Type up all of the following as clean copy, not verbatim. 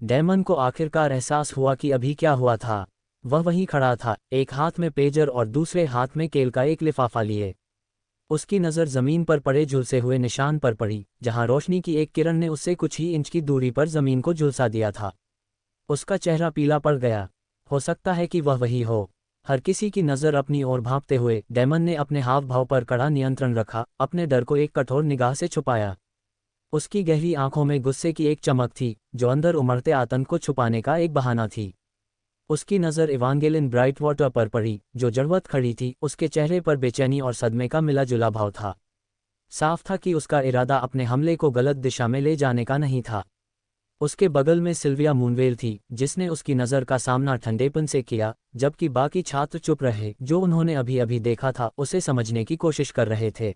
Daemon को आखिरकार एहसास हुआ कि अभी क्या हुआ था। वह वहीं खड़ा था, एक हाथ में पेजर और दूसरे हाथ में केल का एक लिफाफा लिए। उसकी नज़र ज़मीन पर पड़े झुलसे हुए निशान पर पड़ी, जहां रोशनी की एक किरण ने उससे कुछ ही इंच की दूरी पर ज़मीन को झुलसा दिया था। उसका चेहरा पीला पड़ गया। हो सकता है कि वह वही हो। हर किसी की नज़र अपनी ओर भांपते हुए डेमन ने अपने हाव भाव पर कड़ा नियंत्रण रखा, अपने डर को एक कठोर निगाह से छुपाया। उसकी गहरी आंखों में गुस्से की एक चमक थी, जो अंदर उमड़ते आतंक को छुपाने का एक बहाना थी। उसकी नज़र इवांगेलिन ब्राइटवाटर पर पड़ी, जो जड़वत खड़ी थी। उसके चेहरे पर बेचैनी और सदमे का मिला जुला भाव था। साफ था कि उसका इरादा अपने हमले को गलत दिशा में ले जाने का नहीं था। उसके बगल में सिल्विया मूनवेल थी, जिसने उसकी नज़र का सामना ठंडेपन से किया, जबकि बाकी छात्र चुप रहे, जो उन्होंने अभी अभी देखा था उसे समझने की कोशिश कर रहे थे।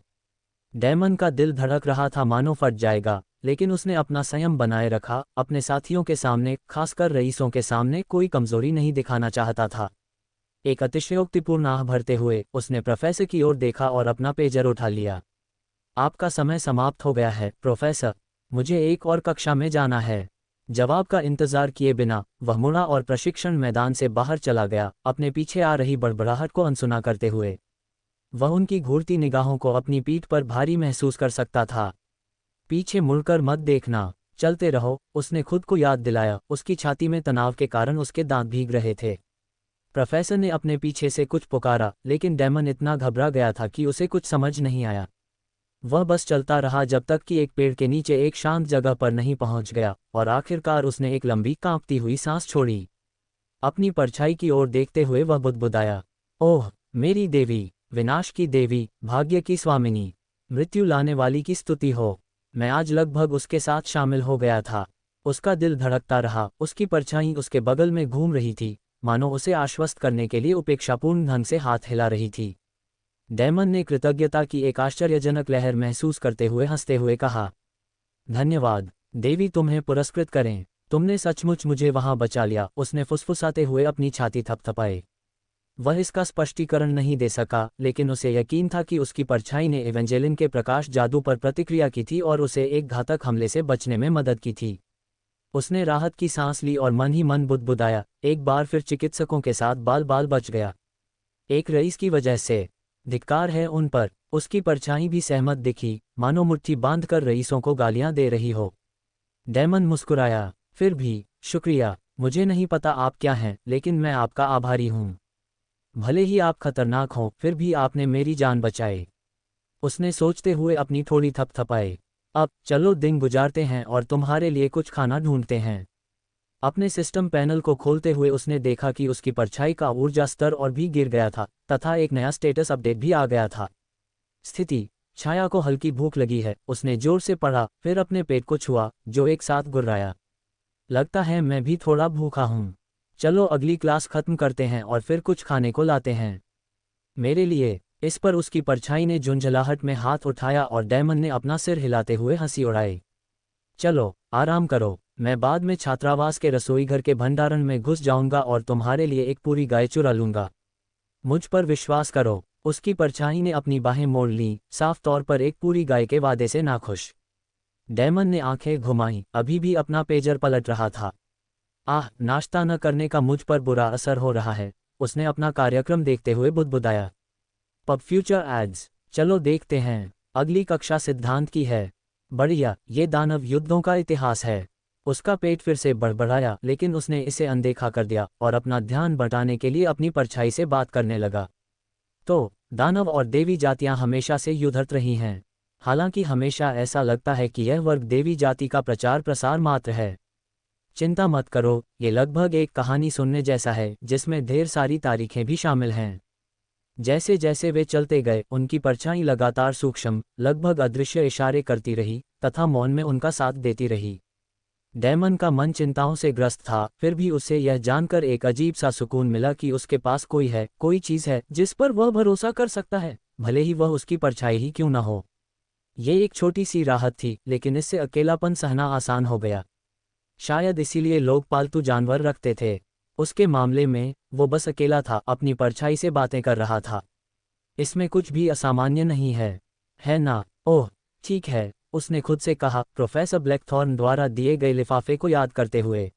डेमन का दिल धड़क रहा था मानो फट जाएगा, लेकिन उसने अपना संयम बनाए रखा। अपने साथियों के सामने, खासकर रईसों के सामने, कोई कमजोरी नहीं दिखाना चाहता था। एक अतिशयोक्तिपूर्ण आह भरते हुए उसने प्रोफेसर की ओर देखा और अपना पेजर उठा लिया। आपका समय समाप्त हो गया है प्रोफेसर, मुझे एक और कक्षा में जाना है। जवाब का इंतजार किए बिना वह मुड़ा और प्रशिक्षण मैदान से बाहर चला गया, अपने पीछे आ रही बड़बड़ाहट को अनसुना करते हुए। वह उनकी घूरती निगाहों को अपनी पीठ पर भारी महसूस कर सकता था। पीछे मुड़कर मत देखना, चलते रहो, उसने खुद को याद दिलाया। उसकी छाती में तनाव के कारण उसके दांत भीग रहे थे। प्रोफेसर ने अपने पीछे से कुछ पुकारा, लेकिन डेमन इतना घबरा गया था कि उसे कुछ समझ नहीं आया। वह बस चलता रहा जब तक कि एक पेड़ के नीचे एक शांत जगह पर नहीं पहुंच गया, और आखिरकार उसने एक लंबी कांपती हुई सांस छोड़ी। अपनी परछाई की ओर देखते हुए वह बुदबुदाया, ओह मेरी देवी, विनाश की देवी, भाग्य की स्वामिनी, मृत्यु लाने वाली की स्तुति हो। मैं आज लगभग उसके साथ शामिल हो गया था। उसका दिल धड़कता रहा, उसकी परछाई उसके बगल में घूम रही थी, मानो उसे आश्वस्त करने के लिए उपेक्षापूर्ण ढंग से हाथ हिला रही थी। डेमन ने कृतज्ञता की एक आश्चर्यजनक लहर महसूस करते हुए हंसते हुए कहा, धन्यवाद देवी, तुम्हें पुरस्कृत करें, तुमने सचमुच मुझे वहां बचा लिया। उसने फुसफुसाते हुए अपनी छाती थपथपाई। वह इसका स्पष्टीकरण नहीं दे सका, लेकिन उसे यकीन था कि उसकी परछाई ने एवेंजेलिन के प्रकाश जादू पर प्रतिक्रिया की थी और उसे एक घातक हमले से बचने में मदद की थी। उसने राहत की सांस ली और मन ही मन बुदबुदाया, एक बार फिर चिकित्सकों के साथ बाल बाल बच गया। एक रईस की वजह से। धिक्कार है उन पर। उसकी परछाई भी सहमत दिखी, मानो मुट्ठी बांधकर रईसों को गालियां दे रही हो। डेमन मुस्कुराया, फिर भी शुक्रिया। मुझे नहीं पता आप क्या हैं, लेकिन मैं आपका आभारी हूं। भले ही आप खतरनाक हों, फिर भी आपने मेरी जान बचाई। उसने सोचते हुए अपनी थोड़ी थपथपाई। अब चलो दिन गुजारते हैं और तुम्हारे लिए कुछ खाना ढूंढते हैं। अपने सिस्टम पैनल को खोलते हुए उसने देखा कि उसकी परछाई का ऊर्जा स्तर और भी गिर गया था, तथा एक नया स्टेटस अपडेट भी आ गया था। स्थिति, छाया को हल्की भूख लगी है। उसने जोर से पढ़ा, फिर अपने पेट को छुआ, जो एक साथ गुर्राया। लगता है मैं भी थोड़ा भूखा हूँ। चलो अगली क्लास खत्म करते हैं और फिर कुछ खाने को लाते हैं मेरे लिए। इस पर उसकी परछाई ने झुंझलाहट में हाथ उठाया और डेमन ने अपना सिर हिलाते हुए हंसी उड़ाई। चलो आराम करो, मैं बाद में छात्रावास के रसोईघर के भंडारण में घुस जाऊंगा और तुम्हारे लिए एक पूरी गाय चुरा लूंगा। मुझ पर विश्वास करो। उसकी परछाई ने अपनी बाहें मोड़ लीं, साफ तौर पर एक पूरी गाय के वादे से नाखुश। डेमन ने आंखें घुमाईं, अभी भी अपना पेजर पलट रहा था। आह, नाश्ता न करने का मुझ पर बुरा असर हो रहा है, उसने अपना कार्यक्रम देखते हुए बुदबुदाया। पब फ्यूचर एड्स, चलो देखते हैं। अगली कक्षा सिद्धांत की है। बढ़िया, ये दानव युद्धों का इतिहास है। उसका पेट फिर से बड़बड़ाया, लेकिन उसने इसे अनदेखा कर दिया और अपना ध्यान बटाने के लिए अपनी परछाई से बात करने लगा। तो दानव और देवी जातियां हमेशा से युद्धरत रही हैं। हालांकि हमेशा ऐसा लगता है कि यह वर्ग देवी जाति का प्रचार प्रसार मात्र है। चिंता मत करो, ये लगभग एक कहानी सुनने जैसा है, जिसमें ढेर सारी तारीखें भी शामिल हैं। जैसे जैसे वे चलते गए, उनकी परछाई लगातार सूक्ष्म, लगभग अदृश्य इशारे करती रही, तथा मौन में उनका साथ देती रही। डेमन का मन चिंताओं से ग्रस्त था, फिर भी उसे यह जानकर एक अजीब सा सुकून मिला कि उसके पास कोई है, कोई चीज़ है जिस पर वह भरोसा कर सकता है, भले ही वह उसकी परछाई ही क्यों न हो। ये एक छोटी सी राहत थी, लेकिन इससे अकेलापन सहना आसान हो गया। शायद इसीलिए लोग पालतू जानवर रखते थे। उसके मामले में वो बस अकेला था, अपनी परछाई से बातें कर रहा था। इसमें कुछ भी असामान्य नहीं है ना? ओह ठीक है, उसने खुद से कहा, प्रोफेसर ब्लैकथॉर्न द्वारा दिए गए लिफाफे को याद करते हुए।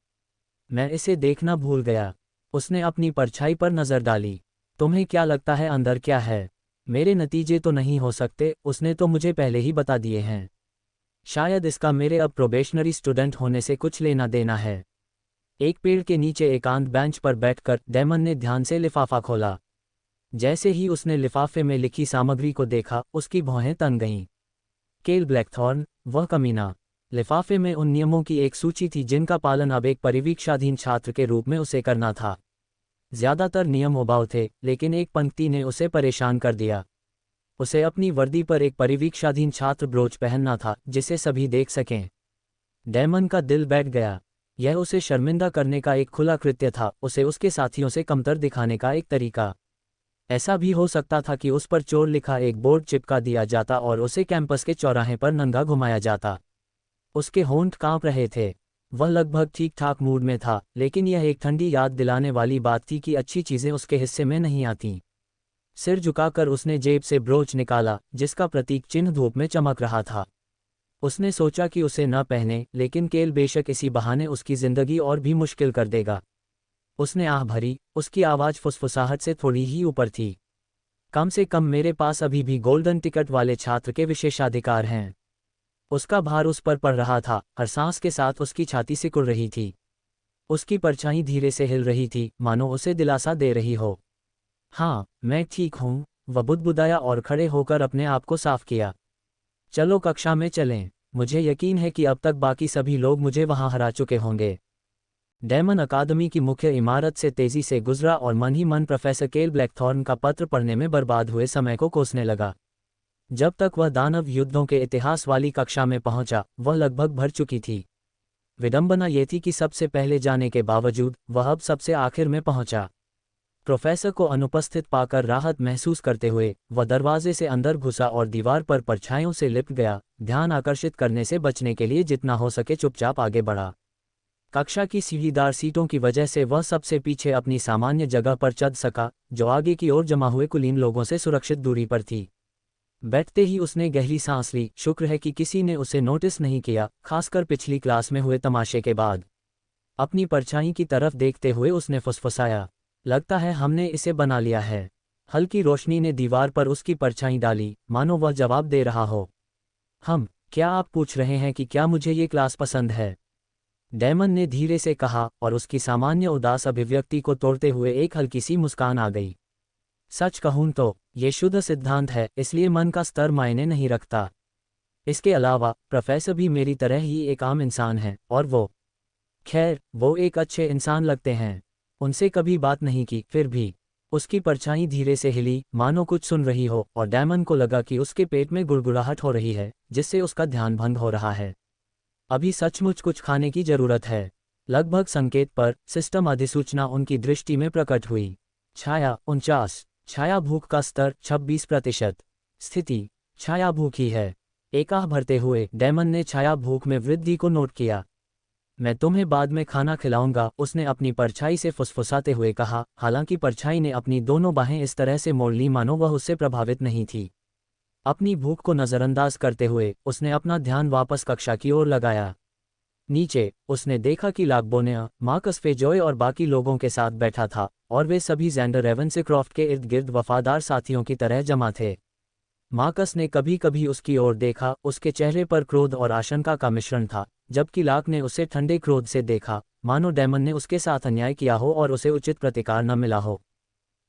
मैं इसे देखना भूल गया। उसने अपनी परछाई पर नज़र डाली। तुम्हें क्या लगता है अंदर क्या है? मेरे नतीजे तो नहीं हो सकते, उसने तो मुझे पहले ही बता दिए हैं। शायद इसका मेरे अब प्रोबेशनरी स्टूडेंट होने से कुछ लेना देना है। एक पेड़ के नीचे एकांत बेंच पर बैठकर डेमन ने ध्यान से लिफाफा खोला। जैसे ही उसने लिफाफे में लिखी सामग्री को देखा, उसकी भौहें तन गईं। केल ब्लैकथॉर्न, वह कमीना। लिफाफे में उन नियमों की एक सूची थी जिनका पालन अब एक परिवीक्षाधीन छात्र के रूप में उसे करना था। ज्यादातर नियम उबाऊ थे, लेकिन एक पंक्ति ने उसे परेशान कर दिया। उसे अपनी वर्दी पर एक परिवीक्षाधीन छात्र ब्रोच पहनना था जिसे सभी देख सकें। डेमन का दिल बैठ गया। यह उसे शर्मिंदा करने का एक खुला कृत्य था, उसे उसके साथियों से कमतर दिखाने का एक तरीका। ऐसा भी हो सकता था कि उस पर चोर लिखा एक बोर्ड चिपका दिया जाता और उसे कैंपस के चौराहे पर नंगा घुमाया जाता। उसके होंठ कांप रहे थे। वह लगभग ठीक ठाक मूड में था, लेकिन यह एक ठंडी याद दिलाने वाली बात थी कि अच्छी चीज़ें उसके हिस्से में नहीं आतीं। सिर झुकाकर उसने जेब से ब्रोच निकाला, जिसका प्रतीक चिन्ह धूप में चमक रहा था। उसने सोचा कि उसे न पहने, लेकिन केल बेशक इसी बहाने उसकी जिंदगी और भी मुश्किल कर देगा। उसने आह भरी, उसकी आवाज़ फुसफुसाहट से थोड़ी ही ऊपर थी। कम से कम मेरे पास अभी भी गोल्डन टिकट वाले छात्र के विशेषाधिकार हैं। उसका भार उस पर पड़ रहा था, हर सांस के साथ उसकी छाती सिकुड़ रही थी। उसकी परछाई धीरे से हिल रही थी, मानो उसे दिलासा दे रही हो। हाँ, मैं ठीक हूँ, वह बुदबुदाया और खड़े होकर अपने आप को साफ किया। चलो कक्षा में चलें। मुझे यकीन है कि अब तक बाकी सभी लोग मुझे वहाँ हरा चुके होंगे। डेमन अकादमी की मुख्य इमारत से तेजी से गुजरा और मन ही मन प्रोफेसर केल ब्लैकथॉर्न का पत्र पढ़ने में बर्बाद हुए समय को कोसने लगा। जब तक वह दानव युद्धों के इतिहास वाली कक्षा में पहुंचा, वह लगभग भर चुकी थी। विडंबना ये थी कि सबसे पहले जाने के बावजूद वह अब सबसे आखिर में पहुंचा। प्रोफेसर को अनुपस्थित पाकर राहत महसूस करते हुए वह दरवाजे से अंदर घुसा और दीवार पर परछाइयों से लिपट गया, ध्यान आकर्षित करने से बचने के लिए जितना हो सके चुपचाप आगे बढ़ा। कक्षा की सीढ़ीदार सीटों की वजह से वह सबसे पीछे अपनी सामान्य जगह पर चढ़ सका, जो आगे की ओर जमा हुए कुलीन लोगों से सुरक्षित दूरी पर थी। बैठते ही उसने गहरी सांस ली। शुक्र है कि किसी ने उसे नोटिस नहीं किया, खासकर पिछली क्लास में हुए तमाशे के बाद। अपनी परछाई की तरफ देखते हुए उसने फुसफुसाया, लगता है हमने इसे बना लिया है। हल्की रोशनी ने दीवार पर उसकी परछाई डाली, मानो वह जवाब दे रहा हो। क्या आप पूछ रहे हैं कि क्या मुझे ये क्लास पसंद है? डेमन ने धीरे से कहा, और उसकी सामान्य उदास अभिव्यक्ति को तोड़ते हुए एक हल्की सी मुस्कान आ गई। सच कहूं तो ये शुद्ध सिद्धांत है, इसलिए मन का स्तर मायने नहीं रखता। इसके अलावा प्रोफेसर भी मेरी तरह ही एक आम इंसान है, और वो एक अच्छे इंसान लगते हैं। उनसे कभी बात नहीं की, फिर भी उसकी परछाई धीरे से हिली, मानो कुछ सुन रही हो, और डेमन को लगा कि उसके पेट में गुड़गुड़ाहट हो रही है, जिससे उसका ध्यान भंग हो रहा है। अभी सचमुच कुछ खाने की जरूरत है। लगभग संकेत पर सिस्टम अधिसूचना उनकी दृष्टि में प्रकट हुई। छाया 49, छाया भूख का स्तर 26%। स्थिति छाया भूख ही है। एक आह भरते हुए डेमन ने छाया भूख में वृद्धि को नोट किया। मैं तुम्हें बाद में खाना खिलाऊंगा, उसने अपनी परछाई से फुसफुसाते हुए कहा, हालांकि परछाई ने अपनी दोनों बाहें इस तरह से मोड़ ली मानो वह उससे प्रभावित नहीं थी। अपनी भूख को नज़रअंदाज करते हुए उसने अपना ध्यान वापस कक्षा की ओर लगाया। नीचे उसने देखा कि लागबोनेया, मार्कस फेजॉय और बाकी लोगों के साथ बैठा था, और वे सभी ज़ैंडर रेवेंसक्रॉफ्ट के इर्द गिर्द वफादार साथियों की तरह जमा थे। मार्कस ने कभी कभी उसकी ओर देखा, उसके चेहरे पर क्रोध और आशंका का मिश्रण था, जबकि लाक ने उसे ठंडे क्रोध से देखा, मानो डेमन ने उसके साथ अन्याय किया हो और उसे उचित प्रतिकार न मिला हो।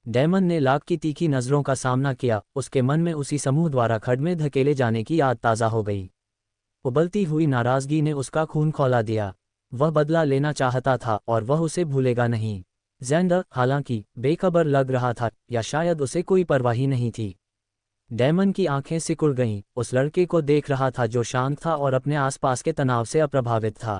डेमन ने लाक की तीखी नज़रों का सामना किया, उसके मन में उसी समूह द्वारा खड्ड में धकेले जाने की याद ताज़ा हो गई। उबलती हुई नाराज़गी ने उसका खून खौला दिया। वह बदला लेना चाहता था और वह उसे भूलेगा नहीं। ज़ैंडर, हालांकि, बेखबर लग रहा था, या शायद उसे कोई परवाह ही नहीं थी। डेमन की आंखें सिकुड़ गईं, उस लड़के को देख रहा था जो शांत था और अपने आसपास के तनाव से अप्रभावित था।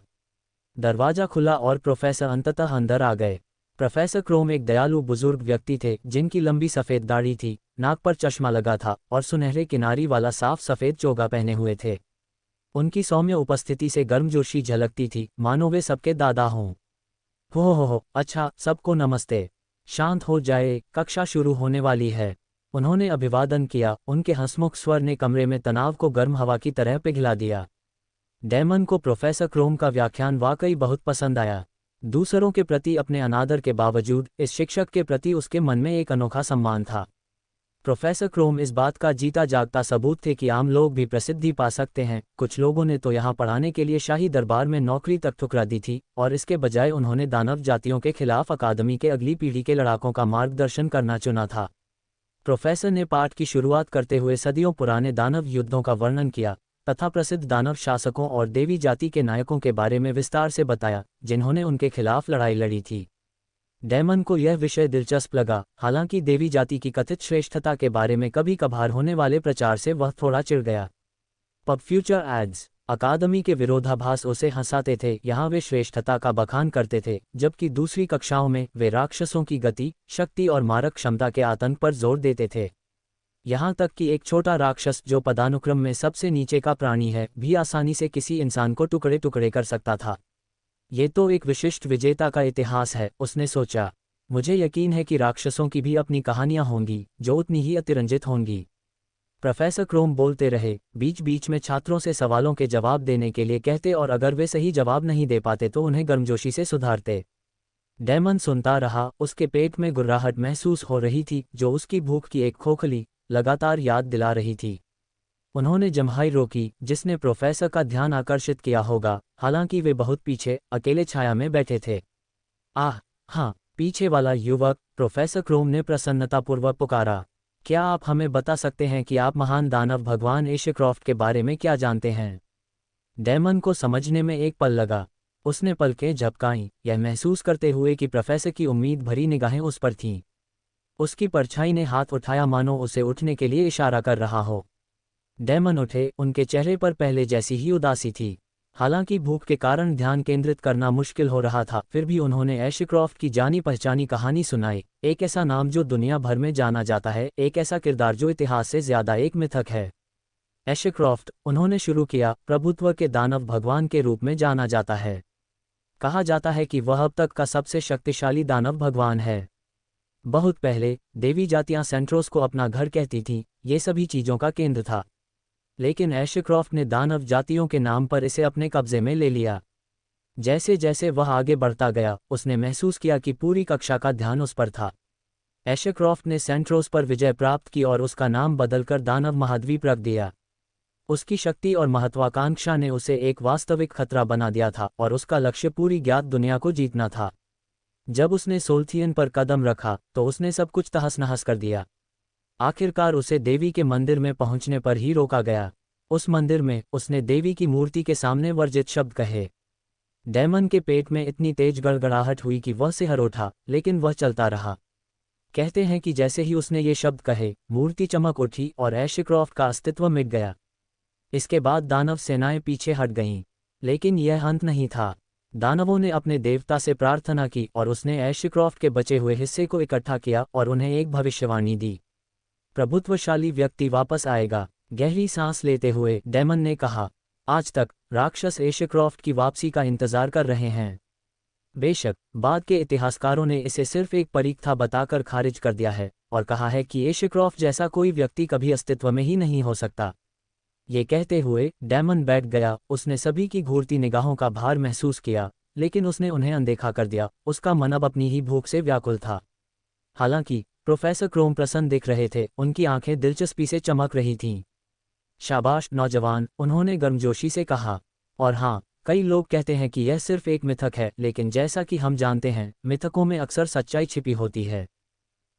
दरवाज़ा खुला और प्रोफेसर अंततः अंदर आ गए। प्रोफेसर क्रोम एक दयालु बुजुर्ग व्यक्ति थे, जिनकी लंबी सफ़ेद दाढ़ी थी, नाक पर चश्मा लगा था और सुनहरे किनारी वाला साफ सफ़ेद चोगा पहने हुए थे। उनकी सौम्य उपस्थिति से गर्मजोशी झलकती थी, मानो वे सबके दादा हों। हो, अच्छा, सबको नमस्ते। शांत हो जाए, कक्षा शुरू होने वाली है। उन्होंने अभिवादन किया, उनके हंसमुख स्वर ने कमरे में तनाव को गर्म हवा की तरह पिघला दिया। डेमन को प्रोफेसर क्रोम का व्याख्यान वाकई बहुत पसंद आया। दूसरों के प्रति अपने अनादर के बावजूद इस शिक्षक के प्रति उसके मन में एक अनोखा सम्मान था। प्रोफेसर क्रोम इस बात का जीता जागता सबूत थे कि आम लोग भी प्रसिद्धि पा सकते हैं। कुछ लोगों ने तो यहाँ पढ़ाने के लिए शाही दरबार में नौकरी तक ठुकरा दी थी, और इसके बजाय उन्होंने दानव जातियों के खिलाफ अकादमी के अगली पीढ़ी के लड़ाकों का मार्गदर्शन करना चुना था। प्रोफेसर ने पाठ की शुरुआत करते हुए सदियों पुराने दानव युद्धों का वर्णन किया तथा प्रसिद्ध दानव शासकों और देवी जाति के नायकों के बारे में विस्तार से बताया, जिन्होंने उनके खिलाफ लड़ाई लड़ी थी। डेमन को यह विषय दिलचस्प लगा, हालांकि देवी जाति की कथित श्रेष्ठता के बारे में कभी कभार होने वाले प्रचार से वह थोड़ा चिढ़ गया। पब फ्यूचर एड्स अकादमी के विरोधाभास उसे हंसाते थे। यहाँ वे श्रेष्ठता का बखान करते थे, जबकि दूसरी कक्षाओं में वे राक्षसों की गति, शक्ति और मारक क्षमता के आतंक पर जोर देते थे। यहाँ तक कि एक छोटा राक्षस जो पदानुक्रम में सबसे नीचे का प्राणी है, भी आसानी से किसी इंसान को टुकड़े टुकड़े कर सकता था। ये तो एक विशिष्ट विजेता का इतिहास है, उसने सोचा। मुझे यकीन है कि राक्षसों की भी अपनी कहानियां होंगी, जो उतनी ही अतिरंजित होंगी। प्रोफेसर क्रोम बोलते रहे, बीच बीच में छात्रों से सवालों के जवाब देने के लिए कहते और अगर वे सही जवाब नहीं दे पाते तो उन्हें गर्मजोशी से सुधारते। डेमन सुनता रहा, उसके पेट में गुर्राहट महसूस हो रही थी, जो उसकी भूख की एक खोखली, लगातार याद दिला रही थी। उन्होंने जम्हाई रोकी, जिसने प्रोफेसर का ध्यान आकर्षित किया होगा, हालांकि वे बहुत पीछे, अकेले छाया में बैठे थे। आह, हाँ, पीछे वाला युवक, प्रोफेसर क्रोम ने प्रसन्नतापूर्वक पुकारा। क्या आप हमें बता सकते हैं कि आप महान दानव भगवान एशक्रॉफ्ट के बारे में क्या जानते हैं? डेमन को समझने में एक पल लगा। उसने पलकें झपकाईं, यह महसूस करते हुए कि प्रोफेसर की उम्मीद भरी निगाहें उस पर थीं। उसकी परछाई ने हाथ उठाया, मानो उसे उठने के लिए इशारा कर रहा हो। डेमन उठे, उनके चेहरे पर पहले जैसी ही उदासी थी। हालांकि भूख के कारण ध्यान केंद्रित करना मुश्किल हो रहा था, फिर भी उन्होंने एशक्रॉफ्ट की जानी पहचानी कहानी सुनाई। एक ऐसा नाम जो दुनिया भर में जाना जाता है, एक ऐसा किरदार जो इतिहास से ज्यादा एक मिथक है। एशक्रॉफ्ट, उन्होंने शुरू किया, प्रभुत्व के दानव भगवान के रूप में जाना जाता है। कहा जाता है कि वह अब तक का सबसे शक्तिशाली दानव भगवान है। बहुत पहले देवी जातियां सेंट्रोस को अपना घर कहती थीं, ये सभी चीजों का केंद्र था। लेकिन एशक्रॉफ्ट ने दानव जातियों के नाम पर इसे अपने कब्जे में ले लिया। जैसे जैसे वह आगे बढ़ता गया, उसने महसूस किया कि पूरी कक्षा का ध्यान उस पर था। एशक्रॉफ्ट ने सेंट्रोस पर विजय प्राप्त की और उसका नाम बदलकर दानव महाद्वीप रख दिया। उसकी शक्ति और महत्वाकांक्षा ने उसे एक वास्तविक खतरा बना दिया था और उसका लक्ष्य पूरी ज्ञात दुनिया को जीतना था। जब उसने सोल्थियन पर कदम रखा तो उसने सब कुछ तहस नहस कर दिया। आखिरकार उसे देवी के मंदिर में पहुंचने पर ही रोका गया। उस मंदिर में उसने देवी की मूर्ति के सामने वर्जित शब्द कहे। डेमन के पेट में इतनी तेज गड़गड़ाहट हुई कि वह सिहर उठा, लेकिन वह चलता रहा। कहते हैं कि जैसे ही उसने ये शब्द कहे, मूर्ति चमक उठी और एशक्रॉफ्ट का अस्तित्व मिट गया। इसके बाद दानव सेनाएं पीछे हट गईं। लेकिन यह अंत नहीं था। दानवों ने अपने देवता से प्रार्थना की और उसने एशक्रॉफ्ट के बचे हुए हिस्से को इकट्ठा किया और उन्हें एक भविष्यवाणी दी। प्रभुत्वशाली व्यक्ति वापस आएगा। गहरी सांस लेते हुए डेमन ने कहा, आज तक राक्षस एशक्रॉफ्ट की वापसी का इंतजार कर रहे हैं। बेशक बाद के इतिहासकारों ने इसे सिर्फ एक परीक्षा बताकर खारिज कर दिया है और कहा है कि एशक्रॉफ्ट जैसा कोई व्यक्ति कभी अस्तित्व में ही नहीं हो सकता। ये कहते हुए डेमन बैठ गया। उसने सभी की घूरती निगाहों का भार महसूस किया, लेकिन उसने उन्हें अनदेखा कर दिया। उसका मन अब अपनी ही भूख से व्याकुल था। हालांकि प्रोफेसर क्रोम प्रसन्न दिख रहे थे, उनकी आंखें दिलचस्पी से चमक रही थीं। शाबाश नौजवान, उन्होंने गर्मजोशी से कहा। और हाँ, कई लोग कहते हैं कि यह सिर्फ एक मिथक है, लेकिन जैसा कि हम जानते हैं, मिथकों में अक्सर सच्चाई छिपी होती है।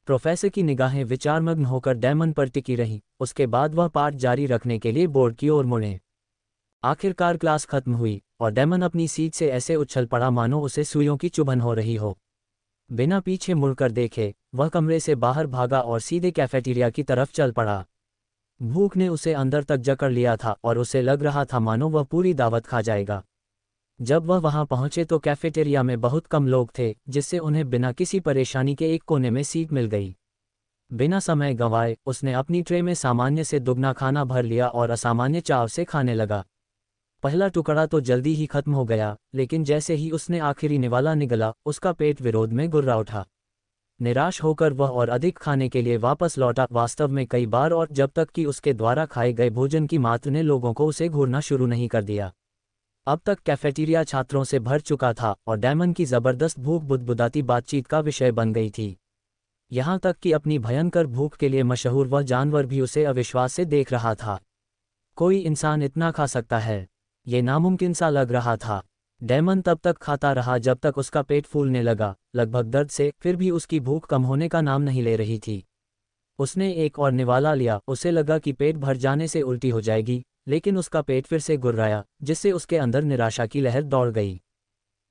प्रोफेसर की निगाहें विचारमग्न होकर डेमन पर टिकी रहीं। उसके बाद वह पाठ जारी रखने के लिए बोर्ड की ओर मुड़े। आखिरकार क्लास खत्म हुई और डेमन अपनी सीट से ऐसे उछल पड़ा मानो उसे सुइयों की चुभन हो रही हो। बिना पीछे मुड़कर देखे वह कमरे से बाहर भागा और सीधे कैफेटेरिया की तरफ चल पड़ा। भूख ने उसे अंदर तक जकड़ लिया था और उसे लग रहा था मानो वह पूरी दावत खा जाएगा। जब वह वहां पहुंचे तो कैफेटेरिया में बहुत कम लोग थे, जिससे उन्हें बिना किसी परेशानी के एक कोने में सीट मिल गई। बिना समय गंवाए उसने अपनी ट्रे में सामान्य से दुगना खाना भर लिया और असामान्य चाव से खाने लगा। पहला टुकड़ा तो जल्दी ही खत्म हो गया, लेकिन जैसे ही उसने आखिरी निवाला निगला, उसका पेट विरोध में गुर्रा उठा। निराश होकर वह और अधिक खाने के लिए वापस लौटा, वास्तव में कई बार, और जब तक कि उसके द्वारा खाए गए भोजन की मात्रा ने लोगों को उसे घूरना शुरू नहीं कर दिया। अब तक कैफेटेरिया छात्रों से भर चुका था और डैमन की जबरदस्त भूख बुदबुदाती बातचीत का विषय बन गई थी। यहाँ तक कि अपनी भयंकर भूख के लिए मशहूर वह जानवर भी उसे अविश्वास से देख रहा था। कोई इंसान इतना खा सकता है? ये नामुमकिन सा लग रहा था। डैमन तब तक खाता रहा जब तक उसका पेट फूलने लगा, लगभग दर्द से, फिर भी उसकी भूख कम होने का नाम नहीं ले रही थी। उसने एक और निवाला लिया। उसे लगा कि पेट भर जाने से उल्टी हो जाएगी, लेकिन उसका पेट फिर से गुर्राया, जिससे उसके अंदर निराशा की लहर दौड़ गई।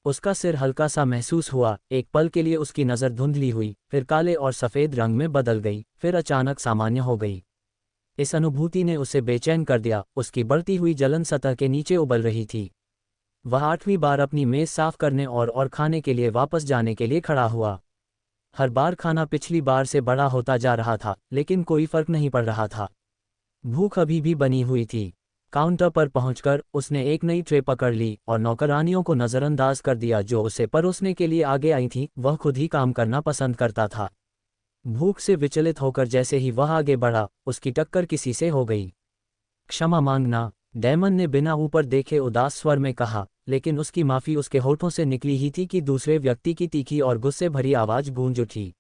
उसका सिर हल्का सा महसूस हुआ। एक पल के लिए उसकी नज़र धुंधली हुई, फिर काले और सफ़ेद रंग में बदल गई, फिर अचानक सामान्य हो गई। इस अनुभूति ने उसे बेचैन कर दिया। उसकी बढ़ती हुई जलन सतह के नीचे उबल रही थी। वह 8वीं बार अपनी मेज़ साफ करने और खाने के लिए वापस जाने के लिए खड़ा हुआ। हर बार खाना पिछली बार से बड़ा होता जा रहा था, लेकिन कोई फर्क नहीं पड़ रहा था। भूख अभी भी बनी हुई थी। काउंटर पर पहुंचकर उसने एक नई ट्रे पकड़ ली और नौकरानियों को नज़रअंदाज कर दिया जो उसे परोसने के लिए आगे आई थीं। वह खुद ही काम करना पसंद करता था। भूख से विचलित होकर जैसे ही वह आगे बढ़ा, उसकी टक्कर किसी से हो गई। क्षमा मांगना, डैमन ने बिना ऊपर देखे उदास स्वर में कहा, लेकिन उसकी माफ़ी उसके होठों से निकली ही थी कि दूसरे व्यक्ति की तीखी और गुस्से भरी आवाज़ गूंज उठी।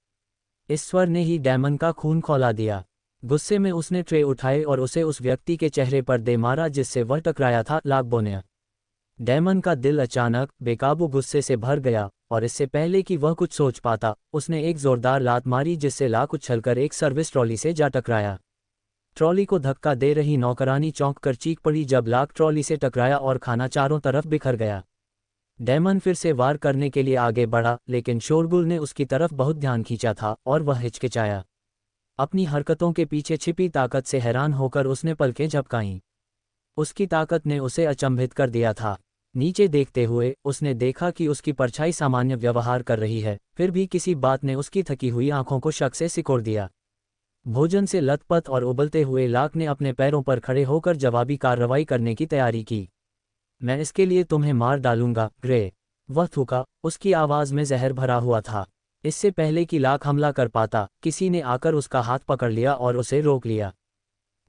इस स्वर ने ही डैमन का खून खौला दिया। गुस्से में उसने ट्रे उठाए और उसे उस व्यक्ति के चेहरे पर दे मारा जिससे वह टकराया था, लागबोने। डैमन का दिल अचानक बेकाबू गुस्से से भर गया और इससे पहले कि वह कुछ सोच पाता, उसने एक जोरदार लात मारी जिससे लाक उछलकर एक सर्विस ट्रॉली से जा टकराया। ट्रॉली को धक्का दे रही नौकरानी चौंक कर चीख पड़ी जब लाक ट्रॉली से टकराया और खाना चारों तरफ बिखर गया। डैमन फिर से वार करने के लिए आगे बढ़ा, लेकिन शोरगुल ने उसकी तरफ बहुत ध्यान खींचा था और वह हिचकिचाया। अपनी हरकतों के पीछे छिपी ताकत से हैरान होकर उसने पलकें झपकाईं। उसकी ताकत ने उसे अचंभित कर दिया था। नीचे देखते हुए उसने देखा कि उसकी परछाई सामान्य व्यवहार कर रही है, फिर भी किसी बात ने उसकी थकी हुई आंखों को शक से सिकोड़ दिया। भोजन से लथपथ और उबलते हुए लाक ने अपने पैरों पर खड़े होकर जवाबी कार्रवाई करने की तैयारी की। मैं इसके लिए तुम्हें मार डालूंगा, ग्रे। वह थूका। उसकी आवाज़ में जहर भरा हुआ था। इससे पहले कि लाक हमला कर पाता, किसी ने आकर उसका हाथ पकड़ लिया और उसे रोक लिया।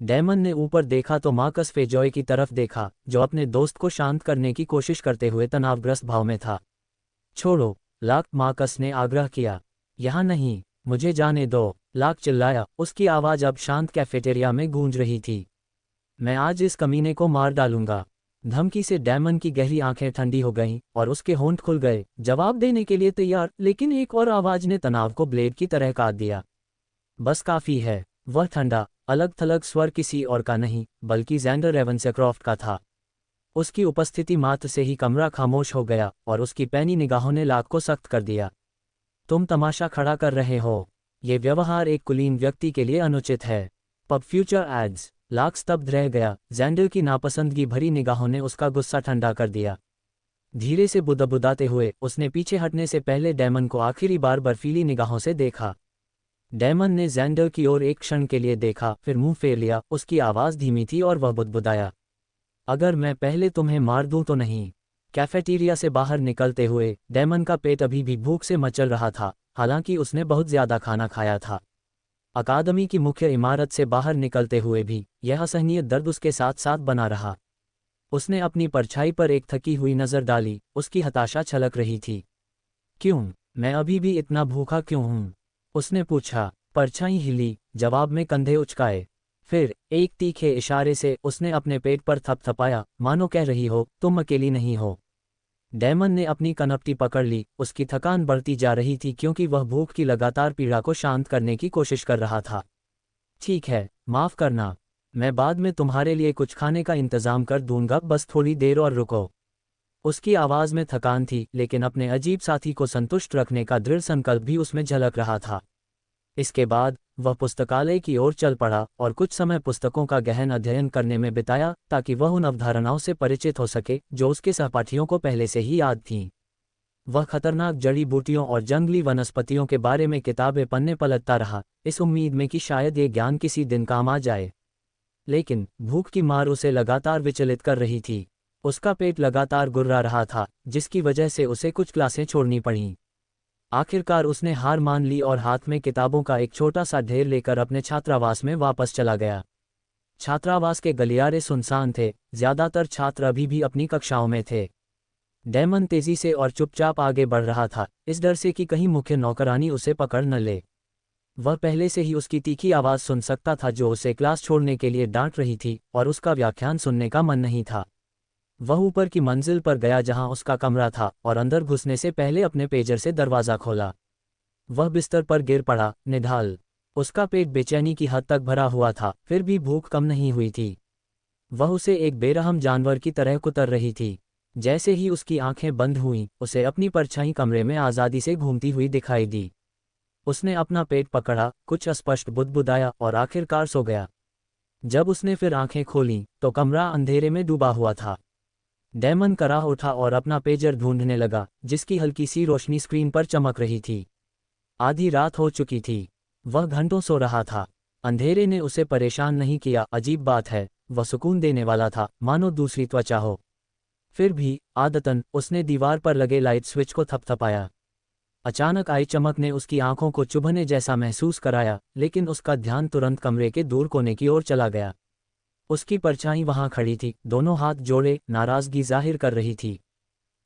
डैमन ने ऊपर देखा तो मार्कस फेजॉय की तरफ देखा, जो अपने दोस्त को शांत करने की कोशिश करते हुए तनावग्रस्त भाव में था। छोड़ो, लाक, मार्कस ने आग्रह किया। यहाँ नहीं, मुझे जाने दो, लाक चिल्लाया। उसकी आवाज़ अब शांत कैफेटेरिया में गूंज रही थी। मैं आज इस कमीने को मार डालूंगा। धमकी से डैमन की गहरी आंखें ठंडी हो गईं और उसके होंठ खुल गए, जवाब देने के लिए तैयार, लेकिन एक और आवाज़ ने तनाव को ब्लेड की तरह काट दिया। बस काफ़ी है। वह ठंडा, अलग थलग स्वर किसी और का नहीं, बल्कि ज़ैंडर रेवेंसक्रॉफ्ट का था। उसकी उपस्थिति मात्र से ही कमरा खामोश हो गया और उसकी पैनी निगाहों ने लाक को सख्त कर दिया। तुम तमाशा खड़ा कर रहे हो। ये व्यवहार एक कुलीन व्यक्ति के लिए अनुचित है। Pub future ads. लाक स्तब्ध रह गया। ज़ैंडर की नापसंदगी भरी निगाहों ने उसका गुस्सा ठंडा कर दिया। धीरे से बुदबुदाते हुए उसने पीछे हटने से पहले डैमन को आखिरी बार बर्फीली निगाहों से देखा। डैमन ने ज़ैंडर की ओर एक क्षण के लिए देखा, फिर मुंह फेर लिया। उसकी आवाज़ धीमी थी और वह बुदबुदाया, अगर मैं पहले तुम्हें मार दूं तो नहीं। कैफेटेरिया से बाहर निकलते हुए डैमन का पेट अभी भी भूख से मचल रहा था, हालांकि उसने बहुत ज़्यादा खाना खाया था। अकादमी की मुख्य इमारत से बाहर निकलते हुए भी यह असहनीय दर्द उसके साथ साथ बना रहा। उसने अपनी परछाई पर एक थकी हुई नज़र डाली। उसकी हताशा छलक रही थी। क्यों? मैं अभी भी इतना भूखा क्यों हूँ? उसने पूछा। परछाई हिली, जवाब में कंधे उचकाए। फिर एक तीखे इशारे से उसने अपने पेट पर थपथपाया, मानो कह रही हो, तुम अकेली नहीं हो। डैमन ने अपनी कनपटी पकड़ ली। उसकी थकान बढ़ती जा रही थी क्योंकि वह भूख की लगातार पीड़ा को शांत करने की कोशिश कर रहा था। ठीक है, माफ़ करना। मैं बाद में तुम्हारे लिए कुछ खाने का इंतज़ाम कर दूंगा, बस थोड़ी देर और रुको। उसकी आवाज़ में थकान थी, लेकिन अपने अजीब साथी को संतुष्ट रखने का दृढ़ संकल्प भी उसमें झलक रहा था। इसके बाद वह पुस्तकालय की ओर चल पड़ा और कुछ समय पुस्तकों का गहन अध्ययन करने में बिताया, ताकि वह उन अवधारणाओं से परिचित हो सके जो उसके सहपाठियों को पहले से ही याद थीं। वह खतरनाक जड़ी बूटियों और जंगली वनस्पतियों के बारे में किताबें पन्ने पलटता रहा, इस उम्मीद में कि शायद ये ज्ञान किसी दिन काम आ जाए। लेकिन भूख की मार उसे लगातार विचलित कर रही थी। उसका पेट लगातार गुर्रा रहा था, जिसकी वजह से उसे कुछ क्लासें छोड़नी पड़ीं। आखिरकार उसने हार मान ली और हाथ में किताबों का एक छोटा सा ढेर लेकर अपने छात्रावास में वापस चला गया। छात्रावास के गलियारे सुनसान थे, ज्यादातर छात्र अभी भी अपनी कक्षाओं में थे। डैमन तेजी से और चुपचाप आगे बढ़ रहा था, इस डर से कि कहीं मुख्य नौकरानी उसे पकड़ न ले। वह पहले से ही उसकी तीखी आवाज़ सुन सकता था जो उसे क्लास छोड़ने के लिए डांट रही थी, और उसका व्याख्यान सुनने का मन नहीं था। वह ऊपर की मंजिल पर गया जहां उसका कमरा था, और अंदर घुसने से पहले अपने पेजर से दरवाज़ा खोला। वह बिस्तर पर गिर पड़ा, निढाल। उसका पेट बेचैनी की हद तक भरा हुआ था, फिर भी भूख कम नहीं हुई थी। वह उसे एक बेरहम जानवर की तरह कुतर रही थी। जैसे ही उसकी आंखें बंद हुईं, उसे अपनी परछाई कमरे में आज़ादी से घूमती हुई दिखाई दी। उसने अपना पेट पकड़ा, कुछ अस्पष्ट बुदबुदाया और आखिरकार सो गया। जब उसने फिर आंखें खोलीं, तो कमरा अंधेरे में डूबा हुआ था। डैमन कराह उठा और अपना पेजर ढूंढने लगा, जिसकी हल्की सी रोशनी स्क्रीन पर चमक रही थी। आधी रात हो चुकी थी। वह घंटों सो रहा था। अंधेरे ने उसे परेशान नहीं किया, अजीब बात है, वह सुकून देने वाला था, मानो दूसरी त्वचा हो। फिर भी आदतन उसने दीवार पर लगे लाइट स्विच को थपथपाया। अचानक आई चमक ने उसकी आंखों को चुभने जैसा महसूस कराया, लेकिन उसका ध्यान तुरंत कमरे के दूर कोने की ओर चला गया। उसकी परछाई वहां खड़ी थी, दोनों हाथ जोड़े, नाराजगी जाहिर कर रही थी।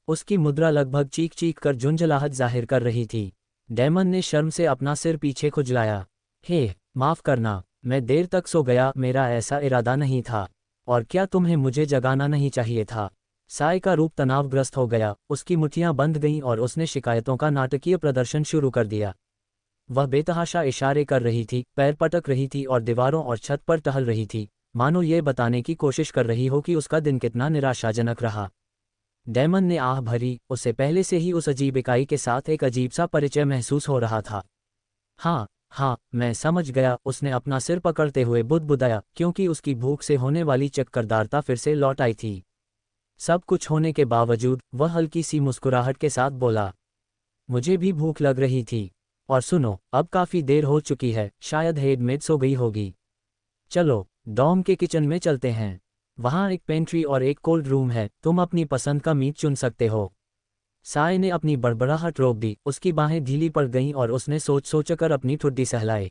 उसकी मुद्रा लगभग चीख चीख कर झुंझलाहट जाहिर कर रही थी। डैमन ने शर्म से अपना सिर पीछे खुजलाया। हे, माफ करना, मैं देर तक सो गया, मेरा ऐसा इरादा नहीं था। और क्या तुम्हें मुझे जगाना नहीं चाहिए था? साय का रूप तनावग्रस्त हो गया, उसकी मुट्ठियां बंध गईं और उसने शिकायतों का नाटकीय प्रदर्शन शुरू कर दिया। वह बेतहाशा इशारे कर रही थी, पैर पटक रही थी और दीवारों और छत पर टहल रही थी, मानो ये बताने की कोशिश कर रही हो कि उसका दिन कितना निराशाजनक रहा। डैमन ने आह भरी, उसे पहले से ही उस अजीब इकाई के साथ एक अजीब सा परिचय महसूस हो रहा था। हाँ हाँ, मैं समझ गया, उसने अपना सिर पकड़ते हुए बुदबुदाया, क्योंकि उसकी भूख से होने वाली चक्करदारता फिर से लौट आई थी। सब कुछ होने के बावजूद वह हल्की सी मुस्कुराहट के साथ बोला, मुझे भी भूख लग रही थी। और सुनो, अब काफ़ी देर हो चुकी है, शायद हेडमेड सो गई होगी। चलो, डॉम के किचन में चलते हैं। वहाँ एक पेंट्री और एक कोल्ड रूम है, तुम अपनी पसंद का मीट चुन सकते हो। साय ने अपनी बड़बड़ाहट रोक दी, उसकी बाहें ढीली पड़ गईं और उसने सोचकर अपनी ठुड्डी सहलाई।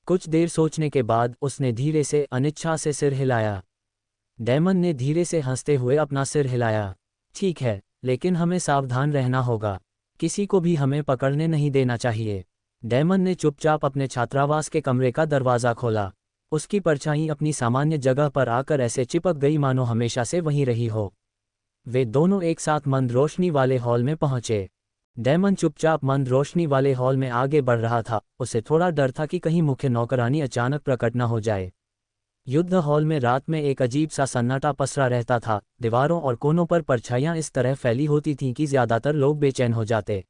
कुछ देर सोचने के बाद उसने धीरे से अनिच्छा से सिर हिलाया। डैमन ने धीरे से हंसते हुए अपना सिर हिलाया। ठीक है, लेकिन हमें सावधान रहना होगा, किसी को भी हमें पकड़ने नहीं देना चाहिए। डैमन ने चुपचाप अपने छात्रावास के कमरे का दरवाज़ा खोला। उसकी परछाई अपनी सामान्य जगह पर आकर ऐसे चिपक गई मानो हमेशा से वहीं रही हो। वे दोनों एक साथ मंद रोशनी वाले हॉल में पहुंचे। डैमन चुपचाप मंद रोशनी वाले हॉल में आगे बढ़ रहा था, उसे थोड़ा डर था कि कहीं मुख्य नौकरानी अचानक प्रकट न हो जाए। युद्ध हॉल में रात में एक अजीब सा सन्नाटा पसरा रहता था, दीवारों और कोनों पर परछाइयां इस तरह फैली होती थीं कि ज्यादातर लोग बेचैन हो जाते।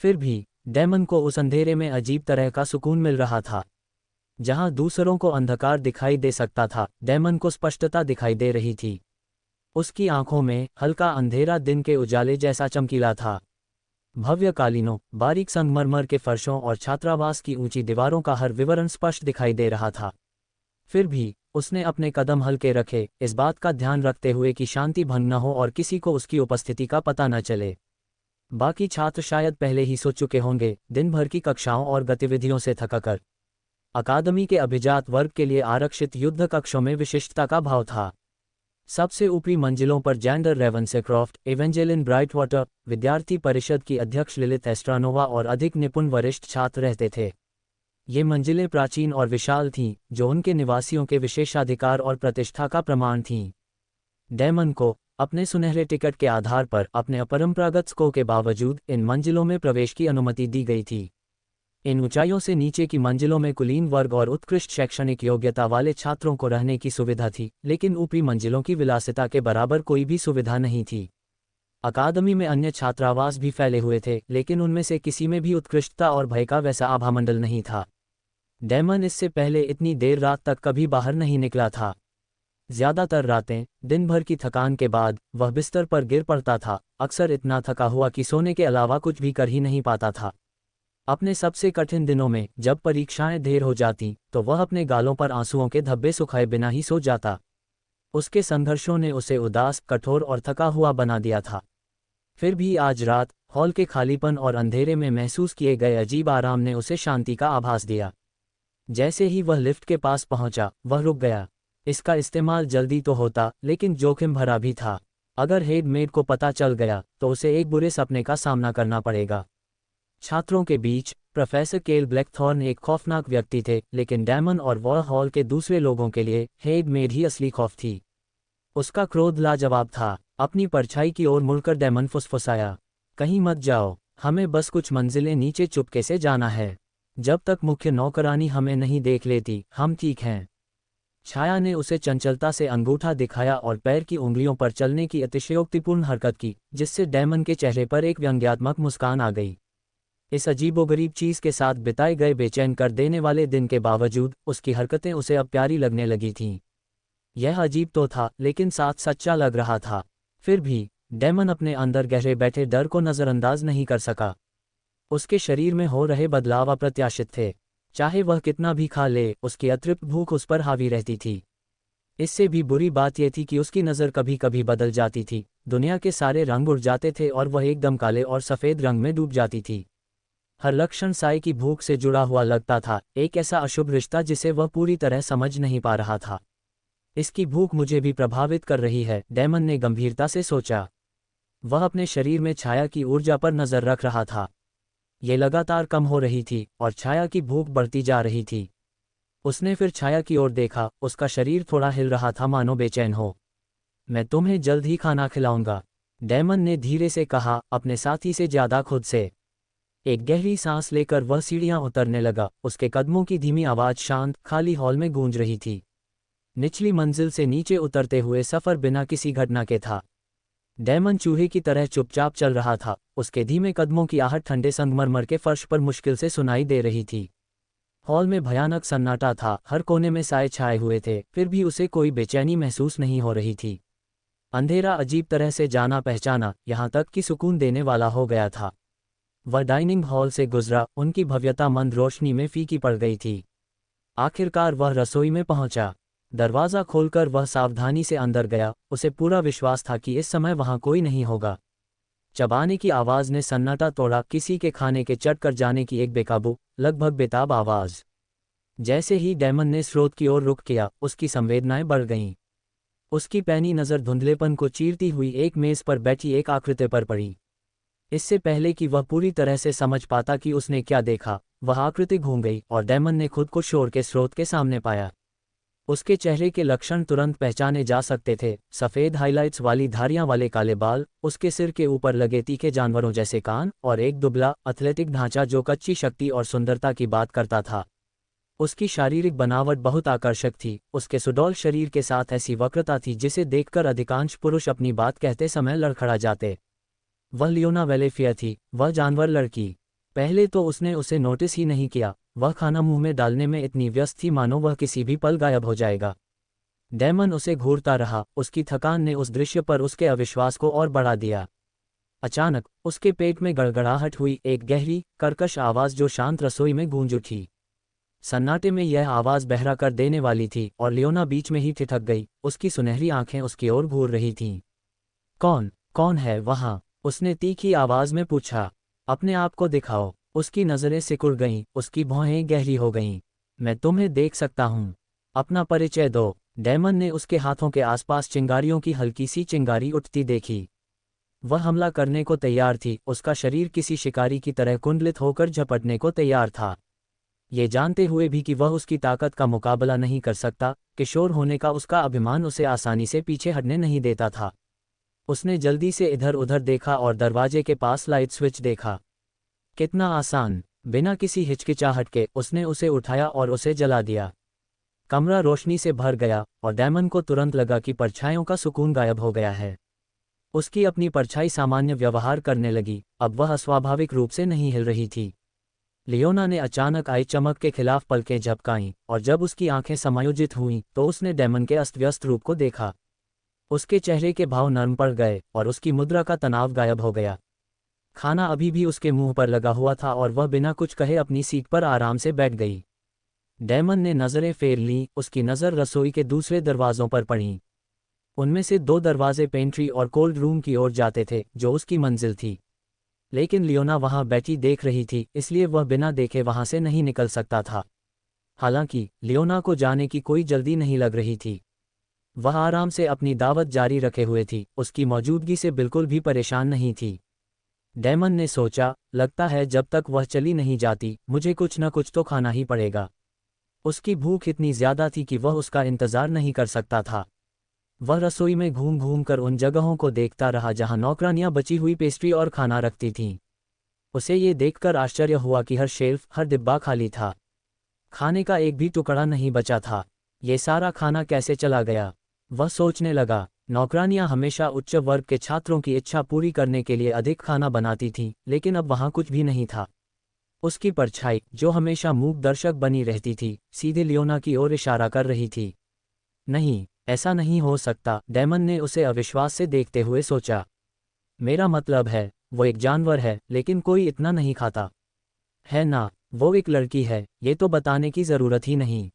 फिर भी डैमन को उस अंधेरे में अजीब तरह का सुकून मिल रहा था। जहां दूसरों को अंधकार दिखाई दे सकता था, डैमन को स्पष्टता दिखाई दे रही थी। उसकी आंखों में हल्का अंधेरा दिन के उजाले जैसा चमकीला था। भव्य कालीनों, बारीक संगमरमर के फर्शों और छात्रावास की ऊंची दीवारों का हर विवरण स्पष्ट दिखाई दे रहा था। फिर भी उसने अपने कदम हल्के रखे, इस बात का ध्यान रखते हुए कि शांति भंग न हो और किसी को उसकी उपस्थिति का पता न चले। बाकी छात्र शायद पहले ही सो चुके होंगे, दिन भर की कक्षाओं और गतिविधियों से थककर। अकादमी के अभिजात वर्ग के लिए आरक्षित युद्ध कक्षों में विशिष्टता का भाव था। सबसे ऊपरी मंजिलों पर जेंडर रेवेंसेक्रॉफ्ट, एवेंजेलिन ब्राइटवाटर, विद्यार्थी परिषद की अध्यक्ष लिलिथ एस्ट्रानोवा और अधिक निपुण वरिष्ठ छात्र रहते थे। ये मंजिलें प्राचीन और विशाल थीं, जो उनके निवासियों के विशेषाधिकार और प्रतिष्ठा का प्रमाण थीं। डैमन को अपने सुनहरे टिकट के आधार पर अपने अपरंपरागत स्कोर के बावजूद इन मंजिलों में प्रवेश की अनुमति दी गई थी। इन ऊंचाइयों से नीचे की मंजिलों में कुलीन वर्ग और उत्कृष्ट शैक्षणिक योग्यता वाले छात्रों को रहने की सुविधा थी, लेकिन ऊपरी मंजिलों की विलासिता के बराबर कोई भी सुविधा नहीं थी। अकादमी में अन्य छात्रावास भी फैले हुए थे, लेकिन उनमें से किसी में भी उत्कृष्टता और भय का वैसा आभामंडल नहीं था। डैमन इससे पहले इतनी देर रात तक कभी बाहर नहीं निकला था। ज्यादातर रातें, दिन भर की थकान के बाद, वह बिस्तर पर गिर पड़ता था, अक्सर इतना थका हुआ कि सोने के अलावा कुछ भी कर ही नहीं पाता था। अपने सबसे कठिन दिनों में, जब परीक्षाएं देर हो जाती, तो वह अपने गालों पर आंसुओं के धब्बे सुखाए बिना ही सो जाता। उसके संघर्षों ने उसे उदास, कठोर और थका हुआ बना दिया था। फिर भी आज रात, हॉल के खालीपन और अंधेरे में महसूस किए गए अजीब आराम ने उसे शांति का आभास दिया। जैसे ही वह लिफ्ट के पास पहुंचा, वह रुक गया। इसका इस्तेमाल जल्दी तो होता, लेकिन जोखिम भरा भी था। अगर हेडमेड को पता चल गया तो उसे एक बुरे सपने का सामना करना पड़ेगा। छात्रों के बीच प्रोफेसर केल ब्लैकथॉर्न एक खौफनाक व्यक्ति थे, लेकिन डैमन और वॉर हॉल के दूसरे लोगों के लिए हेडमेड ही असली खौफ थी। उसका क्रोध लाजवाब था। अपनी परछाई की ओर मुड़कर डैमन फुसफुसाया, कहीं मत जाओ, हमें बस कुछ मंजिलें नीचे चुपके से जाना है। जब तक मुख्य नौकरानी हमें नहीं देख लेती, हम ठीक हैं। छाया ने उसे चंचलता से अंगूठा दिखाया और पैर की उंगलियों पर चलने की अतिशयोक्तिपूर्ण हरकत की, जिससे डैमन के चेहरे पर एक व्यंग्यात्मक मुस्कान आ गई। इस अजीबोगरीब चीज के साथ बिताए गए बेचैन कर देने वाले दिन के बावजूद उसकी हरकतें उसे अब प्यारी लगने लगी थीं। यह अजीब तो था, लेकिन साथ सच्चा लग रहा था। फिर भी डैमन अपने अंदर गहरे बैठे डर को नज़रअंदाज नहीं कर सका। उसके शरीर में हो रहे बदलाव अप्रत्याशित थे। चाहे वह कितना भी खा ले, उसकी अतृप्त भूख उस पर हावी रहती थी। इससे भी बुरी बात यह थी कि उसकी नज़र कभी कभी बदल जाती थी। दुनिया के सारे रंग उड़ जाते थे और वह एकदम काले और सफ़ेद रंग में डूब जाती थी। हर लक्षण साय की भूख से जुड़ा हुआ लगता था, एक ऐसा अशुभ रिश्ता जिसे वह पूरी तरह समझ नहीं पा रहा था। इसकी भूख मुझे भी प्रभावित कर रही है, डैमन ने गंभीरता से सोचा। वह अपने शरीर में छाया की ऊर्जा पर नज़र रख रहा था। ये लगातार कम हो रही थी और छाया की भूख बढ़ती जा रही थी। उसने फिर छाया की ओर देखा, उसका शरीर थोड़ा हिल रहा था, मानो बेचैन हो। मैं तुम्हें जल्द ही खाना खिलाऊंगा, डैमन ने धीरे से कहा, अपने साथी से ज्यादा खुद से। एक गहरी सांस लेकर वह सीढ़ियां उतरने लगा। उसके कदमों की धीमी आवाज शांत खाली हॉल में गूंज रही थी। निचली मंजिल से नीचे उतरते हुए सफर बिना किसी घटना के था। डैमन चूहे की तरह चुपचाप चल रहा था। उसके धीमे कदमों की आहट ठंडे संगमरमर के फर्श पर मुश्किल से सुनाई दे रही थी। हॉल में भयानक सन्नाटा था, हर कोने में साए छाए हुए थे, फिर भी उसे कोई बेचैनी महसूस नहीं हो रही थी। अंधेरा अजीब तरह से जाना पहचाना, यहाँ तक कि सुकून देने वाला हो गया था। वह डाइनिंग हॉल से गुजरा, उनकी भव्यता मंद रोशनी में फीकी पड़ गई थी। आखिरकार वह रसोई में पहुंचा। दरवाज़ा खोलकर वह सावधानी से अंदर गया। उसे पूरा विश्वास था कि इस समय वहां कोई नहीं होगा। चबाने की आवाज़ ने सन्नाटा तोड़ा, किसी के खाने के चट कर जाने की एक बेकाबू, लगभग बेताब आवाज़। जैसे ही डैमन ने स्रोत की ओर रुख किया, उसकी संवेदनाएं बढ़ गईं। उसकी पैनी नज़र धुंधलेपन को चीरती हुई एक मेज़ पर बैठी एक आकृति पर पड़ी। इससे पहले कि वह पूरी तरह से समझ पाता कि उसने क्या देखा, वह आकृति घूम गई और डैमन ने खुद को शोर के स्रोत के सामने पाया। उसके चेहरे के लक्षण तुरंत पहचाने जा सकते थे। सफ़ेद हाइलाइट्स वाली धारियां वाले काले बाल, उसके सिर के ऊपर लगे तीखे जानवरों जैसे कान, और एक दुबला एथलेटिक ढांचा जो कच्ची शक्ति और सुंदरता की बात करता था। उसकी शारीरिक बनावट बहुत आकर्षक थी। उसके सुडौल शरीर के साथ ऐसी वक्रता थी जिसे देखकर अधिकांश पुरुष अपनी बात कहते समय लड़खड़ा जाते। वह लियोना वेलेफिया थी, वह जानवर लड़की। पहले तो उसने उसे नोटिस ही नहीं किया। वह खाना मुंह में डालने में इतनी व्यस्त थी मानो वह किसी भी पल गायब हो जाएगा। डैमन उसे घूरता रहा, उसकी थकान ने उस दृश्य पर उसके अविश्वास को और बढ़ा दिया। अचानक उसके पेट में गड़गड़ाहट हुई, एक गहरी कर्कश आवाज़ जो शांत रसोई में गूंज उठी। सन्नाटे में यह आवाज़ बहरा कर देने वाली थी और लियोना बीच में ही ठिठक गई। उसकी सुनहरी आंखें उसकी ओर घूर रही थीं। कौन है वहाँ? उसने तीखी आवाज़ में पूछा। अपने आप को दिखाओ। उसकी नज़रें सिकुड़ गईं, उसकी भौहें गहरी हो गईं। मैं तुम्हें देख सकता हूँ, अपना परिचय दो। डैमन ने उसके हाथों के आसपास चिंगारियों की हल्की सी चिंगारी उठती देखी। वह हमला करने को तैयार थी, उसका शरीर किसी शिकारी की तरह कुंडलित होकर झपटने को तैयार था। ये जानते हुए भी कि वह उसकी ताकत का मुकाबला नहीं कर सकता, किशोर होने का उसका अभिमान उसे आसानी से पीछे हटने नहीं देता था। उसने जल्दी से इधर उधर देखा और दरवाजे के पास लाइट स्विच देखा। कितना आसान! बिना किसी हिचकिचाहट के उसने उसे उठाया और उसे जला दिया। कमरा रोशनी से भर गया और डैमन को तुरंत लगा कि परछाइयों का सुकून गायब हो गया है। उसकी अपनी परछाई सामान्य व्यवहार करने लगी, अब वह अस्वाभाविक रूप से नहीं हिल रही थी। लियोना ने अचानक आई चमक के खिलाफ पलकें झपकाईं, और जब उसकी आंखें समायोजित हुईं तो उसने डैमन के अस्त व्यस्त रूप को देखा। उसके चेहरे के भाव नरम पड़ गए और उसकी मुद्रा का तनाव गायब हो गया। खाना अभी भी उसके मुंह पर लगा हुआ था और वह बिना कुछ कहे अपनी सीट पर आराम से बैठ गई। डैमन ने नज़रें फेर लीं, उसकी नज़र रसोई के दूसरे दरवाज़ों पर पड़ी। उनमें से 2 दरवाजे पेंट्री और कोल्ड रूम की ओर जाते थे, जो उसकी मंजिल थी। लेकिन लियोना वहां बैठी देख रही थी, इसलिए वह बिना देखे वहां से नहीं निकल सकता था। हालांकि लियोना को जाने की कोई जल्दी नहीं लग रही थी। वह आराम से अपनी दावत जारी रखे हुए थी, उसकी मौजूदगी से बिल्कुल भी परेशान नहीं थी। डैमन ने सोचा, लगता है जब तक वह चली नहीं जाती मुझे कुछ न कुछ तो खाना ही पड़ेगा। उसकी भूख इतनी ज्यादा थी कि वह उसका इंतजार नहीं कर सकता था। वह रसोई में घूम घूम कर उन जगहों को देखता रहा जहां नौकरानियां बची हुई पेस्ट्री और खाना रखती थीं। उसे ये देखकर आश्चर्य हुआ कि हर शेल्फ, हर डिब्बा खाली था। खाने का एक भी टुकड़ा नहीं बचा था। ये सारा खाना कैसे चला गया? वह सोचने लगा। नौकरानियां हमेशा उच्च वर्ग के छात्रों की इच्छा पूरी करने के लिए अधिक खाना बनाती थीं, लेकिन अब वहां कुछ भी नहीं था। उसकी परछाई, जो हमेशा मूक दर्शक बनी रहती थी, सीधे लियोना की ओर इशारा कर रही थी। नहीं, ऐसा नहीं हो सकता, डैमन ने उसे अविश्वास से देखते हुए सोचा। मेरा मतलब है, वो एक जानवर है, लेकिन कोई इतना नहीं खाता है ना। वो एक लड़की है, ये तो बताने की जरूरत ही नहीं।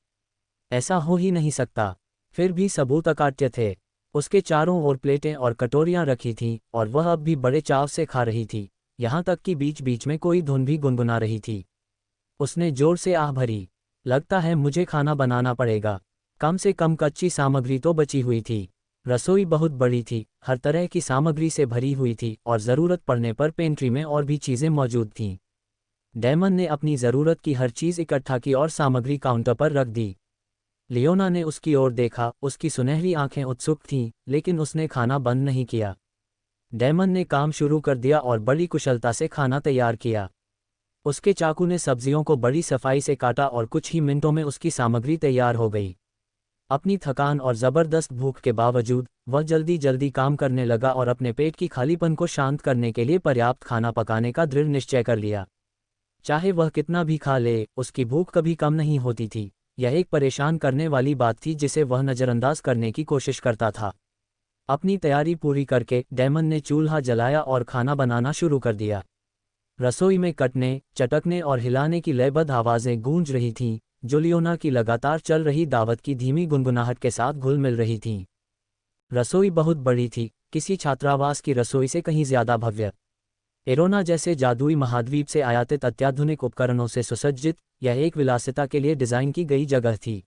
ऐसा हो ही नहीं सकता। फिर भी सबूत अकाट्य थे। उसके चारों ओर प्लेटें और कटोरियां रखी थीं, और वह अब भी बड़े चाव से खा रही थी, यहाँ तक कि बीच बीच में कोई धुन भी गुनगुना रही थी। उसने जोर से आह भरी। लगता है मुझे खाना बनाना पड़ेगा। कम से कम कच्ची सामग्री तो बची हुई थी। रसोई बहुत बड़ी थी, हर तरह की सामग्री से भरी हुई थी, और ज़रूरत पड़ने पर पेंट्री में और भी चीज़ें मौजूद थीं। डैमन ने अपनी ज़रूरत की हर चीज़ इकट्ठा की और सामग्री काउंटर पर रख दी। लियोना ने उसकी ओर देखा, उसकी सुनहरी आंखें उत्सुक थीं, लेकिन उसने खाना बंद नहीं किया। डैमन ने काम शुरू कर दिया और बड़ी कुशलता से खाना तैयार किया। उसके चाकू ने सब्जियों को बड़ी सफाई से काटा और कुछ ही मिनटों में उसकी सामग्री तैयार हो गई। अपनी थकान और ज़बरदस्त भूख के बावजूद वह जल्दी जल्दी काम करने लगा और अपने पेट की खालीपन को शांत करने के लिए पर्याप्त खाना पकाने का दृढ़ निश्चय कर लिया। चाहे वह कितना भी खा ले, उसकी भूख कभी कम नहीं होती थी। यह एक परेशान करने वाली बात थी जिसे वह नज़रअंदाज करने की कोशिश करता था। अपनी तैयारी पूरी करके डैमन ने चूल्हा जलाया और खाना बनाना शुरू कर दिया। रसोई में कटने, चटकने और हिलाने की लयबद्ध आवाज़ें गूंज रही थीं, जो लियोना की लगातार चल रही दावत की धीमी गुनगुनाहट के साथ घुल मिल रही थीं। रसोई बहुत बड़ी थी, किसी छात्रावास की रसोई से कहीं ज्यादा भव्य। एरोना जैसे जादुई महाद्वीप से आयातित अत्याधुनिक उपकरणों से सुसज्जित, यह एक विलासिता के लिए डिज़ाइन की गई जगह थी।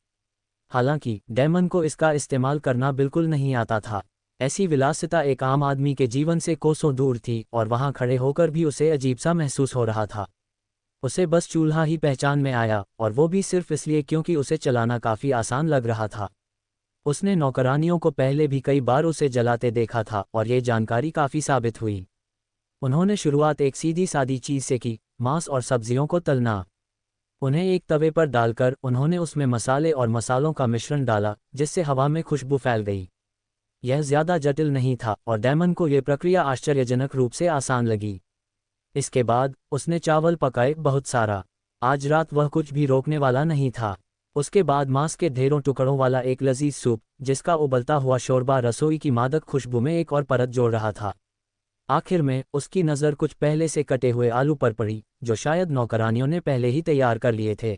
हालांकि डैमन को इसका इस्तेमाल करना बिल्कुल नहीं आता था। ऐसी विलासिता एक आम आदमी के जीवन से कोसों दूर थी, और वहां खड़े होकर भी उसे अजीब सा महसूस हो रहा था। उसे बस चूल्हा ही पहचान में आया, और वो भी सिर्फ इसलिए क्योंकि उसे चलाना काफ़ी आसान लग रहा था। उसने नौकरानियों को पहले भी कई बार उसे जलाते देखा था, और ये जानकारी काफ़ी साबित हुई। उन्होंने शुरुआत एक सीधी सादी चीज़ से की, मांस और सब्जियों को तलना। उन्हें एक तवे पर डालकर उन्होंने उसमें मसाले और मसालों का मिश्रण डाला, जिससे हवा में खुशबू फैल गई। यह ज़्यादा जटिल नहीं था, और डैमन को यह प्रक्रिया आश्चर्यजनक रूप से आसान लगी। इसके बाद उसने चावल पकाए, बहुत सारा। आज रात वह कुछ भी रोकने वाला नहीं था। उसके बाद मांस के ढेरों टुकड़ों वाला एक लजीज सूप, जिसका उबलता हुआ शोरबा रसोई की मादक खुशबू में एक और परत जोड़ रहा था। आखिर में उसकी नज़र कुछ पहले से कटे हुए आलू पर पड़ी, जो शायद नौकरानियों ने पहले ही तैयार कर लिए थे।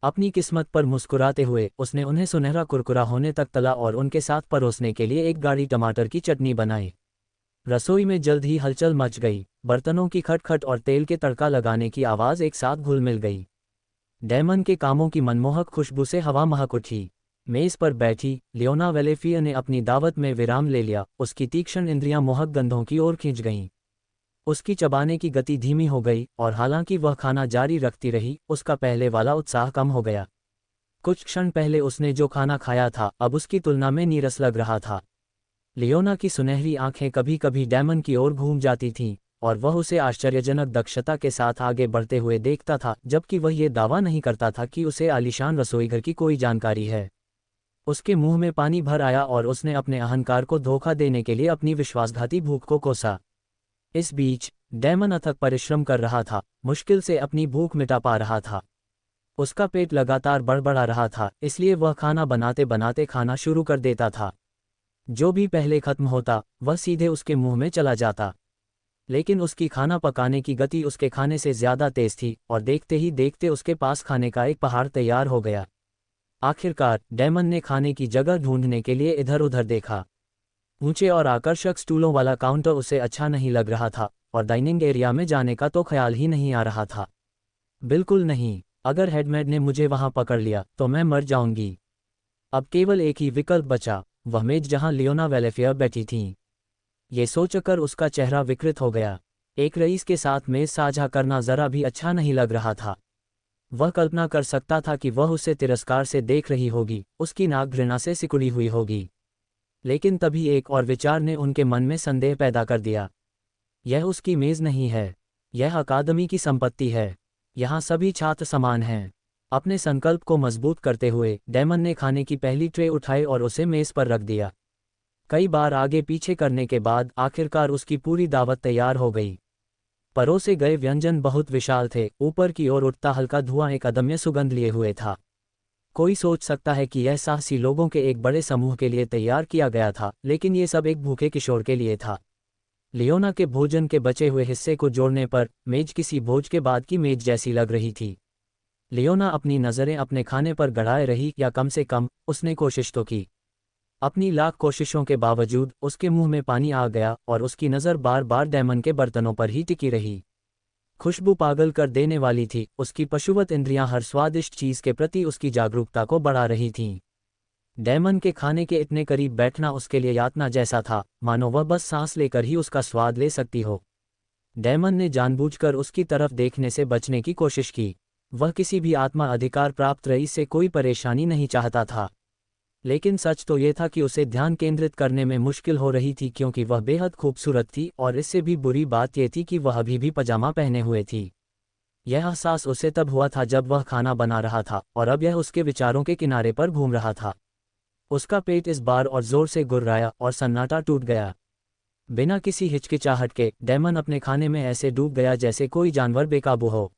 अपनी किस्मत पर मुस्कुराते हुए उसने उन्हें सुनहरा कुरकुरा होने तक तला और उनके साथ परोसने के लिए एक गाढ़ी टमाटर की चटनी बनाई। रसोई में जल्द ही हलचल मच गई। बर्तनों की खटखट और तेल के तड़का लगाने की आवाज़ एक साथ घुल मिल गई। डैमन के कामों की मनमोहक खुशबू से हवा महक उठी। मेज़ पर बैठी लियोना वेलेफिया ने अपनी दावत में विराम ले लिया। उसकी तीक्ष्ण इंद्रियां मोहक गंधों की ओर खींच गईं। उसकी चबाने की गति धीमी हो गई, और हालांकि वह खाना जारी रखती रही, उसका पहले वाला उत्साह कम हो गया। कुछ क्षण पहले उसने जो खाना खाया था, अब उसकी तुलना में नीरस लग रहा था। लियोना की सुनहरी आंखें कभी कभी डैमन की ओर घूम जाती थीं, और वह उसे आश्चर्यजनक दक्षता के साथ आगे बढ़ते हुए देखता था, जबकि वह ये दावा नहीं करता था कि उसे आलीशान रसोईघर की कोई जानकारी है। उसके मुंह में पानी भर आया, और उसने अपने अहंकार को धोखा देने के लिए अपनी विश्वासघाती भूख को कोसा। इस बीच डैमन अथक परिश्रम कर रहा था, मुश्किल से अपनी भूख मिटा पा रहा था। उसका पेट लगातार बड़बड़ा रहा था, इसलिए वह खाना बनाते बनाते खाना शुरू कर देता था। जो भी पहले खत्म होता, वह सीधे उसके मुंह में चला जाता। लेकिन उसकी खाना पकाने की गति उसके खाने से ज्यादा तेज थी, और देखते ही देखते उसके पास खाने का एक पहाड़ तैयार हो गया। आखिरकार डैमन ने खाने की जगह ढूंढने के लिए इधर उधर देखा। ऊंचे और आकर्षक स्टूलों वाला काउंटर उसे अच्छा नहीं लग रहा था, और डाइनिंग एरिया में जाने का तो ख्याल ही नहीं आ रहा था। बिल्कुल नहीं, अगर हेडमेड ने मुझे वहां पकड़ लिया तो मैं मर जाऊंगी। अब केवल एक ही विकल्प बचा, वह मेज जहां लियोना वेलेफियर बैठी थीं। ये सोचकर उसका चेहरा विकृत हो गया। एक रईस के साथ मेज साझा करना जरा भी अच्छा नहीं लग रहा था। वह कल्पना कर सकता था कि वह उसे तिरस्कार से देख रही होगी, उसकी नाक घृणा से सिकुड़ी हुई होगी। लेकिन तभी एक और विचार ने उनके मन में संदेह पैदा कर दिया। यह उसकी मेज नहीं है, यह अकादमी की संपत्ति है। यहाँ सभी छात्र समान हैं। अपने संकल्प को मजबूत करते हुए डेमन ने खाने की पहली ट्रे उठाई और उसे मेज पर रख दिया। कई बार आगे पीछे करने के बाद आखिरकार उसकी पूरी दावत तैयार हो गई। परोसे गए व्यंजन बहुत विशाल थे, ऊपर की ओर उठता हल्का धुआं एक अदम्य सुगंध लिए हुए था। कोई सोच सकता है कि यह साहसी लोगों के एक बड़े समूह के लिए तैयार किया गया था, लेकिन ये सब एक भूखे किशोर के लिए था। लियोना के भोजन के बचे हुए हिस्से को जोड़ने पर मेज किसी भोज के बाद की मेज जैसी लग रही थी। लियोना अपनी नज़रें अपने खाने पर गड़ाए रही, या कम से कम उसने कोशिश तो की। अपनी लाख कोशिशों के बावजूद उसके मुंह में पानी आ गया और उसकी नज़र बार बार डेमन के बर्तनों पर ही टिकी रही। खुशबू पागल कर देने वाली थी, उसकी पशुवत इंद्रियां हर स्वादिष्ट चीज़ के प्रति उसकी जागरूकता को बढ़ा रही थीं। डेमन के खाने के इतने करीब बैठना उसके लिए यातना जैसा था, मानो वह बस सांस लेकर ही उसका स्वाद ले सकती हो। डेमन ने जानबूझकर उसकी तरफ देखने से बचने की कोशिश की। वह किसी भी आत्मा अधिकार प्राप्त रईस से कोई परेशानी नहीं चाहता था। लेकिन सच तो ये था कि उसे ध्यान केंद्रित करने में मुश्किल हो रही थी, क्योंकि वह बेहद खूबसूरत थी, और इससे भी बुरी बात यह थी कि वह अभी भी पजामा पहने हुए थी। यह एहसास उसे तब हुआ था जब वह खाना बना रहा था, और अब यह उसके विचारों के किनारे पर घूम रहा था। उसका पेट इस बार और जोर से गुर्राया और सन्नाटा टूट गया। बिना किसी हिचकिचाहट के डेमन अपने खाने में ऐसे डूब गया जैसे कोई जानवर बेकाबू हो।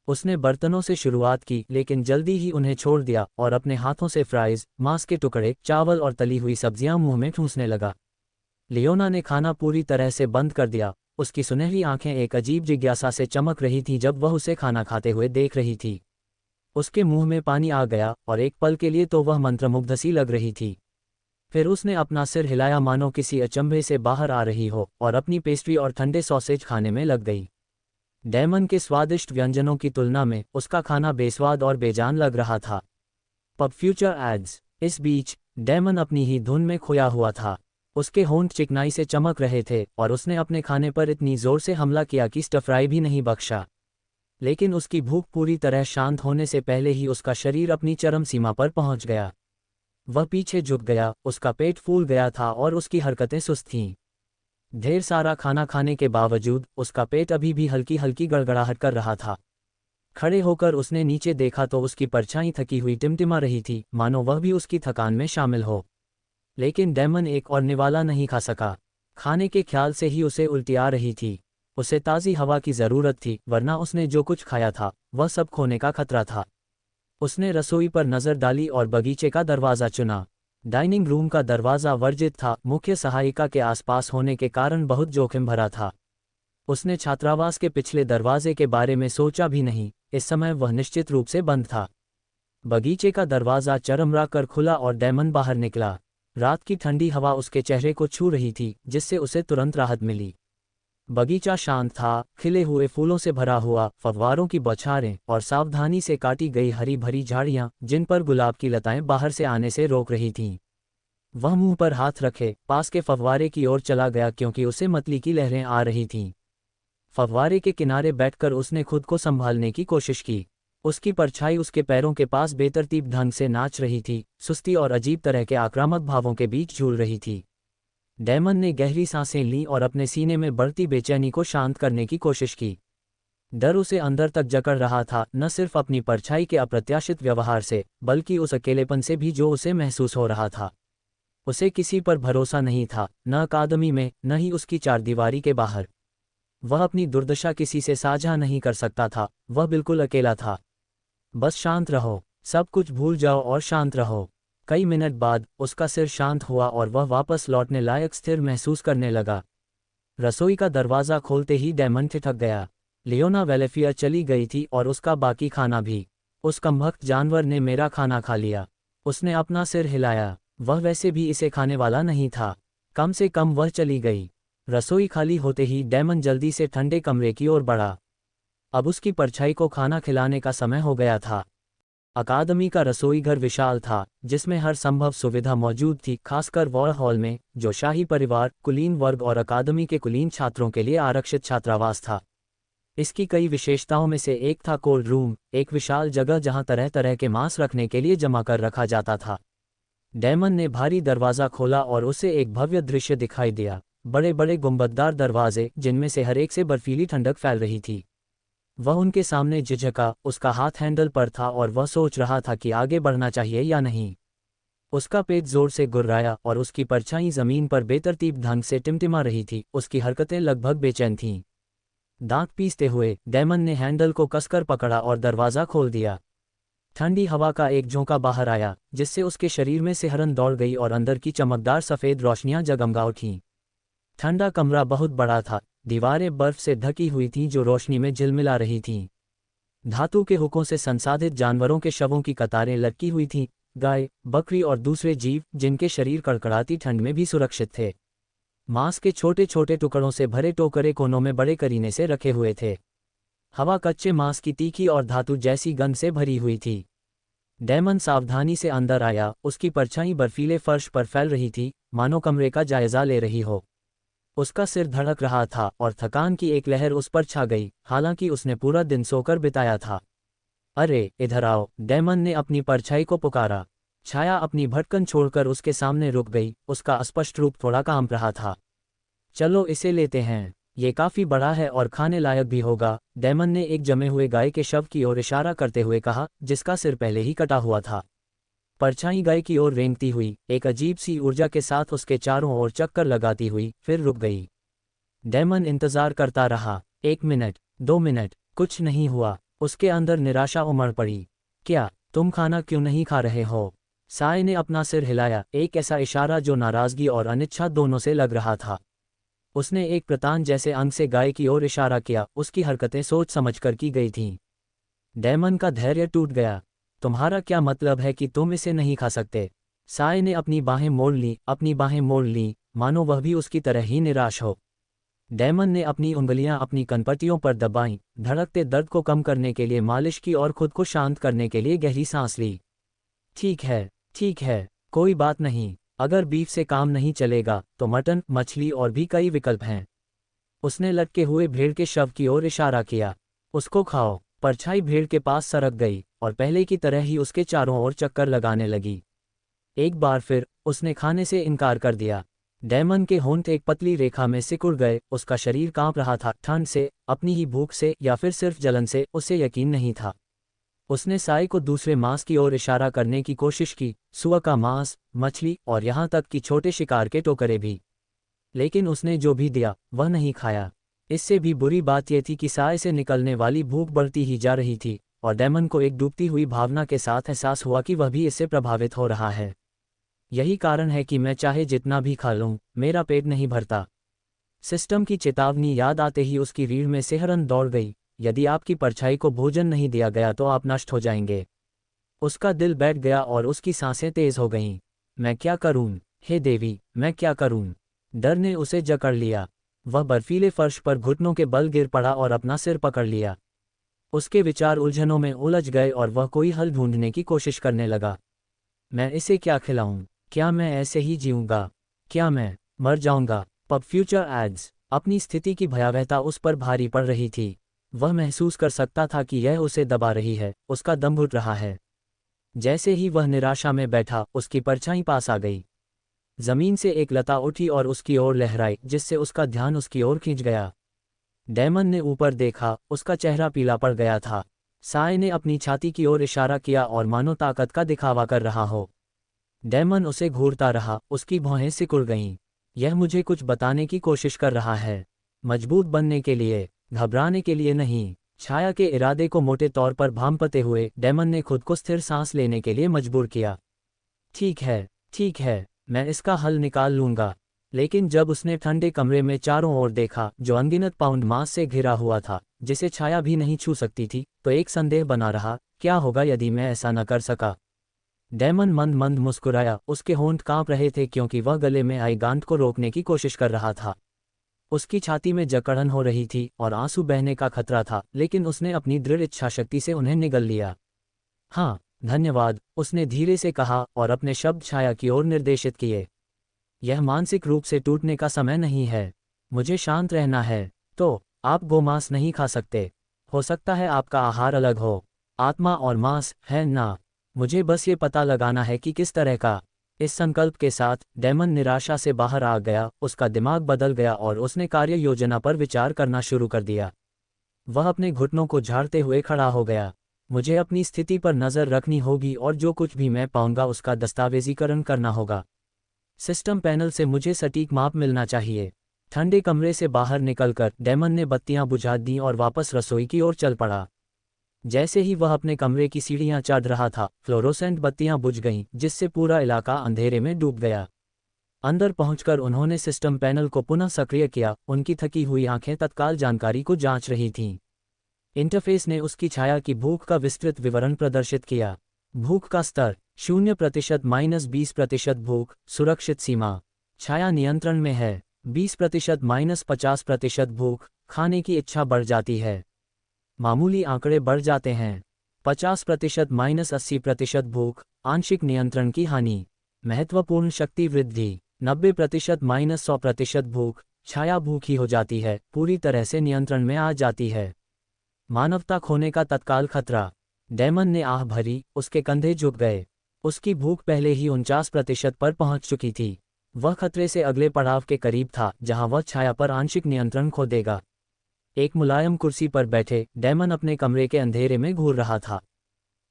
उसने बर्तनों से शुरुआत की, लेकिन जल्दी ही उन्हें छोड़ दिया और अपने हाथों से फ्राइज, मांस के टुकड़े, चावल और तली हुई सब्जियां मुंह में ठूंसने लगा। लियोना ने खाना पूरी तरह से बंद कर दिया। उसकी सुनहरी आंखें एक अजीब जिज्ञासा से चमक रही थीं जब वह उसे खाना खाते हुए देख रही थी। उसके मुंह में पानी आ गया और एक पल के लिए तो वह मंत्रमुग्ध सी लग रही थी। फिर उसने अपना सिर हिलाया मानो किसी अचंभे से बाहर आ रही हो, और अपनी पेस्ट्री और ठंडे सॉसेज खाने में लग गई। डेमन के स्वादिष्ट व्यंजनों की तुलना में उसका खाना बेस्वाद और बेजान लग रहा था। Pub future ads. इस बीच डेमन अपनी ही धुन में खोया हुआ था। उसके होंठ चिकनाई से चमक रहे थे और उसने अपने खाने पर इतनी जोर से हमला किया कि स्टफ्राई भी नहीं बख्शा। लेकिन उसकी भूख पूरी तरह शांत होने से पहले ही उसका शरीर अपनी चरम सीमा पर पहुंच गया। वह पीछे झुक गया, उसका पेट फूल गया था और उसकी हरकतें सुस्त थीं। ढेर सारा खाना खाने के बावजूद उसका पेट अभी भी हल्की हल्की गड़गड़ाहट कर रहा था। खड़े होकर उसने नीचे देखा तो उसकी परछाई थकी हुई टिमटिमा रही थी, मानो वह भी उसकी थकान में शामिल हो। लेकिन डेमन एक और निवाला नहीं खा सका। खाने के ख्याल से ही उसे उल्टी आ रही थी। उसे ताज़ी हवा की ज़रूरत थी, वरना उसने जो कुछ खाया था वह सब खोने का खतरा था। उसने रसोई पर नज़र डाली और बगीचे का दरवाज़ा चुना। डाइनिंग रूम का दरवाज़ा वर्जित था, मुख्य सहायिका के आसपास होने के कारण बहुत जोखिम भरा था। उसने छात्रावास के पिछले दरवाजे के बारे में सोचा भी नहीं, इस समय वह निश्चित रूप से बंद था। बगीचे का दरवाज़ा चरमरा कर खुला और डेमन बाहर निकला। रात की ठंडी हवा उसके चेहरे को छू रही थी, जिससे उसे तुरंत राहत मिली। बगीचा शांत था, खिले हुए फूलों से भरा हुआ, फव्वारों की बौछारें और सावधानी से काटी गई हरी भरी झाड़ियां जिन पर गुलाब की लताएं बाहर से आने से रोक रही थीं। वह मुंह पर हाथ रखे पास के फव्वारे की ओर चला गया, क्योंकि उसे मतली की लहरें आ रही थीं। फव्वारे के किनारे बैठकर उसने खुद को संभालने की कोशिश की। उसकी परछाई उसके पैरों के पास बेतरतीब ढंग से नाच रही थी, सुस्ती और अजीब तरह के आक्रामक भावों के बीच झूल रही थी। डेमन ने गहरी सांसें लीं और अपने सीने में बढ़ती बेचैनी को शांत करने की कोशिश की। डर उसे अंदर तक जकड़ रहा था, न सिर्फ अपनी परछाई के अप्रत्याशित व्यवहार से, बल्कि उस अकेलेपन से भी जो उसे महसूस हो रहा था। उसे किसी पर भरोसा नहीं था, न अकादमी में, न ही उसकी चारदीवारी के बाहर। वह अपनी दुर्दशा किसी से साझा नहीं कर सकता था, वह बिल्कुल अकेला था। बस शांत रहो, सब कुछ भूल जाओ और शांत रहो। कई मिनट बाद उसका सिर शांत हुआ और वह वापस लौटने लायक स्थिर महसूस करने लगा। रसोई का दरवाज़ा खोलते ही डेमन ठिठक गया। लियोना वेलेफियर चली गई थी और उसका बाकी खाना भी। उस कमबख्त जानवर ने मेरा खाना खा लिया। उसने अपना सिर हिलाया। वह वैसे भी इसे खाने वाला नहीं था। कम से कम वह चली गई। रसोई खाली होते ही डेमन जल्दी से ठंडे कमरे की ओर बढ़ा। अब उसकी परछाई को खाना खिलाने का समय हो गया था। अकादमी का रसोई घर विशाल था, जिसमें हर संभव सुविधा मौजूद थी, खासकर वॉर हॉल में, जो शाही परिवार, कुलीन वर्ग और अकादमी के कुलीन छात्रों के लिए आरक्षित छात्रावास था। इसकी कई विशेषताओं में से एक था कोल्ड रूम, एक विशाल जगह जहां तरह तरह के मांस रखने के लिए जमा कर रखा जाता था। डैमन ने भारी दरवाज़ा खोला और उसे एक भव्य दृश्य दिखाई दिया। बड़े बड़े गुंबददार दरवाजे, जिनमें से हर एक से बर्फीली ठंडक फैल रही थी। वह उनके सामने झिझका, उसका हाथ हैंडल पर था और वह सोच रहा था कि आगे बढ़ना चाहिए या नहीं। उसका पेट जोर से गुर्राया और उसकी परछाई जमीन पर बेतरतीब ढंग से टिमटिमा रही थी, उसकी हरकतें लगभग बेचैन थीं। दांत पीसते हुए डैमन ने हैंडल को कसकर पकड़ा और दरवाज़ा खोल दिया। ठंडी हवा का एक झोंका बाहर आया, जिससे उसके शरीर में सिहरन दौड़ गई और अंदर की चमकदार सफ़ेद रोशनियां जगमगा उठीं। ठंडा कमरा बहुत बड़ा था, दीवारें बर्फ से ढकी हुई थीं जो रोशनी में झिलमिला रही थीं। धातु के हुकों से संसाधित जानवरों के शवों की कतारें लटकी हुई थीं, गाय, बकरी और दूसरे जीव, जिनके शरीर कड़कड़ाती ठंड में भी सुरक्षित थे। मांस के छोटे छोटे टुकड़ों से भरे टोकरे कोनों में बड़े करीने से रखे हुए थे। हवा कच्चे मांस की तीखी और धातु जैसी गंध से भरी हुई थी। डैमन सावधानी से अंदर आया, उसकी परछाई बर्फीले फर्श पर फैल रही थी, मानो कमरे का जायजा ले रही हो। उसका सिर धड़क रहा था और थकान की एक लहर उस पर छा गई, हालांकि उसने पूरा दिन सोकर बिताया था। अरे, इधर आओ, डैमन ने अपनी परछाई को पुकारा। छाया अपनी भटकन छोड़कर उसके सामने रुक गई, उसका अस्पष्ट रूप थोड़ा कांप रहा था। चलो इसे लेते हैं, ये काफी बड़ा है और खाने लायक भी होगा, डैमन ने एक जमे हुए गाय के शव की ओर इशारा करते हुए कहा, जिसका सिर पहले ही कटा हुआ था। परछाई गाय की ओर रेंगती हुई, एक अजीब सी ऊर्जा के साथ उसके चारों ओर चक्कर लगाती हुई, फिर रुक गई। डैमन इंतजार करता रहा। 1 मिनट, 2 मिनट, कुछ नहीं हुआ। उसके अंदर निराशा उमड़ पड़ी। क्या तुम खाना क्यों नहीं खा रहे हो? साय ने अपना सिर हिलाया, एक ऐसा इशारा जो नाराजगी और अनिच्छा दोनों से लग रहा था। उसने एक प्रतान जैसे अंग से गाय की ओर इशारा किया, उसकी हरकतें सोच समझकर की गई थीं। डैमन का धैर्य टूट गया। तुम्हारा क्या मतलब है कि तुम इसे नहीं खा सकते? साय ने अपनी बाहें मोड़ ली, मानो वह भी उसकी तरह ही निराश हो। डैमन ने अपनी उंगलियां अपनी कनपटियों पर दबाईं, धड़कते दर्द को कम करने के लिए मालिश की और खुद को शांत करने के लिए गहरी सांस ली। ठीक है, कोई बात नहीं। अगर बीफ से काम नहीं चलेगा तो मटन, मछली और भी कई विकल्प हैं। उसने लटके हुए भेड़ के शव की ओर इशारा किया। उसको खाओ। परछाई भेड़ के पास सरक गई और पहले की तरह ही उसके चारों ओर चक्कर लगाने लगी। एक बार फिर उसने खाने से इनकार कर दिया। डैमन के होंठ एक पतली रेखा में सिकुड़ गए, उसका शरीर कांप रहा था, ठंड से, अपनी ही भूख से या फिर सिर्फ जलन से, उसे यकीन नहीं था। उसने साय को दूसरे मांस की ओर इशारा करने की कोशिश की, सुअर का मांस, मछली और यहाँ तक कि छोटे शिकार के टोकरे भी। लेकिन उसने जो भी दिया वह नहीं खाया। इससे भी बुरी बात यह थी कि साय से निकलने वाली भूख बढ़ती ही जा रही थी और डैमन को एक डूबती हुई भावना के साथ एहसास हुआ कि वह भी इससे प्रभावित हो रहा है। यही कारण है कि मैं चाहे जितना भी खा लूं, मेरा पेट नहीं भरता। सिस्टम की चेतावनी याद आते ही उसकी रीढ़ में सिहरन दौड़ गई। यदि आपकी परछाई को भोजन नहीं दिया गया तो आप नष्ट हो जाएंगे। उसका दिल बैठ गया और उसकी सांसें तेज हो गईं। मैं क्या करूं? हे देवी, मैं क्या करूं? डर ने उसे जकड़ लिया। वह बर्फीले फर्श पर घुटनों के बल गिर पड़ा और अपना सिर पकड़ लिया। उसके विचार उलझनों में उलझ गए और वह कोई हल ढूंढने की कोशिश करने लगा। मैं इसे क्या खिलाऊं? क्या मैं ऐसे ही जीऊंगा? क्या मैं मर जाऊंगा? Pub future ads. अपनी स्थिति की भयावहता उस पर भारी पड़ रही थी। वह महसूस कर सकता था कि यह उसे दबा रही है, उसका दम घुट रहा है। जैसे ही वह निराशा में बैठा, उसकी परछाई पास आ गई। जमीन से एक लता उठी और उसकी ओर लहराई, जिससे उसका ध्यान उसकी ओर खींच गया। डैमन ने ऊपर देखा, उसका चेहरा पीला पड़ गया था। साय ने अपनी छाती की ओर इशारा किया और मानो ताकत का दिखावा कर रहा हो। डैमन उसे घूरता रहा, उसकी भौहें सिकुड़ गईं। यह मुझे कुछ बताने की कोशिश कर रहा है। मजबूत बनने के लिए, घबराने के लिए नहीं। छाया के इरादे को मोटे तौर पर भांपते हुए डैमन ने खुद को स्थिर सांस लेने के लिए मजबूर किया। ठीक है, मैं इसका हल निकाल लूंगा। लेकिन जब उसने ठंडे कमरे में चारों ओर देखा, जो अनगिनत पाउंड मांस से घिरा हुआ था, जिसे छाया भी नहीं छू सकती थी, तो एक संदेह बना रहा, क्या होगा यदि मैं ऐसा न कर सका? डैमन मंद मंद मुस्कुराया, उसके होंठ कांप रहे थे क्योंकि वह गले में आई गांठ को रोकने की कोशिश कर रहा था। उसकी छाती में जकड़न हो रही थी और आंसू बहने का खतरा था, लेकिन उसने अपनी दृढ़ इच्छाशक्ति से उन्हें निगल लिया। हाँ, धन्यवाद, उसने धीरे से कहा और अपने शब्द छाया की ओर निर्देशित किए। यह मानसिक रूप से टूटने का समय नहीं है। मुझे शांत रहना है। तो, आप गोमांस नहीं खा सकते। हो सकता है आपका आहार अलग हो। आत्मा और मांस, है ना? मुझे बस ये पता लगाना है कि किस तरह का। इस संकल्प के साथ, डेमन निराशा से बाहर आ गया, उसका दिमाग बदल गया और उसने कार्य योजना पर विचार करना शुरू कर दिया। वह अपने घुटनों को झाड़ते हुए खड़ा हो गया। मुझे अपनी स्थिति पर नज़र रखनी होगी और जो कुछ भी मैं पाऊंगा उसका दस्तावेजीकरण करना होगा। सिस्टम पैनल से मुझे सटीक माप मिलना चाहिए। ठंडे कमरे से बाहर निकलकर डेमन ने बत्तियां बुझा दीं और वापस रसोई की ओर चल पड़ा। जैसे ही वह अपने कमरे की सीढ़ियां चढ़ रहा था, फ्लोरोसेंट बत्तियां बुझ गईं, जिससे पूरा इलाका अंधेरे में डूब गया। अंदर पहुंचकर उन्होंने सिस्टम पैनल को पुनः सक्रिय किया। उनकी थकी हुई आंखें तत्काल जानकारी को जांच रही थीं। इंटरफेस ने उसकी छाया की भूख का विस्तृत विवरण प्रदर्शित किया। भूख का स्तर 0% -20% भूख, सुरक्षित सीमा। छाया नियंत्रण में है। 20% -50% भूख, खाने की इच्छा बढ़ जाती है। मामूली आंकड़े बढ़ जाते हैं। 50% -80% भूख, आंशिक नियंत्रण की हानि। महत्वपूर्ण शक्ति वृद्धि। 90% -100% भूख, छाया भूखी हो जाती है, पूरी तरह से नियंत्रण में आ जाती है। मानवता खोने का तत्काल खतरा। डेमन ने आह भरी, उसके कंधे झुक गए। उसकी भूख पहले ही 49% पर पहुंच चुकी थी। वह खतरे से अगले पड़ाव के करीब था, जहां वह छाया पर आंशिक नियंत्रण खो देगा। एक मुलायम कुर्सी पर बैठे, डेमन अपने कमरे के अंधेरे में घूर रहा था।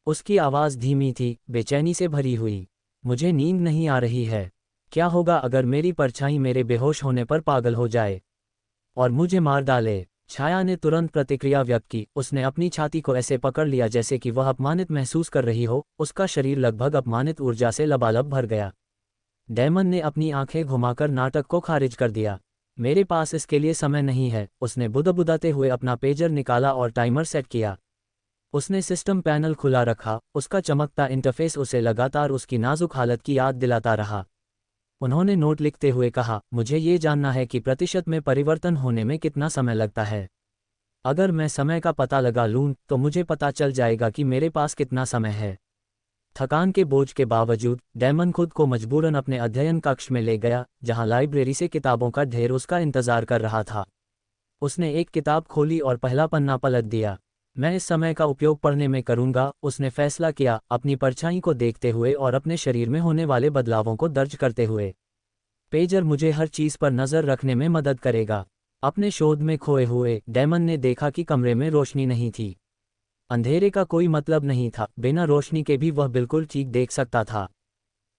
उसकी आवाज़ धीमी थी, बेचैनी से भरी हुई। मुझे नींद नहीं आ रही है। क्या होगा अगर मेरी परछाई मेरे बेहोश होने पर पागल हो जाए और मुझे मार डाले? छाया ने तुरंत प्रतिक्रिया व्यक्त की। उसने अपनी छाती को ऐसे पकड़ लिया जैसे कि वह अपमानित महसूस कर रही हो। उसका शरीर लगभग अपमानित ऊर्जा से लबालब भर गया। डेमन ने अपनी आंखें घुमाकर नाटक को खारिज कर दिया। मेरे पास इसके लिए समय नहीं है। उसने बुदबुदाते हुए अपना पेजर निकाला और टाइमर सेट किया। उसने सिस्टम पैनल खुला रखा। उसका चमकता इंटरफेस उसे लगातार उसकी नाजुक हालत की याद दिलाता रहा। उन्होंने नोट लिखते हुए कहा, मुझे ये जानना है कि प्रतिशत में परिवर्तन होने में कितना समय लगता है। अगर मैं समय का पता लगा लूं, तो मुझे पता चल जाएगा कि मेरे पास कितना समय है। थकान के बोझ के बावजूद, डेमन खुद को मजबूरन अपने अध्ययन कक्ष में ले गया, जहां लाइब्रेरी से किताबों का ढेर उसका इंतजार कर रहा था। उसने एक किताब खोली और पहला पन्ना पलट दिया। मैं इस समय का उपयोग पढ़ने में करूंगा, उसने फैसला किया, अपनी परछाई को देखते हुए और अपने शरीर में होने वाले बदलावों को दर्ज करते हुए। पेजर मुझे हर चीज पर नजर रखने में मदद करेगा। अपने शोध में खोए हुए, डेमन ने देखा कि कमरे में रोशनी नहीं थी। अंधेरे का कोई मतलब नहीं था, बिना रोशनी के भी वह बिल्कुल ठीक देख सकता था।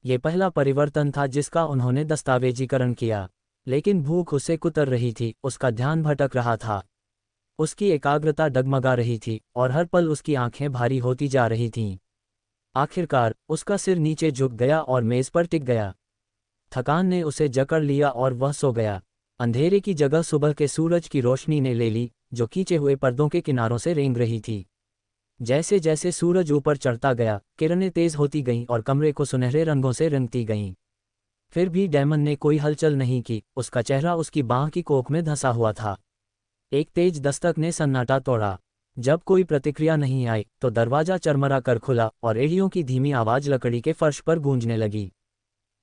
ये पहला परिवर्तन था जिसका उन्होंने दस्तावेजीकरण किया। लेकिन भूख उसे कुतर रही थी, उसका ध्यान भटक रहा था। उसकी एकाग्रता डगमगा रही थी और हर पल उसकी आंखें भारी होती जा रही थीं। आखिरकार, उसका सिर नीचे झुक गया और मेज पर टिक गया। थकान ने उसे जकड़ लिया और वह सो गया। अंधेरे की जगह सुबह के सूरज की रोशनी ने ले ली, जो खींचे हुए पर्दों के किनारों से रेंग रही थी। जैसे जैसे सूरज ऊपर चढ़ता गया, किरणें तेज होती गईं और कमरे को सुनहरे रंगों से रंगती गईं। फिर भी डेमन ने कोई हलचल नहीं की। उसका चेहरा उसकी बांह की कोख में धंसा हुआ था। एक तेज दस्तक ने सन्नाटा तोड़ा। जब कोई प्रतिक्रिया नहीं आई, तो दरवाजा चरमरा कर खुला और एड़ियों की धीमी आवाज लकड़ी के फर्श पर गूंजने लगी।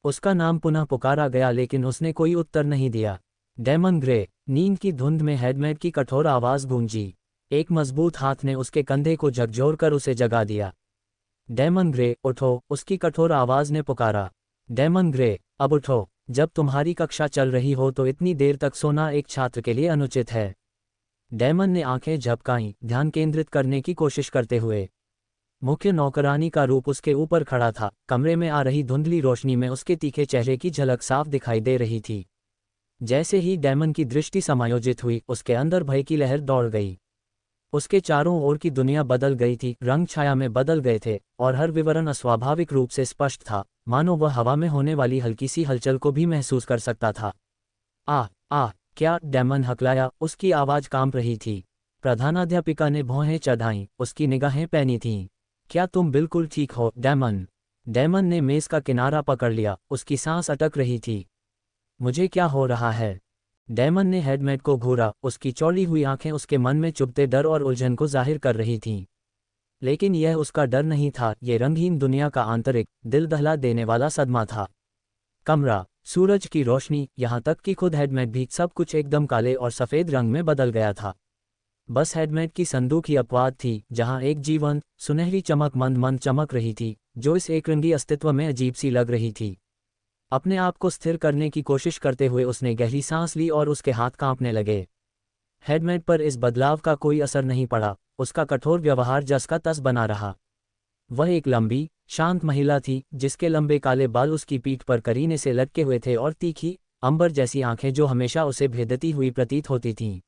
उसका नाम पुनः पुकारा गया, लेकिन उसने कोई उत्तर नहीं दिया। Damon Grey. नींद की धुंध में हेडमेट की कठोर आवाज गूंजी। एक मजबूत हाथ ने उसके कंधे को झकझोरकर उसे जगा दिया। डेमन ग्रे, उठो, उसकी कठोर आवाज ने पुकारा। डेमन ग्रे, अब उठो। जब तुम्हारी कक्षा चल रही हो तो इतनी देर तक सोना एक छात्र के लिए अनुचित है। डेमन ने आंखें झपकाईं, ध्यान केंद्रित करने की कोशिश करते हुए। मुख्य नौकरानी का रूप उसके ऊपर खड़ा था। कमरे में आ रही धुंधली रोशनी में उसके तीखे चेहरे की झलक साफ दिखाई दे रही थी। जैसे ही डेमन की दृष्टि समायोजित हुई, उसके अंदर भय की लहर दौड़ गई। उसके चारों ओर की दुनिया बदल गई थी, रंग छाया में बदल गए थे और हर विवरण अस्वाभाविक रूप से स्पष्ट था, मानो वह हवा में होने वाली हल्की सी हलचल को भी महसूस कर सकता था। आ क्या? डेमन हकलाया, उसकी आवाज कांप रही थी। प्रधानाध्यापिका ने भौहें चढ़ाईं, उसकी निगाहें पैनी थीं। क्या तुम बिल्कुल ठीक हो, डेमन? डेमन ने मेज का किनारा पकड़ लिया, उसकी सांस अटक रही थी। मुझे क्या हो रहा है? डेमन ने हेडमेट को घूरा, उसकी चौड़ी हुई आंखें उसके मन में चुभते डर और उलझन को जाहिर कर रही थीं। लेकिन यह उसका डर नहीं था, ये रंगहीन दुनिया का आंतरिक, दिल दहला देने वाला सदमा था। कमरा, सूरज की रोशनी, यहाँ तक कि खुद हेडमेट भी, सब कुछ एकदम काले और सफ़ेद रंग में बदल गया था। बस हेडमेट की संदूक ही अपवाद थी, जहाँ एक जीवंत, सुनहरी चमक मंद मंद चमक रही थी, जो इस एकरंगी अस्तित्व में अजीब सी लग रही थी। अपने आप को स्थिर करने की कोशिश करते हुए उसने गहरी सांस ली और उसके हाथ कांपने लगे। हेडमेट पर इस बदलाव का कोई असर नहीं पड़ा, उसका कठोर व्यवहार जस का तस बना रहा। वह एक लंबी, शांत महिला थी, जिसके लंबे काले बाल उसकी पीठ पर करीने से लटके हुए थे और तीखी, अंबर जैसी आंखें जो हमेशा उसे भेदती हुई प्रतीत होती थीं।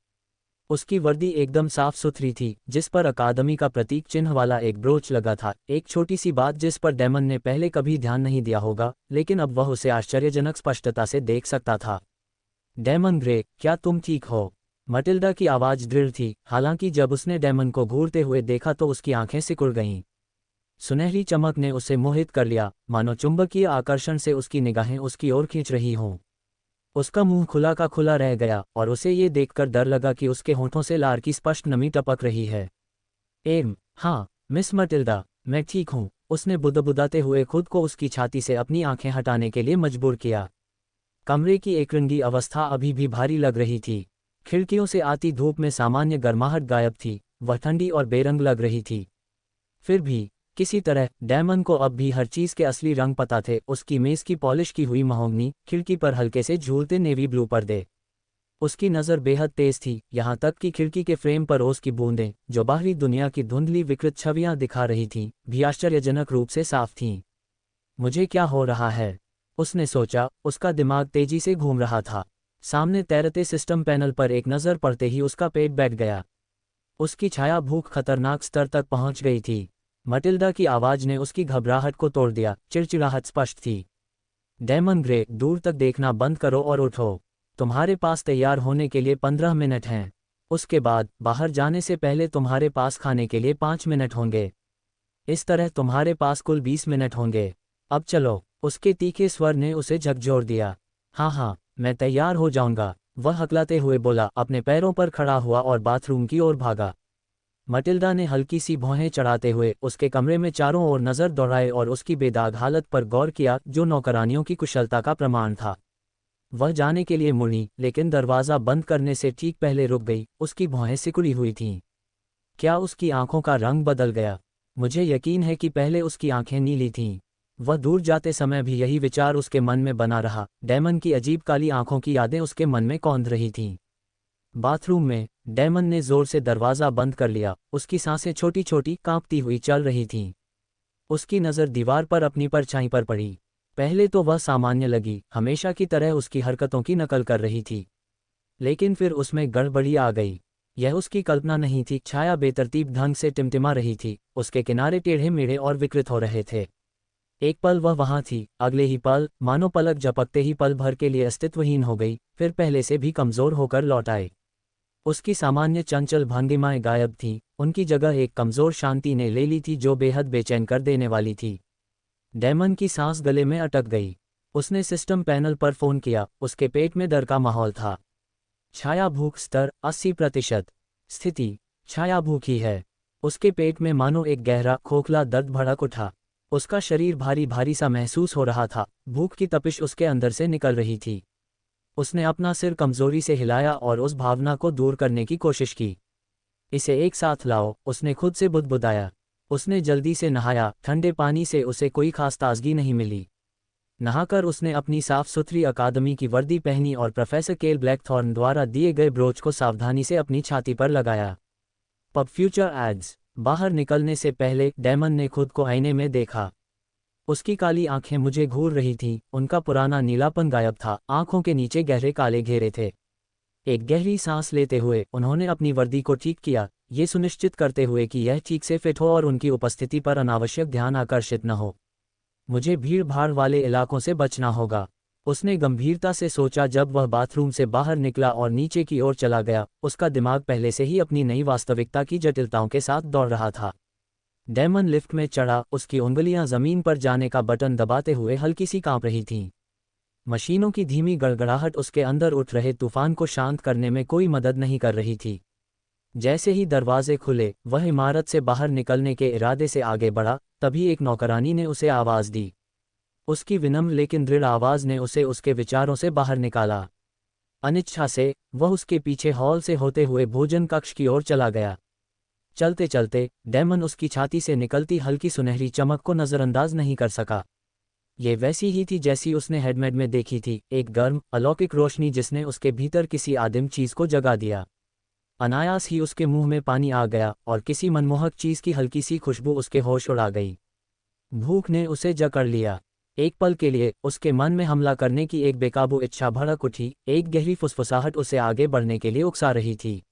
उसकी वर्दी एकदम साफ सुथरी थी, जिस पर अकादमी का प्रतीक चिन्ह वाला एक ब्रोच लगा था। एक छोटी सी बात जिस पर डेमन ने पहले कभी ध्यान नहीं दिया होगा, लेकिन अब वह उसे आश्चर्यजनक स्पष्टता से देख सकता था। डेमन ग्रे, क्या तुम ठीक हो? मटिल्डा की आवाज़ दृढ़ थी, हालांकि जब उसने डेमन को घूरते हुए देखा तो उसकी आंखें सिकुड़ गईं। सुनहरी चमक ने उसे मोहित कर लिया, मानो चुंबकीय आकर्षण से उसकी निगाहें उसकी ओर खींच रही हों। उसका मुंह खुला का खुला रह गया और उसे ये देखकर डर लगा कि उसके होठों से लार की स्पष्ट नमी टपक रही है। हाँ मिस मटिल्डा, मैं ठीक हूँ, उसने बुदबुदाते हुए खुद को उसकी छाती से अपनी आंखें हटाने के लिए मजबूर किया। कमरे की एकरंगी अवस्था अभी भी भारी लग रही थी। खिड़कियों से आती धूप में सामान्य गर्माहट गायब थी, वह ठंडी और बेरंग लग रही थी। फिर भी किसी तरह डेमन को अब भी हर चीज़ के असली रंग पता थे। उसकी मेज़ की पॉलिश की हुई महोगनी, खिड़की पर हल्के से झूलते नेवी ब्लू पर्दे। उसकी नज़र बेहद तेज थी, यहाँ तक कि खिड़की के फ्रेम पर ओस की बूंदें, जो बाहरी दुनिया की धुंधली विकृत छवियां दिखा रही थीं, भी आश्चर्यजनक रूप से साफ थीं। मुझे क्या हो रहा है? उसने सोचा, उसका दिमाग तेजी से घूम रहा था। सामने तैरते सिस्टम पैनल पर एक नज़र पड़ते ही उसका पेट बैठ गया। उसकी छाया भूख खतरनाक स्तर तक पहुंच गई थी। मटिल्डा की आवाज़ ने उसकी घबराहट को तोड़ दिया, चिड़चिड़ाहट स्पष्ट थी। डेमन ग्रे, दूर तक देखना बंद करो और उठो। तुम्हारे पास तैयार होने के लिए 15 मिनट हैं। उसके बाद, बाहर जाने से पहले तुम्हारे पास खाने के लिए 5 मिनट होंगे। इस तरह तुम्हारे पास कुल 20 मिनट होंगे। अब चलो। उसके तीखे स्वर ने उसे झकझोर दिया। हाँ, मैं तैयार हो जाऊंगा, वह हकलाते हुए बोला, अपने पैरों पर खड़ा हुआ और बाथरूम की ओर भागा। मटिल्डा ने हल्की सी भौहें चढ़ाते हुए उसके कमरे में चारों ओर नज़र दौड़ाई और उसकी बेदाग हालत पर गौर किया, जो नौकरानियों की कुशलता का प्रमाण था। वह जाने के लिए मुड़ी, लेकिन दरवाज़ा बंद करने से ठीक पहले रुक गई। उसकी भौहें सिकुड़ी हुई थीं। क्या उसकी आंखों का रंग बदल गया? मुझे यकीन है कि पहले उसकी आंखें नीली थीं। वह दूर जाते समय भी यही विचार उसके मन में बना रहा। डेमन की अजीब काली आंखों की यादें उसके मन में कौंध रही थीं। बाथरूम में डेमन ने जोर से दरवाज़ा बंद कर लिया। उसकी सांसें छोटी छोटी कांपती हुई चल रही थीं। उसकी नज़र दीवार पर अपनी परछाई पर पड़ी। पहले तो वह सामान्य लगी, हमेशा की तरह उसकी हरकतों की नकल कर रही थी। लेकिन फिर उसमें गड़बड़ी आ गई। यह उसकी कल्पना नहीं थी। छाया बेतरतीब ढंग से टिमटिमा रही थी, उसके किनारे टेढ़े मेढ़े और विकृत हो रहे थे। एक पल वह वहां थी, अगले ही पल, मानो पलक झपकते ही पल भर के लिए अस्तित्वहीन हो गई, फिर पहले से भी कमज़ोर होकर लौट आए। उसकी सामान्य चंचल भंगिमाएं गायब थीं, उनकी जगह एक कमज़ोर शांति ने ले ली थी जो बेहद बेचैन कर देने वाली थी। डेमन की सांस गले में अटक गई। उसने सिस्टम पैनल पर फ़ोन किया। उसके पेट में डर का माहौल था। छाया भूख स्तर 80%। स्थिति छाया भूख ही है। उसके पेट में मानो एक गहरा खोखला दर्द भड़क उठा। उसका शरीर भारी भारी सा महसूस हो रहा था। भूख की तपिश उसके अंदर से निकल रही थी। उसने अपना सिर कमजोरी से हिलाया और उस भावना को दूर करने की कोशिश की। इसे एक साथ लाओ, उसने खुद से बुदबुदाया। उसने जल्दी से नहाया। ठंडे पानी से उसे कोई खास ताजगी नहीं मिली। नहाकर उसने अपनी साफ सुथरी अकादमी की वर्दी पहनी और प्रोफेसर केल ब्लैकथॉर्न द्वारा दिए गए ब्रोच को सावधानी से अपनी छाती पर लगाया। Pub future ads. बाहर निकलने से पहले डेमन ने खुद को आईने में देखा। उसकी काली आंखें मुझे घूर रही थीं, उनका पुराना नीलापन गायब था, आंखों के नीचे गहरे काले घेरे थे। एक गहरी सांस लेते हुए उन्होंने अपनी वर्दी को ठीक किया, ये सुनिश्चित करते हुए कि यह ठीक से फिट हो और उनकी उपस्थिति पर अनावश्यक ध्यान आकर्षित न हो। मुझे भीड़ भाड़ वाले इलाकों से बचना होगा, उसने गंभीरता से सोचा। जब वह बाथरूम से बाहर निकला और नीचे की ओर चला गया, उसका दिमाग पहले से ही अपनी नई वास्तविकता की जटिलताओं के साथ दौड़ रहा था। डेमन लिफ्ट में चढ़ा, उसकी उंगलियां जमीन पर जाने का बटन दबाते हुए हल्की सी कांप रही थीं। मशीनों की धीमी गड़गड़ाहट उसके अंदर उठ रहे तूफान को शांत करने में कोई मदद नहीं कर रही थी। जैसे ही दरवाजे खुले वह इमारत से बाहर निकलने के इरादे से आगे बढ़ा, तभी एक नौकरानी ने उसे आवाज़ दी। उसकी विनम्र लेकिन दृढ़ आवाज़ ने उसे उसके विचारों से बाहर निकाला। अनिच्छा से वह उसके पीछे हॉल से होते हुए भोजन कक्ष की ओर चला गया। चलते चलते डेमन उसकी छाती से निकलती हल्की सुनहरी चमक को नज़रअंदाज नहीं कर सका। ये वैसी ही थी जैसी उसने हेडमेड में देखी थी, एक गर्म अलौकिक रोशनी जिसने उसके भीतर किसी आदिम चीज़ को जगा दिया। अनायास ही उसके मुंह में पानी आ गया और किसी मनमोहक चीज़ की हल्की सी खुशबू उसके होश उड़ा गई। भूख ने उसे जकड़ लिया। एक पल के लिए उसके मन में हमला करने की एक बेकाबू इच्छा भड़क उठी, एक गहरी फुसफुसाहट उसे आगे बढ़ने के लिए उकसा रही थी।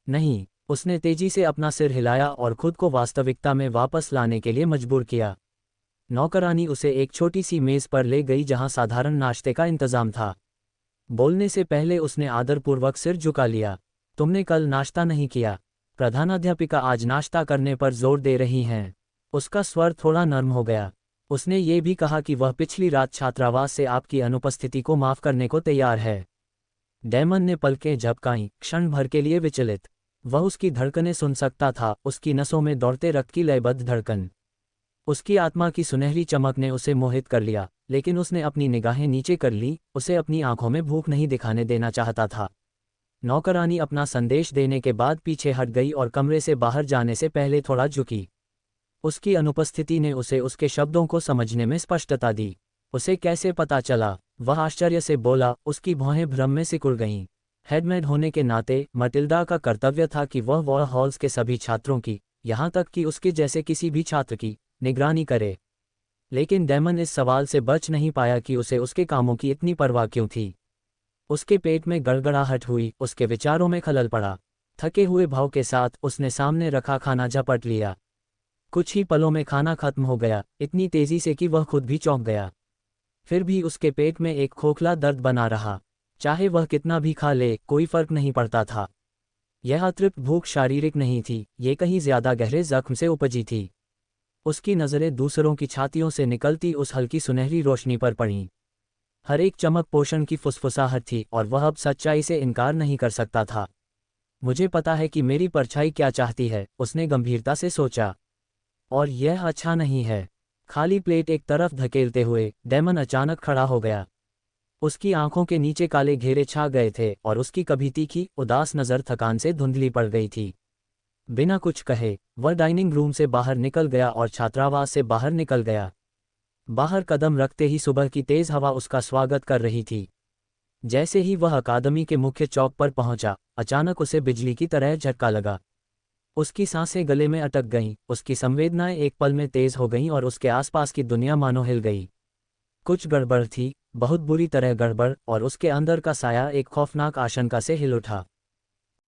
नहीं, उसने तेजी से अपना सिर हिलाया और खुद को वास्तविकता में वापस लाने के लिए मजबूर किया। नौकरानी उसे एक छोटी सी मेज़ पर ले गई जहां साधारण नाश्ते का इंतजाम था। बोलने से पहले उसने आदरपूर्वक सिर झुका लिया। तुमने कल नाश्ता नहीं किया। प्रधानाध्यापिका आज नाश्ता करने पर जोर दे रही हैं। उसका स्वर थोड़ा नर्म हो गया। उसने ये भी कहा कि वह पिछली रात छात्रावास से आपकी अनुपस्थिति को माफ़ करने को तैयार है। डेमन ने पलकें झपकाईं, क्षण भर के लिए विचलित। वह उसकी धड़कनें सुन सकता था, उसकी नसों में दौड़ते रक्त की लयबद्ध धड़कन। उसकी आत्मा की सुनहरी चमक ने उसे मोहित कर लिया, लेकिन उसने अपनी निगाहें नीचे कर ली। उसे अपनी आंखों में भूख नहीं दिखाने देना चाहता था। नौकरानी अपना संदेश देने के बाद पीछे हट गई और कमरे से बाहर जाने से पहले थोड़ा झुकी। उसकी अनुपस्थिति ने उसे उसके शब्दों को समझने में स्पष्टता दी। उसे कैसे पता चला? वह आश्चर्य से बोला, उसकी भौहें भ्रम में सिकुड़ गईं। हेडमेड होने के नाते मटिल्डा का कर्तव्य था कि वह हॉल्स के सभी छात्रों की, यहाँ तक कि उसके जैसे किसी भी छात्र की, निगरानी करे। लेकिन डेमन इस सवाल से बच नहीं पाया कि उसे उसके कामों की इतनी परवाह क्यों थी। उसके पेट में गड़गड़ाहट हुई, उसके विचारों में खलल पड़ा। थके हुए भाव के साथ उसने सामने रखा खाना झपट लिया। कुछ ही पलों में खाना खत्म हो गया, इतनी तेजी से कि वह खुद भी चौंक गया। फिर भी उसके पेट में एक खोखला दर्द बना रहा। चाहे वह कितना भी खा ले, कोई फर्क नहीं पड़ता था। यह अतृप्त भूख शारीरिक नहीं थी, ये कहीं ज्यादा गहरे जख्म से उपजी थी। उसकी नज़रें दूसरों की छातियों से निकलती उस हल्की सुनहरी रोशनी पर पड़ीं। हर एक चमक पोषण की फुसफुसाहट थी और वह अब सच्चाई से इनकार नहीं कर सकता था। मुझे पता है कि मेरी परछाई क्या चाहती है, उसने गंभीरता से सोचा। और यह अच्छा नहीं है। खाली प्लेट एक तरफ धकेलते हुए डेमन अचानक खड़ा हो गया। उसकी आंखों के नीचे काले घेरे छा गए थे और उसकी कभी तीखी उदास नज़र थकान से धुंधली पड़ गई थी। बिना कुछ कहे वह डाइनिंग रूम से बाहर निकल गया और छात्रावास से बाहर निकल गया। बाहर कदम रखते ही सुबह की तेज हवा उसका स्वागत कर रही थी। जैसे ही वह अकादमी के मुख्य चौक पर पहुंचा, अचानक उसे बिजली की तरह झटका लगा। उसकी सांसें गले में अटक गईं, उसकी संवेदनाएं एक पल में तेज हो गईं और उसके आसपास की दुनिया मानो हिल गई। कुछ गड़बड़ थी, बहुत बुरी तरह गड़बड़, और उसके अंदर का साया एक खौफनाक आशंका से हिल उठा।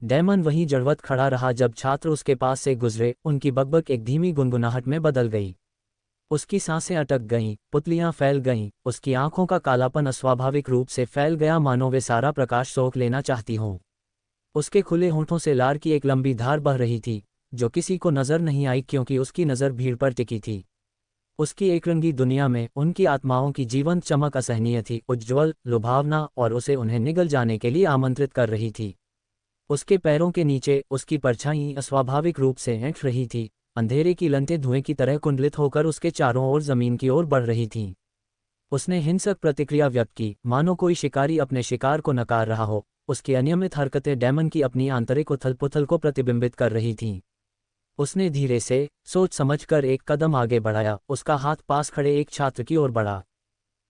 डेमन वहीं जड़वत खड़ा रहा जब छात्र उसके पास से गुजरे। उनकी बकबक एक धीमी गुनगुनाहट में बदल गई। उसकी सांसें अटक गईं, पुतलियां फैल गईं, उसकी आंखों का कालापन अस्वाभाविक रूप से फैल गया, मानो वे सारा प्रकाश सोख लेना चाहती हों। उसके खुले होंठों से लार की एक लंबी धार बह रही थी, जो किसी को नजर नहीं आई क्योंकि उसकी नज़र भीड़ पर टिकी थी। उसकी एकरंगी दुनिया में उनकी आत्माओं की जीवंत चमक असहनीय थी, उज्ज्वल, लुभावना, और उसे उन्हें निगल जाने के लिए आमंत्रित कर रही थी। उसके पैरों के नीचे उसकी परछाई अस्वाभाविक रूप से ऐंठ रही थी, अंधेरे की लंटें धुएं की तरह कुंडलित होकर उसके चारों ओर जमीन की ओर बढ़ रही थीं। उसने हिंसक प्रतिक्रिया व्यक्त की, मानो कोई शिकारी अपने शिकार को नकार रहा हो। उसकी अनियमित हरकतें डेमन की अपनी आंतरिक उथल-पुथल को प्रतिबिंबित कर रही थीं। उसने धीरे से, सोच समझकर एक कदम आगे बढ़ाया। उसका हाथ पास खड़े एक छात्र की ओर बढ़ा।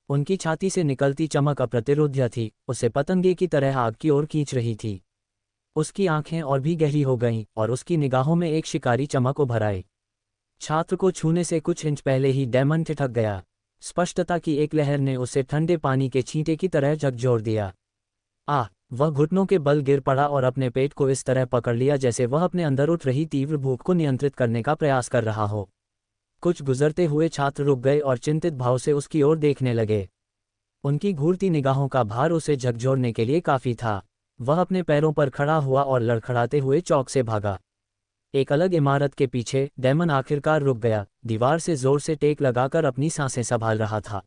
उनकी छाती से निकलती चमक अप्रतिरोध्य थी, उसे पतंगे की तरह आग की ओर खींच रही थी। उसकी आंखें और भी गहरी हो गईं और उसकी निगाहों में एक शिकारी चमक उभर आई। छात्र को छूने से कुछ इंच पहले ही डेमन ठिठक गया। स्पष्टता की एक लहर ने उसे ठंडे पानी के छींटे की तरह झकझोर दिया। वह घुटनों के बल गिर पड़ा और अपने पेट को इस तरह पकड़ लिया जैसे वह अपने अंदर उठ रही तीव्र भूख को नियंत्रित करने का प्रयास कर रहा हो। कुछ गुजरते हुए छात्र रुक गए और चिंतित भाव से उसकी ओर देखने लगे। उनकी घूरती निगाहों का भार उसे झकझोरने के लिए काफी था। वह अपने पैरों पर खड़ा हुआ और लड़खड़ाते हुए चौक से भागा। एक अलग इमारत के पीछे डेमन आखिरकार रुक गया, दीवार से जोर से टेक लगाकर अपनी सांसें संभाल रहा था।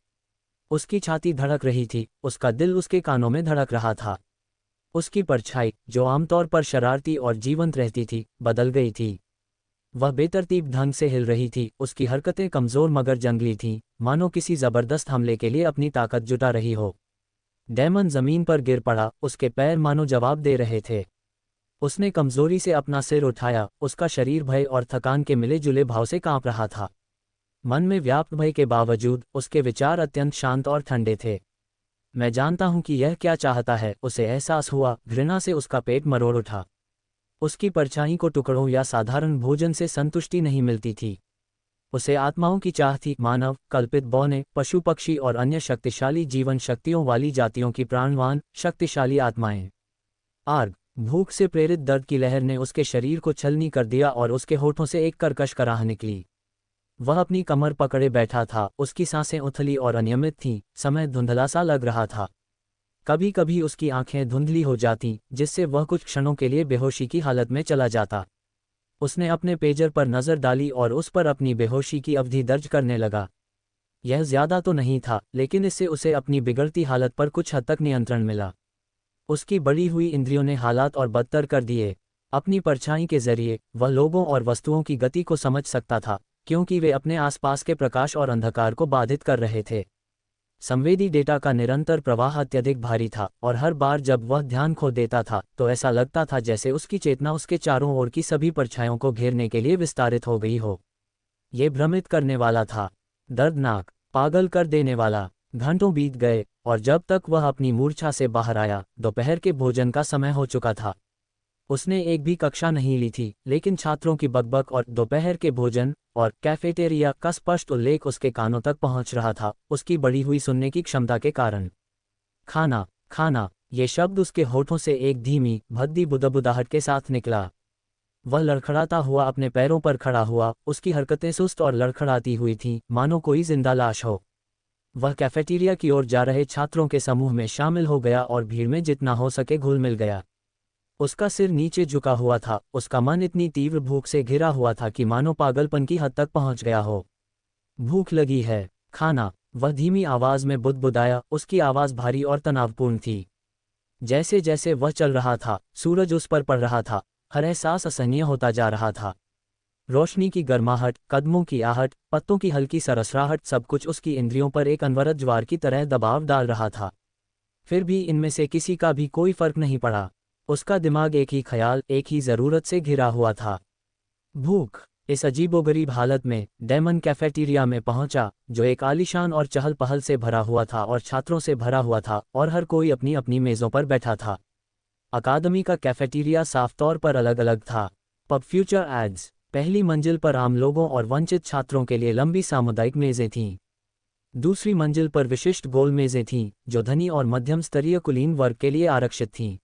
उसकी छाती धड़क रही थी, उसका दिल उसके कानों में धड़क रहा था। उसकी परछाई, जो आमतौर पर शरारती और जीवंत रहती थी, बदल गई थी। वह बेतरतीब ढंग से हिल रही थी, उसकी हरकतें कमज़ोर मगर जंगली थीं, मानो किसी ज़बरदस्त हमले के लिए अपनी ताकत जुटा रही हो। डैमन ज़मीन पर गिर पड़ा, उसके पैर मानो जवाब दे रहे थे। उसने कमज़ोरी से अपना सिर उठाया, उसका शरीर भय और थकान के मिले जुले भाव से कांप रहा था। मन में व्याप्त भय के बावजूद उसके विचार अत्यंत शांत और ठंडे थे। मैं जानता हूं कि यह क्या चाहता है, उसे एहसास हुआ। घृणा से उसका पेट मरोड़ उठा। उसकी परछाई को टुकड़ों या साधारण भोजन से संतुष्टि नहीं मिलती थी। उसे आत्माओं की चाह थी, मानव, कल्पित बौने, पशु पक्षी और अन्य शक्तिशाली जीवन शक्तियों वाली जातियों की प्राणवान, शक्तिशाली आत्माएं। आर्ग, भूख से प्रेरित दर्द की लहर ने उसके शरीर को छलनी कर दिया और उसके होठों से एक कर्कश कराह निकली। वह अपनी कमर पकड़े बैठा था, उसकी सांसें उथली और अनियमित थीं, समय धुंधला सा लग रहा था। कभी कभी उसकी आंखें धुंधली हो जातीं, जिससे वह कुछ क्षणों के लिए बेहोशी की हालत में चला जाता। उसने अपने पेजर पर नज़र डाली और उस पर अपनी बेहोशी की अवधि दर्ज करने लगा। यह ज्यादा तो नहीं था, लेकिन इससे उसे अपनी बिगड़ती हालत पर कुछ हद तक नियंत्रण मिला। उसकी बढ़ी हुई इंद्रियों ने हालात और बदतर कर दिए। अपनी परछाई के जरिए वह लोगों और वस्तुओं की गति को समझ सकता था, क्योंकि वे अपने आसपास के प्रकाश और अंधकार को बाधित कर रहे थे। संवेदी डेटा का निरंतर प्रवाह अत्यधिक भारी था, और हर बार जब वह ध्यान खो देता था तो ऐसा लगता था जैसे उसकी चेतना उसके चारों ओर की सभी परछाइयों को घेरने के लिए विस्तारित हो गई हो। ये भ्रमित करने वाला था, दर्दनाक, पागल कर देने वाला। घंटों बीत गए, और जब तक वह अपनी मूर्छा से बाहर आया, दोपहर के भोजन का समय हो चुका था। उसने एक भी कक्षा नहीं ली थी, लेकिन छात्रों की बकबक और दोपहर के भोजन और कैफेटेरिया का स्पष्ट उल्लेख उसके कानों तक पहुंच रहा था, उसकी बढ़ी हुई सुनने की क्षमता के कारण। खाना, खाना, ये शब्द उसके होठों से एक धीमी, भद्दी बुदबुदाहट के साथ निकला। वह लड़खड़ाता हुआ अपने पैरों पर खड़ा हुआ, उसकी हरकतें सुस्त और लड़खड़ाती हुई थीं, मानो कोई जिंदा लाश हो। वह कैफेटेरिया की ओर जा रहे छात्रों के समूह में शामिल हो गया और भीड़ में जितना हो सके घुल मिल गया। उसका सिर नीचे झुका हुआ था, उसका मन इतनी तीव्र भूख से घिरा हुआ था कि मानो पागलपन की हद तक पहुंच गया हो। भूख लगी है, खाना, वह धीमी आवाज में बुदबुदाया, उसकी आवाज भारी और तनावपूर्ण थी। जैसे जैसे वह चल रहा था, सूरज उस पर पड़ रहा था, हर एहसास असहनीय होता जा रहा था। रोशनी की गर्माहट, कदमों की आहट, पत्तों की हल्की सरसराहट, सब कुछ उसकी इंद्रियों पर एक अनवरत ज्वार की तरह दबाव डाल रहा था। फिर भी इनमें से किसी का भी कोई फर्क नहीं पड़ा। उसका दिमाग एक ही ख्याल, एक ही ज़रूरत से घिरा हुआ था, भूख। इस अजीबोगरीब हालत में डैमन कैफेटेरिया में पहुंचा, जो एक आलीशान और चहल पहल से भरा हुआ था और छात्रों से भरा हुआ था, और हर कोई अपनी अपनी मेज़ों पर बैठा था। अकादमी का कैफेटेरिया साफ तौर पर अलग अलग था। पब फ्यूचर एड्स, पहली मंजिल पर आम लोगों और वंचित छात्रों के लिए लंबी सामुदायिक मेज़ें थीं। दूसरी मंजिल पर विशिष्ट गोल मेज़ें थीं, जो धनी और मध्यम स्तरीय कुलीन वर्ग के लिए आरक्षित थीं।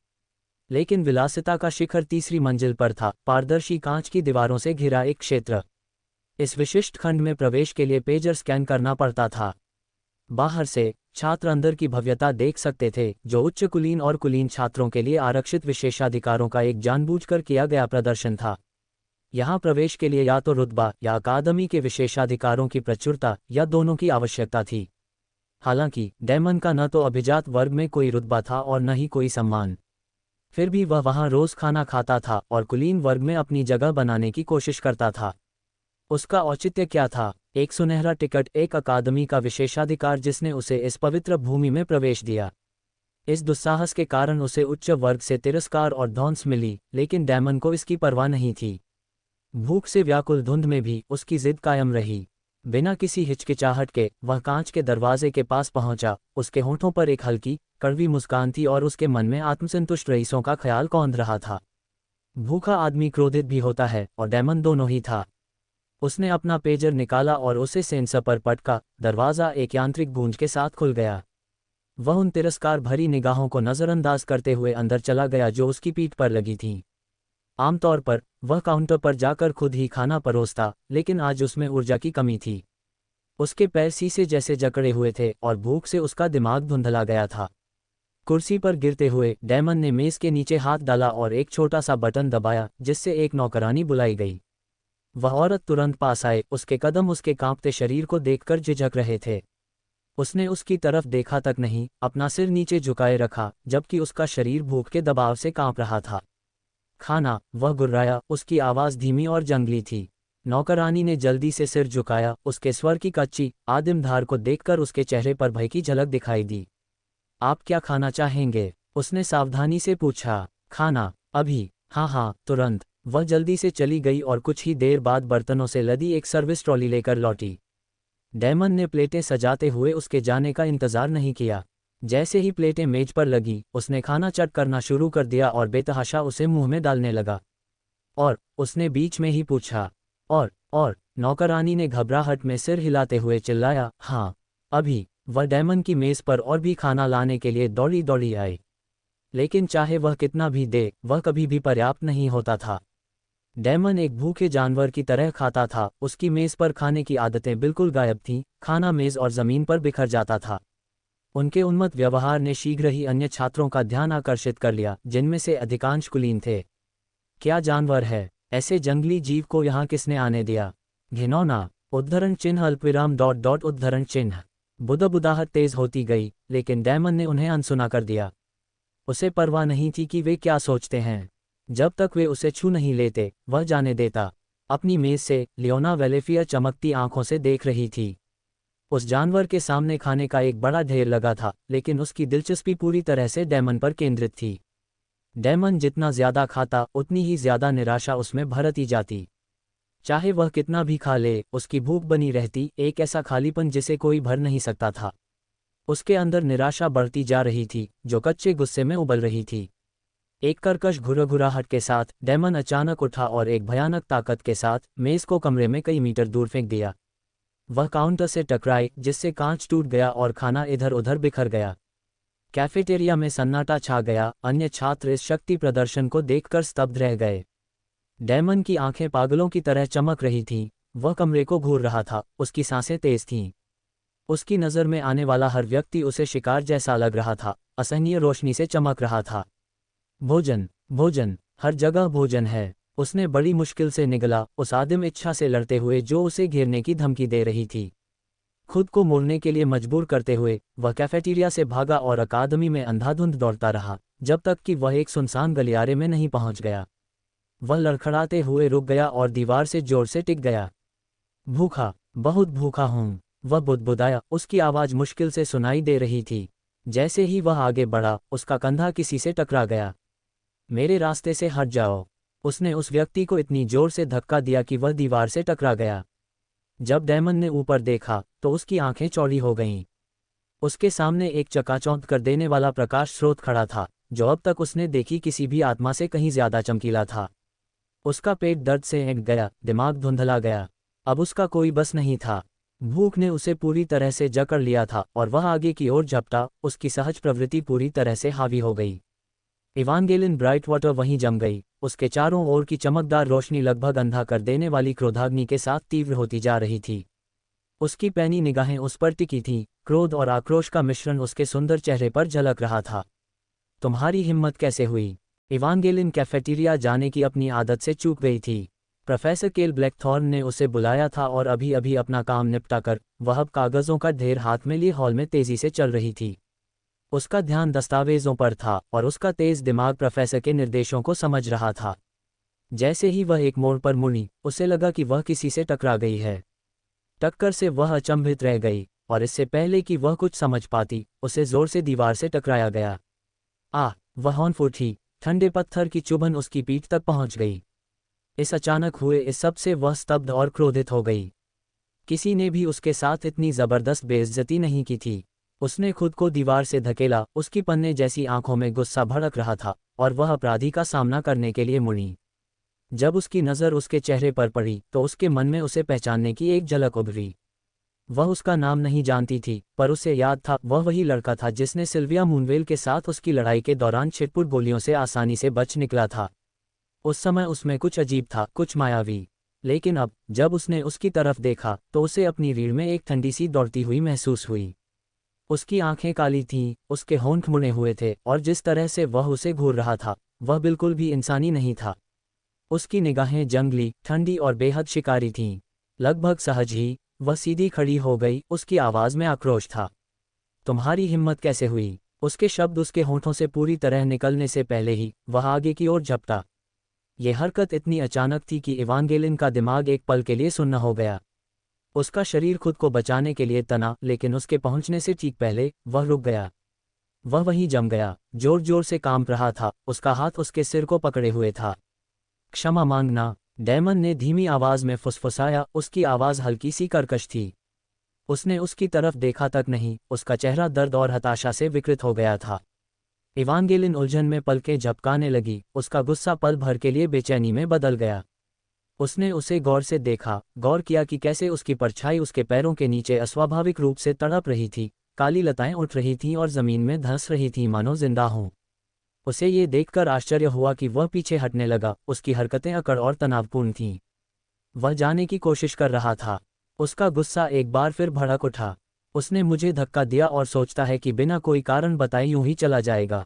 लेकिन विलासिता का शिखर तीसरी मंजिल पर था, पारदर्शी कांच की दीवारों से घिरा एक क्षेत्र। इस विशिष्ट खंड में प्रवेश के लिए पेजर स्कैन करना पड़ता था। बाहर से छात्र अंदर की भव्यता देख सकते थे, जो उच्च कुलीन और कुलीन छात्रों के लिए आरक्षित विशेषाधिकारों का एक जानबूझकर किया गया प्रदर्शन था। यहाँ प्रवेश के लिए या तो रुतबा या अकादमी के विशेषाधिकारों की प्रचुरता या दोनों की आवश्यकता थी। हालांकि डैमन का न तो अभिजात वर्ग में कोई रुतबा था और न ही कोई सम्मान। फिर भी वह वहाँ रोज खाना खाता था और कुलीन वर्ग में अपनी जगह बनाने की कोशिश करता था। उसका औचित्य क्या था? एक सुनहरा टिकट, एक अकादमी का विशेषाधिकार जिसने उसे इस पवित्र भूमि में प्रवेश दिया। इस दुस्साहस के कारण उसे उच्च वर्ग से तिरस्कार और धौंस मिली, लेकिन डैमन को इसकी परवाह नहीं थी। भूख से व्याकुल धुंध में भी उसकी जिद कायम रही। बिना किसी हिचकिचाहट के वह कांच के दरवाजे के पास पहुंचा। उसके होंठों पर एक हल्की, कड़वी मुस्कान थी और उसके मन में आत्मसंतुष्ट रईसों का ख्याल कौंध रहा था। भूखा आदमी क्रोधित भी होता है, और डैमन दोनों ही था। उसने अपना पेजर निकाला और उसे सेंसर पर पटका। दरवाज़ा एक यांत्रिक गूंज के साथ खुल गया। वह उन तिरस्कार भरी निगाहों को नज़रअंदाज करते हुए अंदर चला गया जो उसकी पीठ पर लगी थीं। आमतौर पर वह काउंटर पर जाकर खुद ही खाना परोसता, लेकिन आज उसमें ऊर्जा की कमी थी। उसके पैर शीशे जैसे जकड़े हुए थे और भूख से उसका दिमाग धुंधला गया था। कुर्सी पर गिरते हुए डैमन ने मेज़ के नीचे हाथ डाला और एक छोटा सा बटन दबाया, जिससे एक नौकरानी बुलाई गई। वह औरत तुरंत पास आए, उसके कदम उसके कांपते शरीर को देखकर झिझक रहे थे। उसने उसकी तरफ देखा तक नहीं, अपना सिर नीचे झुकाए रखा, जबकि उसका शरीर भूख के दबाव से कांप रहा था। खाना, वह गुर्राया, उसकी आवाज़ धीमी और जंगली थी। नौकरानी ने जल्दी से सिर झुकाया, उसके स्वर की कच्ची, आदिम धार को देखकर उसके चेहरे पर भय की झलक दिखाई दी। आप क्या खाना चाहेंगे? उसने सावधानी से पूछा। खाना, अभी? हाँ हाँ, तुरंत। वह जल्दी से चली गई और कुछ ही देर बाद बर्तनों से लदी एक सर्विस ट्रॉली लेकर लौटी। डैमन ने प्लेटें सजाते हुए उसके जाने का इंतजार नहीं किया। जैसे ही प्लेटें मेज पर लगी, उसने खाना चट करना शुरू कर दिया और बेतहाशा उसे मुंह में डालने लगा। और उसने बीच में ही पूछा, और नौकरानी ने घबराहट में सिर हिलाते हुए चिल्लाया, हाँ, अभी। वह डैमन की मेज पर और भी खाना लाने के लिए दौड़ी दौड़ी आई। लेकिन चाहे वह कितना भी दे, वह कभी भी पर्याप्त नहीं होता था। डैमन एक भूखे जानवर की तरह खाता था, उसकी मेज पर खाने की आदतें बिल्कुल गायब थीं, खाना मेज और जमीन पर बिखर जाता था। उनके उन्मत्त व्यवहार ने शीघ्र ही अन्य छात्रों का ध्यान आकर्षित कर लिया, जिनमें से अधिकांश कुलीन थे। क्या जानवर है? ऐसे जंगली जीव को यहाँ किसने आने दिया? घिनौना। उद्धरण चिन्ह अल्पविराम डॉट डॉट उद्धरण चिन्ह। बुदबुदाहट तेज होती गई, लेकिन डैमन ने उन्हें अनसुना कर दिया। उसे परवाह नहीं थी कि वे क्या सोचते हैं। जब तक वे उसे छू नहीं लेते, वह जाने देता। अपनी मेज से लियोना वेलेफियर चमकती आंखों से देख रही थी। उस जानवर के सामने खाने का एक बड़ा ढेर लगा था, लेकिन उसकी दिलचस्पी पूरी तरह से डैमन पर केंद्रित थी। डैमन जितना ज्यादा खाता, उतनी ही ज्यादा निराशा उसमें भरती जाती। चाहे वह कितना भी खा ले, उसकी भूख बनी रहती, एक ऐसा खालीपन जिसे कोई भर नहीं सकता था। उसके अंदर निराशा बढ़ती जा रही थी, जो कच्चे गुस्से में उबल रही थी। एक कर्कश घुरघुराहट के साथ डैमन अचानक उठा और एक भयानक ताकत के साथ मेज को कमरे में कई मीटर दूर फेंक दिया। वह काउंटर से टकराई, जिससे कांच टूट गया और खाना इधर उधर बिखर गया। कैफेटेरिया में सन्नाटा छा गया, अन्य छात्र इस शक्ति प्रदर्शन को देखकर स्तब्ध रह गए। डैमन की आंखें पागलों की तरह चमक रही थीं, वह कमरे को घूर रहा था, उसकी सांसें तेज थीं। उसकी नज़र में आने वाला हर व्यक्ति उसे शिकार जैसा लग रहा था, असहनीय रोशनी से चमक रहा था। भोजन, भोजन, हर जगह भोजन है। उसने बड़ी मुश्किल से निगला, उस आदिम इच्छा से लड़ते हुए जो उसे घेरने की धमकी दे रही थी। खुद को मोड़ने के लिए मजबूर करते हुए वह कैफेटेरिया से भागा और अकादमी में अंधाधुंध दौड़ता रहा, जब तक कि वह एक सुनसान गलियारे में नहीं पहुंच गया। वह लड़खड़ाते हुए रुक गया और दीवार से जोर से टिक गया। भूखा, बहुत भूखा हूँ, वह बुदबुदाया, उसकी आवाज़ मुश्किल से सुनाई दे रही थी। जैसे ही वह आगे बढ़ा, उसका कंधा किसी से टकरा गया। मेरे रास्ते से हट जाओ। उसने उस व्यक्ति को इतनी जोर से धक्का दिया कि वह दीवार से टकरा गया। जब डैमन ने ऊपर देखा, तो उसकी आंखें चौड़ी हो गईं। उसके सामने एक चकाचौंध कर देने वाला प्रकाश स्रोत खड़ा था, जो अब तक उसने देखी किसी भी आत्मा से कहीं ज्यादा चमकीला था। उसका पेट दर्द से ऐंठ गया, दिमाग धुंधला गया। अब उसका कोई बस नहीं था। भूख ने उसे पूरी तरह से जकड़ लिया था और वह आगे की ओर झपटा, उसकी सहज प्रवृत्ति पूरी तरह से हावी हो गई। इवांगेलिन ब्राइटवाटर वहीं जम गई, उसके चारों ओर की चमकदार रोशनी लगभग अंधा कर देने वाली क्रोधाग्नि के साथ तीव्र होती जा रही थी। उसकी पैनी निगाहें उस पर टिकी थीं, क्रोध और आक्रोश का मिश्रण उसके सुंदर चेहरे पर झलक रहा था। तुम्हारी हिम्मत कैसे हुई? इवांगेलिन कैफेटेरिया जाने की अपनी आदत से चूक गई थी। प्रोफेसर केल ब्लैकथॉर्न ने उसे बुलाया था और अभी अभी अपना काम निपटा कर वह अब कागजों का ढेर हाथ में लिए हॉल में तेजी से चल रही थी। उसका ध्यान दस्तावेजों पर था और उसका तेज दिमाग प्रोफेसर के निर्देशों को समझ रहा था। जैसे ही वह एक मोड़ पर मुड़ी, उसे लगा कि वह किसी से टकरा गई है। टक्कर से वह अचंभित रह गई, और इससे पहले कि वह कुछ समझ पाती, उसे जोर से दीवार से टकराया गया। वह हौंफ उठी, ठंडे पत्थर की चुभन उसकी पीठ तक पहुंच गई। इस अचानक हुए इस सब से वह स्तब्ध और क्रोधित हो गई। किसी ने भी उसके साथ इतनी जबरदस्त बेइज्जती नहीं की थी। उसने खुद को दीवार से धकेला, उसकी पन्ने जैसी आंखों में गुस्सा भड़क रहा था, और वह अपराधी का सामना करने के लिए मुड़ी। जब उसकी नज़र उसके चेहरे पर पड़ी, तो उसके मन में उसे पहचानने की एक झलक उभरी। वह उसका नाम नहीं जानती थी, पर उसे याद था, वह वही लड़का था जिसने सिल्विया मूनवेल के साथ उसकी लड़ाई के दौरान छिटपुट गोलियों से आसानी से बच निकला था। उस समय उसमें कुछ अजीब था, कुछ मायावी। लेकिन अब जब उसने उसकी तरफ देखा, तो उसे अपनी रीढ़ में एक ठंडी सी दौड़ती हुई महसूस हुई। उसकी आंखें काली थीं, उसके होंठ मुड़े हुए थे, और जिस तरह से वह उसे घूर रहा था, वह बिल्कुल भी इंसानी नहीं था। उसकी निगाहें जंगली, ठंडी और बेहद शिकारी थीं। लगभग सहज ही वह सीधी खड़ी हो गई, उसकी आवाज़ में आक्रोश था। तुम्हारी हिम्मत कैसे हुई? उसके शब्द उसके होठों से पूरी तरह निकलने से पहले ही वह आगे की ओर झपटा। यह हरकत इतनी अचानक थी कि इवांगेलिन का दिमाग एक पल के लिए सुन्न हो गया। उसका शरीर खुद को बचाने के लिए तना, लेकिन उसके पहुंचने से ठीक पहले वह रुक गया। वह वहीं जम गया, जोर जोर से कांप रहा था, उसका हाथ उसके सिर को पकड़े हुए था। क्षमा मांगना, डैमन ने धीमी आवाज में फुसफुसाया, उसकी आवाज हल्की सी कर्कश थी। उसने उसकी तरफ देखा तक नहीं, उसका चेहरा दर्द और हताशा से विकृत हो गया था। इवांगेलिन उलझन में पलकें झपकाने लगी, उसका गुस्सा पल भर के लिए बेचैनी में बदल गया। उसने उसे गौर से देखा, गौर किया कि कैसे उसकी परछाई उसके पैरों के नीचे अस्वाभाविक रूप से तड़प रही थी, काली लताएं उठ रही थीं और जमीन में धंस रही थीं मानो जिंदा हों। उसे ये देखकर आश्चर्य हुआ कि वह पीछे हटने लगा, उसकी हरकतें अकड़ और तनावपूर्ण थीं। वह जाने की कोशिश कर रहा था। उसका गुस्सा एक बार फिर भड़क उठा। उसने मुझे धक्का दिया और सोचता है कि बिना कोई कारण बताए यूं ही चला जाएगा।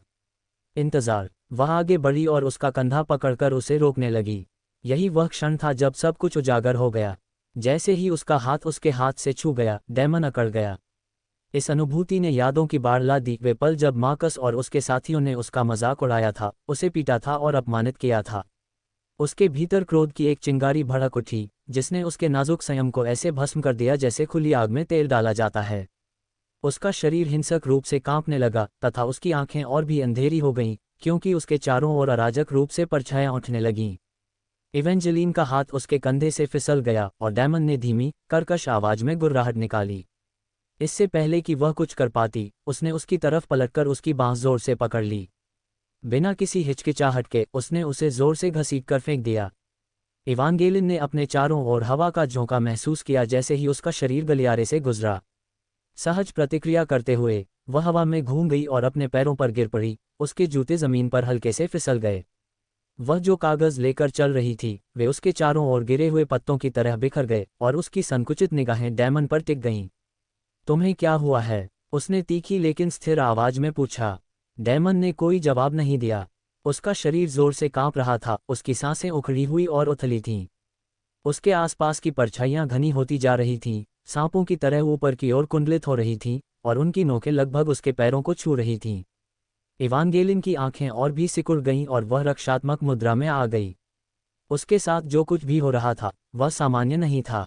इंतजार। वह आगे बढ़ी और उसका कंधा पकड़कर उसे रोकने लगी। यही वह क्षण था जब सब कुछ उजागर हो गया। जैसे ही उसका हाथ उसके हाथ से छू गया, डैमन अकड़ गया। इस अनुभूति ने यादों की बाढ़ ला दी, वे पल जब मार्कस और उसके साथियों ने उसका मजाक उड़ाया था, उसे पीटा था और अपमानित किया था। उसके भीतर क्रोध की एक चिंगारी भड़क उठी, जिसने उसके नाजुक संयम को ऐसे भस्म कर दिया जैसे खुली आग में तेल डाला जाता है। उसका शरीर हिंसक रूप से कांपने लगा तथा उसकी आंखें और भी अंधेरी हो गईं, क्योंकि उसके चारों ओर अराजक रूप से परछायां उठने लगीं। इवेंजेलिन का हाथ उसके कंधे से फिसल गया और डैमन ने धीमी, कर्कश आवाज में गुर्राहट निकाली। इससे पहले कि वह कुछ कर पाती, उसने उसकी तरफ पलटकर उसकी बांह जोर से पकड़ ली। बिना किसी हिचकिचाहट के उसने उसे जोर से घसीटकर फेंक दिया। इवांगेलिन ने अपने चारों ओर हवा का झोंका महसूस किया जैसे ही उसका शरीर गलियारे से गुजरा। सहज प्रतिक्रिया करते हुए वह हवा में घूम गई और अपने पैरों पर गिर पड़ी। उसके जूते जमीन पर हल्के से फिसल गए। वह जो कागज लेकर चल रही थी, वे उसके चारों ओर गिरे हुए पत्तों की तरह बिखर गए और उसकी संकुचित निगाहें डैमन पर टिक गईं। तुम्हें क्या हुआ है? उसने तीखी लेकिन स्थिर आवाज में पूछा। डैमन ने कोई जवाब नहीं दिया। उसका शरीर जोर से कांप रहा था, उसकी सांसें उखड़ी हुई और उथली थीं। उसके आसपास की परछाइयां घनी होती जा रही थीं, सांपों की तरह ऊपर की ओर कुंडलित हो रही थीं, और उनकी नोकें लगभग उसके पैरों को छू रही थीं। इवांगेलिन की आंखें और भी सिकुड़ गईं और वह रक्षात्मक मुद्रा में आ गई। उसके साथ जो कुछ भी हो रहा था, वह सामान्य नहीं था।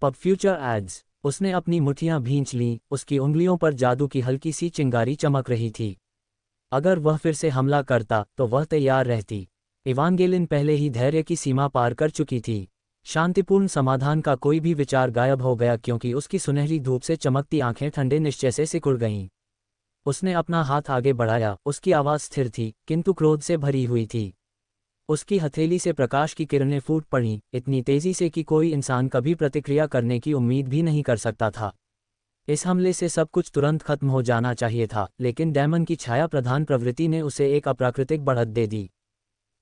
Pub future ads. उसने अपनी मुट्ठियां भींच लीं, उसकी उंगलियों पर जादू की हल्की सी चिंगारी चमक रही थी। अगर वह फिर से हमला करता तो वह तैयार रहती। इवांगेलिन पहले ही धैर्य की सीमा पार कर चुकी थी। शांतिपूर्ण समाधान का कोई भी विचार गायब हो गया क्योंकि उसकी सुनहरी धूप से चमकती आंखें ठंडे निश्चय से सिकुड़ गईं। उसने अपना हाथ आगे बढ़ाया, उसकी आवाज़ स्थिर थी किंतु क्रोध से भरी हुई थी। उसकी हथेली से प्रकाश की किरणें फूट पड़ीं, इतनी तेजी से कि कोई इंसान कभी प्रतिक्रिया करने की उम्मीद भी नहीं कर सकता था। इस हमले से सब कुछ तुरंत खत्म हो जाना चाहिए था, लेकिन डैमन की छाया प्रधान प्रवृत्ति ने उसे एक अप्राकृतिक बढ़त दे दी।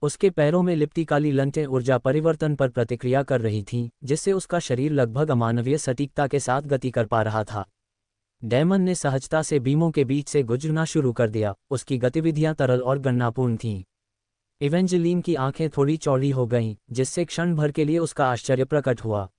उसके पैरों में लिपटी काली लंटें ऊर्जा परिवर्तन पर प्रतिक्रिया कर रही थीं, जिससे उसका शरीर लगभग अमानवीय सटीकता के साथ गति कर पा रहा था। डैमन ने सहजता से बीमों के बीच से गुजरना शुरू कर दिया, उसकी गतिविधियां तरल और गणनापूर्ण थीं। इवेंजेलिन की आंखें थोड़ी चौड़ी हो गईं, जिससे क्षण भर के लिए उसका आश्चर्य प्रकट हुआ।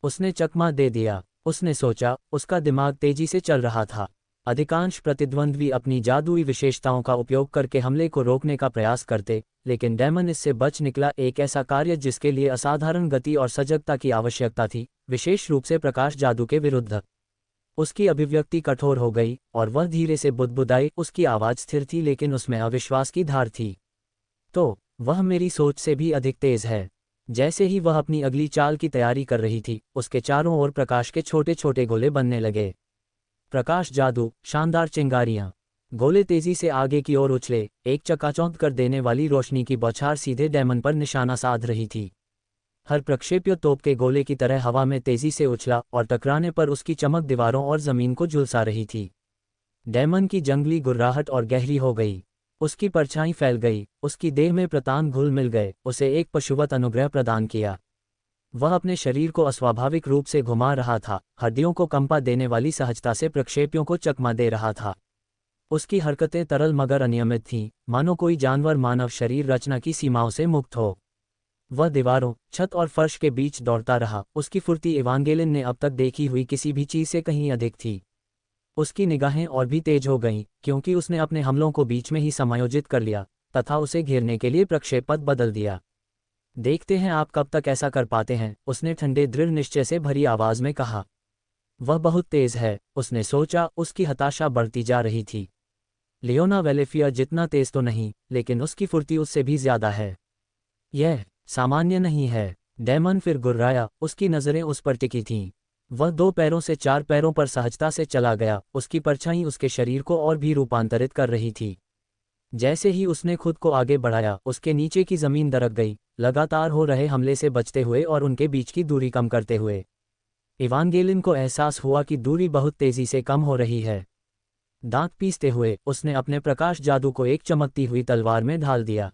उसने चकमा दे दिया, उसने सोचा। उसका दिमाग तेजी से चल रहा था। अधिकांश प्रतिद्वंद्वी अपनी जादुई विशेषताओं का उपयोग करके हमले को रोकने का प्रयास करते, लेकिन डैमन इससे बच निकला। एक ऐसा कार्य जिसके लिए असाधारण गति और सजगता की आवश्यकता थी, विशेष रूप से प्रकाश जादू के विरुद्ध। उसकी अभिव्यक्ति कठोर हो गई और वह धीरे से बुदबुदाई। उसकी आवाज़ स्थिर थी लेकिन उसमें अविश्वास की धार थी। तो वह मेरी सोच से भी अधिक तेज है। जैसे ही वह अपनी अगली चाल की तैयारी कर रही थी, उसके चारों ओर प्रकाश के छोटे छोटे गोले बनने लगे। प्रकाश जादू, शानदार चिंगारियां। गोले तेजी से आगे की ओर उछले, एक चकाचौंध कर देने वाली रोशनी की बौछार सीधे डैमन पर निशाना साध रही थी। हर प्रक्षेप्य तोप के गोले की तरह हवा में तेजी से उछला और टकराने पर उसकी चमक दीवारों और जमीन को झुलसा रही थी। डैमन की जंगली गुर्राहट और गहरी हो गई। उसकी परछाई फैल गई, उसकी देह में प्रतान घुल मिल गए, उसे एक पशुवत अनुग्रह प्रदान किया। वह अपने शरीर को अस्वाभाविक रूप से घुमा रहा था, हड्डियों को कंपा देने वाली सहजता से प्रक्षेपियों को चकमा दे रहा था। उसकी हरकतें तरल मगर अनियमित थीं, मानो कोई जानवर मानव शरीर रचना की सीमाओं से मुक्त हो। वह दीवारों, छत और फर्श के बीच दौड़ता रहा। उसकी फुर्ती इवांगेलिन ने अब तक देखी हुई किसी भी चीज से कहीं अधिक थी। उसकी निगाहें और भी तेज हो गईं, क्योंकि उसने अपने हमलों को बीच में ही समायोजित कर लिया तथा उसे घेरने के लिए प्रक्षेप पथ बदल दिया। देखते हैं आप कब तक ऐसा कर पाते हैं, उसने ठंडे दृढ़ निश्चय से भरी आवाज में कहा। वह बहुत तेज है, उसने सोचा, उसकी हताशा बढ़ती जा रही थी। लियोना वेलेफिया जितना तेज तो नहीं, लेकिन उसकी फुर्ती उससे भी ज्यादा है। यह सामान्य नहीं है। डेमन फिर गुर्राया, उसकी नजरें उस पर टिकी थीं। वह 2 पैरों से 4 पैरों पर सहजता से चला गया, उसकी परछाई उसके शरीर को और भी रूपांतरित कर रही थी। जैसे ही उसने खुद को आगे बढ़ाया, उसके नीचे की जमीन दरक गई, लगातार हो रहे हमले से बचते हुए और उनके बीच की दूरी कम करते हुए। इवांगेलिन को एहसास हुआ कि दूरी बहुत तेजी से कम हो रही है। दांत पीसते हुए उसने अपने प्रकाश जादू को एक चमकती हुई तलवार में ढाल दिया।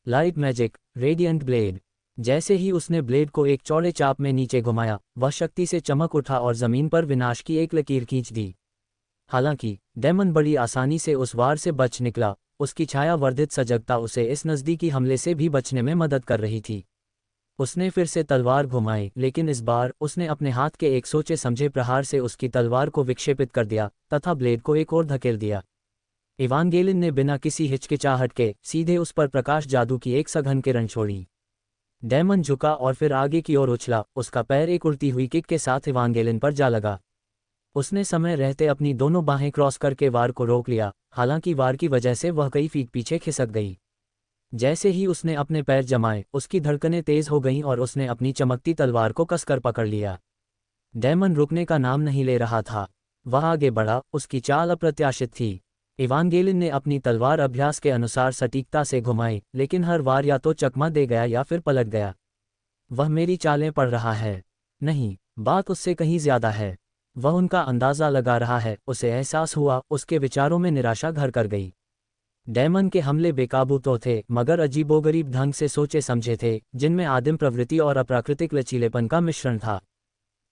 Light magic, radiant blade. जैसे ही उसने ब्लेड को एक चौड़े चाप में नीचे घुमाया, वह शक्ति से चमक उठा और जमीन पर विनाश की एक लकीर खींच दी। हालांकि डेमन बड़ी आसानी से उस वार से बच निकला, उसकी छाया वर्धित सजगता उसे इस नज़दीकी हमले से भी बचने में मदद कर रही थी। उसने फिर से तलवार घुमाई, लेकिन इस बार उसने अपने हाथ के एक सोचे समझे प्रहार से उसकी तलवार को विक्षेपित कर दिया तथा ब्लेड को एक और धकेल दिया। इवांगेलिन ने बिना किसी हिचकिचाहट के सीधे उस पर प्रकाश जादू की एक सघन किरण छोड़ी। डेमन झुका और फिर आगे की ओर उछला, उसका पैर एक उड़ती हुई किक के साथ इवांगेलिन पर जा लगा। उसने समय रहते अपनी दोनों बाहें क्रॉस करके वार को रोक लिया, हालांकि वार की वजह से वह कई फीट पीछे खिसक गई। जैसे ही उसने अपने पैर जमाए, उसकी धड़कनें तेज हो गईं और उसने अपनी चमकती तलवार को कसकर पकड़ लिया। डेमन रुकने का नाम नहीं ले रहा था। वह आगे बढ़ा, उसकी चाल अप्रत्याशित थी। इवांगेलिन ने अपनी तलवार अभ्यास के अनुसार सटीकता से घुमाई, लेकिन हर वार या तो चकमा दे गया या फिर पलट गया। वह मेरी चालें पढ़ रहा है। नहीं, बात उससे कहीं ज्यादा है। वह उनका अंदाजा लगा रहा है। उसे एहसास हुआ, उसके विचारों में निराशा घर कर गई। डेमन के हमले बेकाबू तो थे, मगर अजीबोगरीब ढंग से सोचे समझे थे, जिनमें आदिम प्रवृत्ति और अप्राकृतिक लचीलेपन का मिश्रण था।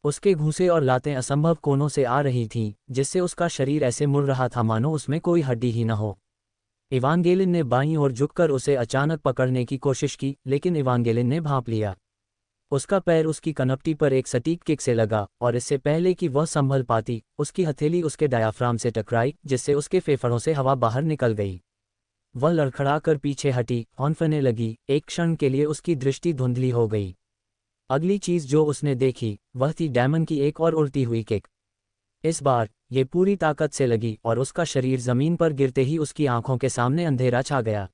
उसके घूंसे और लातें असंभव कोनों से आ रही थीं, जिससे उसका शरीर ऐसे मुड़ रहा था मानो उसमें कोई हड्डी ही न हो। इवांगेलिन ने बाईं ओर झुककर उसे अचानक पकड़ने की कोशिश की, लेकिन इवांगेलिन ने भांप लिया। उसका पैर उसकी कनपटी पर एक सटीक किक से लगा, और इससे पहले कि वह संभल पाती, उसकी हथेली उसके डायाफ्राम से टकराई, जिससे उसके फेफड़ों से हवा बाहर निकल गई। वह लड़खड़ाकर पीछे हटी, हौंफने लगी। एक क्षण के लिए उसकी दृष्टि धुंधली हो गई। अगली चीज जो उसने देखी, वह थी डेमन की एक और उल्टी हुई किक। इस बार ये पूरी ताकत से लगी और उसका शरीर जमीन पर गिरते ही उसकी आंखों के सामने अंधेरा छा गया।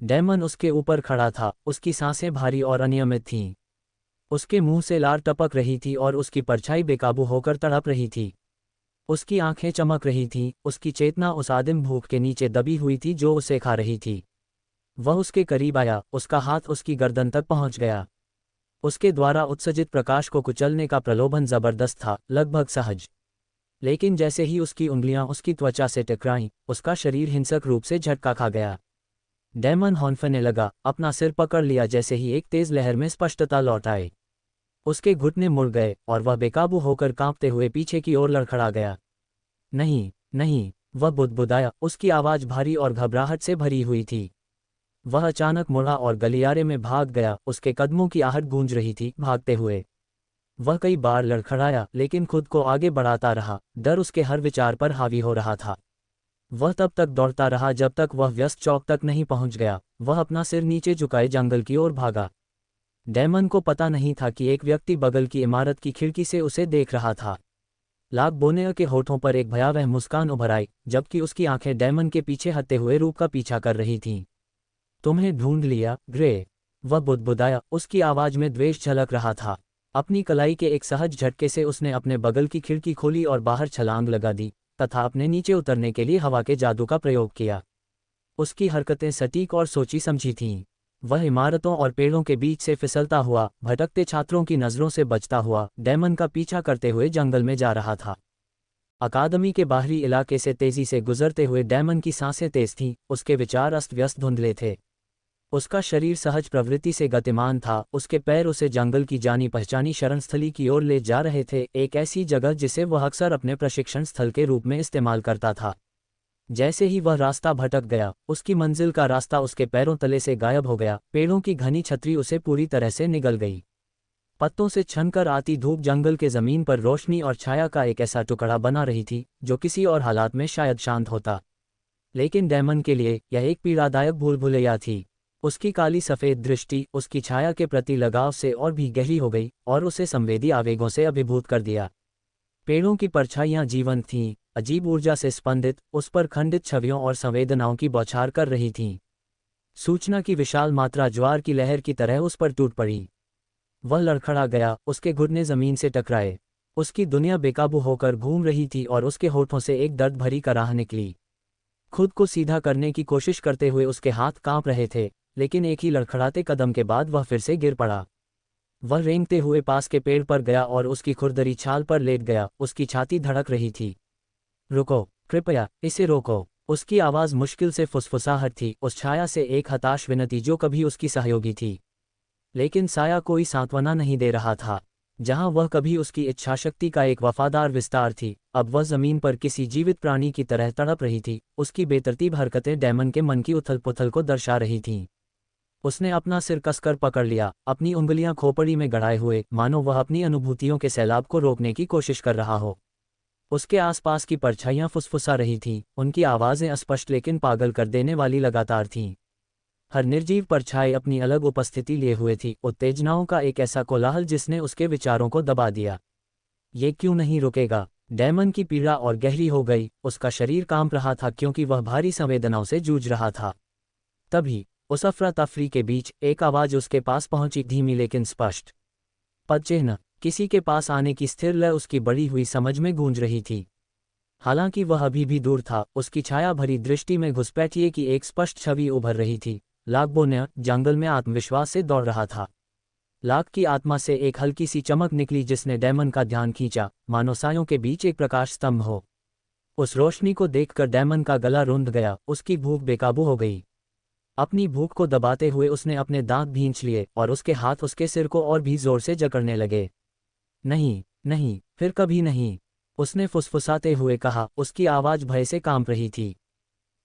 डेमन उसके ऊपर खड़ा था, उसकी सांसें भारी और अनियमित थीं। उसके मुंह से लार टपक रही थी और उसकी परछाई बेकाबू होकर तड़प रही थी। उसकी आंखें चमक रही थीं, उसकी चेतना उस आदिम भूख के नीचे दबी हुई थी जो उसे खा रही थी। वह उसके करीब आया, उसका हाथ उसकी गर्दन तक पहुंच गया। उसके द्वारा उत्सर्जित प्रकाश को कुचलने का प्रलोभन जबरदस्त था, लगभग सहज। लेकिन जैसे ही उसकी उंगलियां उसकी त्वचा से टकराईं, उसका शरीर हिंसक रूप से झटका खा गया। डेमन हौंफने लगा, अपना सिर पकड़ लिया जैसे ही एक तेज लहर में स्पष्टता लौट आए। उसके घुटने मुड़ गए और वह बेकाबू होकर कांपते हुए पीछे की ओर लड़खड़ा गया। नहीं, नहीं, वह बुदबुदाया, उसकी आवाज भारी और घबराहट से भरी हुई थी। वह अचानक मुड़ा और गलियारे में भाग गया, उसके कदमों की आहट गूंज रही थी। भागते हुए वह कई बार लड़खड़ाया, लेकिन खुद को आगे बढ़ाता रहा। डर उसके हर विचार पर हावी हो रहा था। वह तब तक दौड़ता रहा जब तक वह व्यस्त चौक तक नहीं पहुंच गया। वह अपना सिर नीचे झुकाए जंगल की ओर भागा। डेमन को पता नहीं था कि एक व्यक्ति बगल की इमारत की खिड़की से उसे देख रहा था। लाग बोनेया के होठों पर एक भयावह मुस्कान उभर आई, जबकि उसकी आंखें डेमन के पीछे हटते हुए रूप का पीछा कर रही थीं। तुम्हें ढूंढ लिया, ग्रे। वह बुदबुदाया, उसकी आवाज में द्वेष झलक रहा था। अपनी कलाई के एक सहज झटके से उसने अपने बगल की खिड़की खोली और बाहर छलांग लगा दी, तथा अपने नीचे उतरने के लिए हवा के जादू का प्रयोग किया। उसकी हरकतें सटीक और सोची समझी थीं। वह इमारतों और पेड़ों के बीच से फिसलता हुआ, भटकते छात्रों की नजरों से बचता हुआ, डेमन का पीछा करते हुए जंगल में जा रहा था। अकादमी के बाहरी इलाके से तेजी से गुजरते हुए डेमन की सांसें तेज थीं, उसके विचार अस्त व्यस्त धुंधले थे। उसका शरीर सहज प्रवृत्ति से गतिमान था, उसके पैर उसे जंगल की जानी पहचानी शरणस्थली की ओर ले जा रहे थे, एक ऐसी जगह जिसे वह अक्सर अपने प्रशिक्षण स्थल के रूप में इस्तेमाल करता था। जैसे ही वह रास्ता भटक गया, उसकी मंजिल का रास्ता उसके पैरों तले से गायब हो गया। पेड़ों की घनी छतरी उसे पूरी तरह से निगल गई। पत्तों से छनकर आती धूप जंगल के जमीन पर रोशनी और छाया का एक ऐसा टुकड़ा बना रही थी जो किसी और हालात में शायद शांत होता, लेकिन डैमन के लिए यह एक पीड़ादायक भूल भुलैया थी। उसकी काली सफ़ेद दृष्टि उसकी छाया के प्रति लगाव से और भी गहरी हो गई और उसे संवेदी आवेगों से अभिभूत कर दिया। पेड़ों की परछाइयां जीवंत थीं, अजीब ऊर्जा से स्पंदित, उस पर खंडित छवियों और संवेदनाओं की बौछार कर रही थीं। सूचना की विशाल मात्रा ज्वार की लहर की तरह उस पर टूट पड़ी। वह लड़खड़ा गया, उसके घुटने जमीन से टकराए। उसकी दुनिया बेकाबू होकर घूम रही थी और उसके होठों से एक दर्द भरी कराह निकली। खुद को सीधा करने की कोशिश करते हुए उसके हाथ कांप रहे थे, लेकिन एक ही लड़खड़ाते कदम के बाद वह फिर से गिर पड़ा। वह रेंगते हुए पास के पेड़ पर गया और उसकी खुरदरी छाल पर लेट गया। उसकी छाती धड़क रही थी। रुको, कृपया इसे रोको। उसकी आवाज़ मुश्किल से फुसफुसाहट थी, उस छाया से एक हताश विनती जो कभी उसकी सहयोगी थी। लेकिन साया कोई सांत्वना नहीं दे रहा था। जहां वह कभी उसकी इच्छाशक्ति का एक वफादार विस्तार थी, अब वह जमीन पर किसी जीवित प्राणी की तरह तड़प रही थी। उसकी बेतरतीब हरकतें डैमन के मन की उथल पुथल को दर्शा रही थीं। उसने अपना सिर कसकर पकड़ लिया, अपनी उंगलियां खोपड़ी में गड़ाए हुए, मानो वह अपनी अनुभूतियों के सैलाब को रोकने की कोशिश कर रहा हो। उसके आसपास की परछाइयां फुसफुसा रही थीं, उनकी आवाज़ें अस्पष्ट लेकिन पागल कर देने वाली लगातार थीं। हर निर्जीव परछाई अपनी अलग उपस्थिति लिए हुए थी, उत्तेजनाओं का एक ऐसा कोलाहल जिसने उसके विचारों को दबा दिया। ये क्यों नहीं रुकेगा? डैमन की पीड़ा और गहरी हो गई, उसका शरीर कांप रहा था क्योंकि वह भारी संवेदनाओं से जूझ रहा था। तभी उस अफरा तफरी के बीच एक आवाज़ उसके पास पहुंची, धीमी लेकिन स्पष्ट। पदचिह्न। किसी के पास आने की स्थिर लय उसकी बढ़ी हुई समझ में गूंज रही थी। हालांकि वह अभी भी दूर था, उसकी छाया भरी दृष्टि में घुसपैठिए की एक स्पष्ट छवि उभर रही थी। लागबोन्य जंगल में आत्मविश्वास से दौड़ रहा था। लाग की आत्मा से एक हल्की सी चमक निकली जिसने डैमन का ध्यान खींचा, मानो सायों के बीच एक प्रकाश स्तंभ हो। उस रोशनी को देखकर डैमन का गला रुंध गया, उसकी भूख बेकाबू हो गई। अपनी भूख को दबाते हुए उसने अपने दांत भींच लिए और उसके हाथ उसके सिर को और भी जोर से जकड़ने लगे। नहीं, नहीं, फिर कभी नहीं, उसने फुसफुसाते हुए कहा। उसकी आवाज़ भय से कांप रही थी।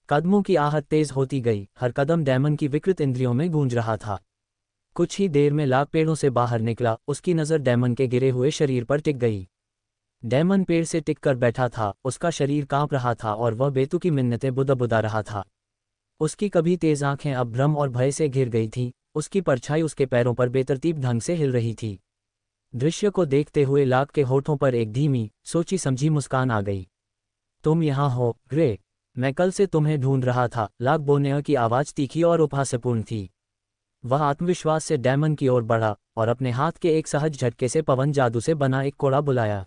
कदमों की आहट तेज होती गई, हर कदम डैमन की विकृत इंद्रियों में गूंज रहा था। कुछ ही देर में लाग पेड़ों से बाहर निकला, उसकी नज़र डैमन के गिरे हुए शरीर पर टिक गई। डैमन पेड़ से टिककर बैठा था, उसका शरीर कांप रहा था और वह बेतुकी मिन्नतें बुदा रहा था। उसकी कभी तेज आंखें अब भ्रम और भय से घिर गई थीं, उसकी परछाई उसके पैरों पर बेतरतीब ढंग से हिल रही थी। दृश्य को देखते हुए लाग के होठों पर एक धीमी, सोची समझी मुस्कान आ गई। तुम यहाँ हो, ग्रे? मैं कल से तुम्हें ढूंढ रहा था। लाग बोनेया की आवाज़ तीखी और उपहासपूर्ण थी। वह आत्मविश्वास से डैमन की ओर बढ़ा और अपने हाथ के एक सहज झटके से पवन जादू से बना एक कोड़ा बुलाया।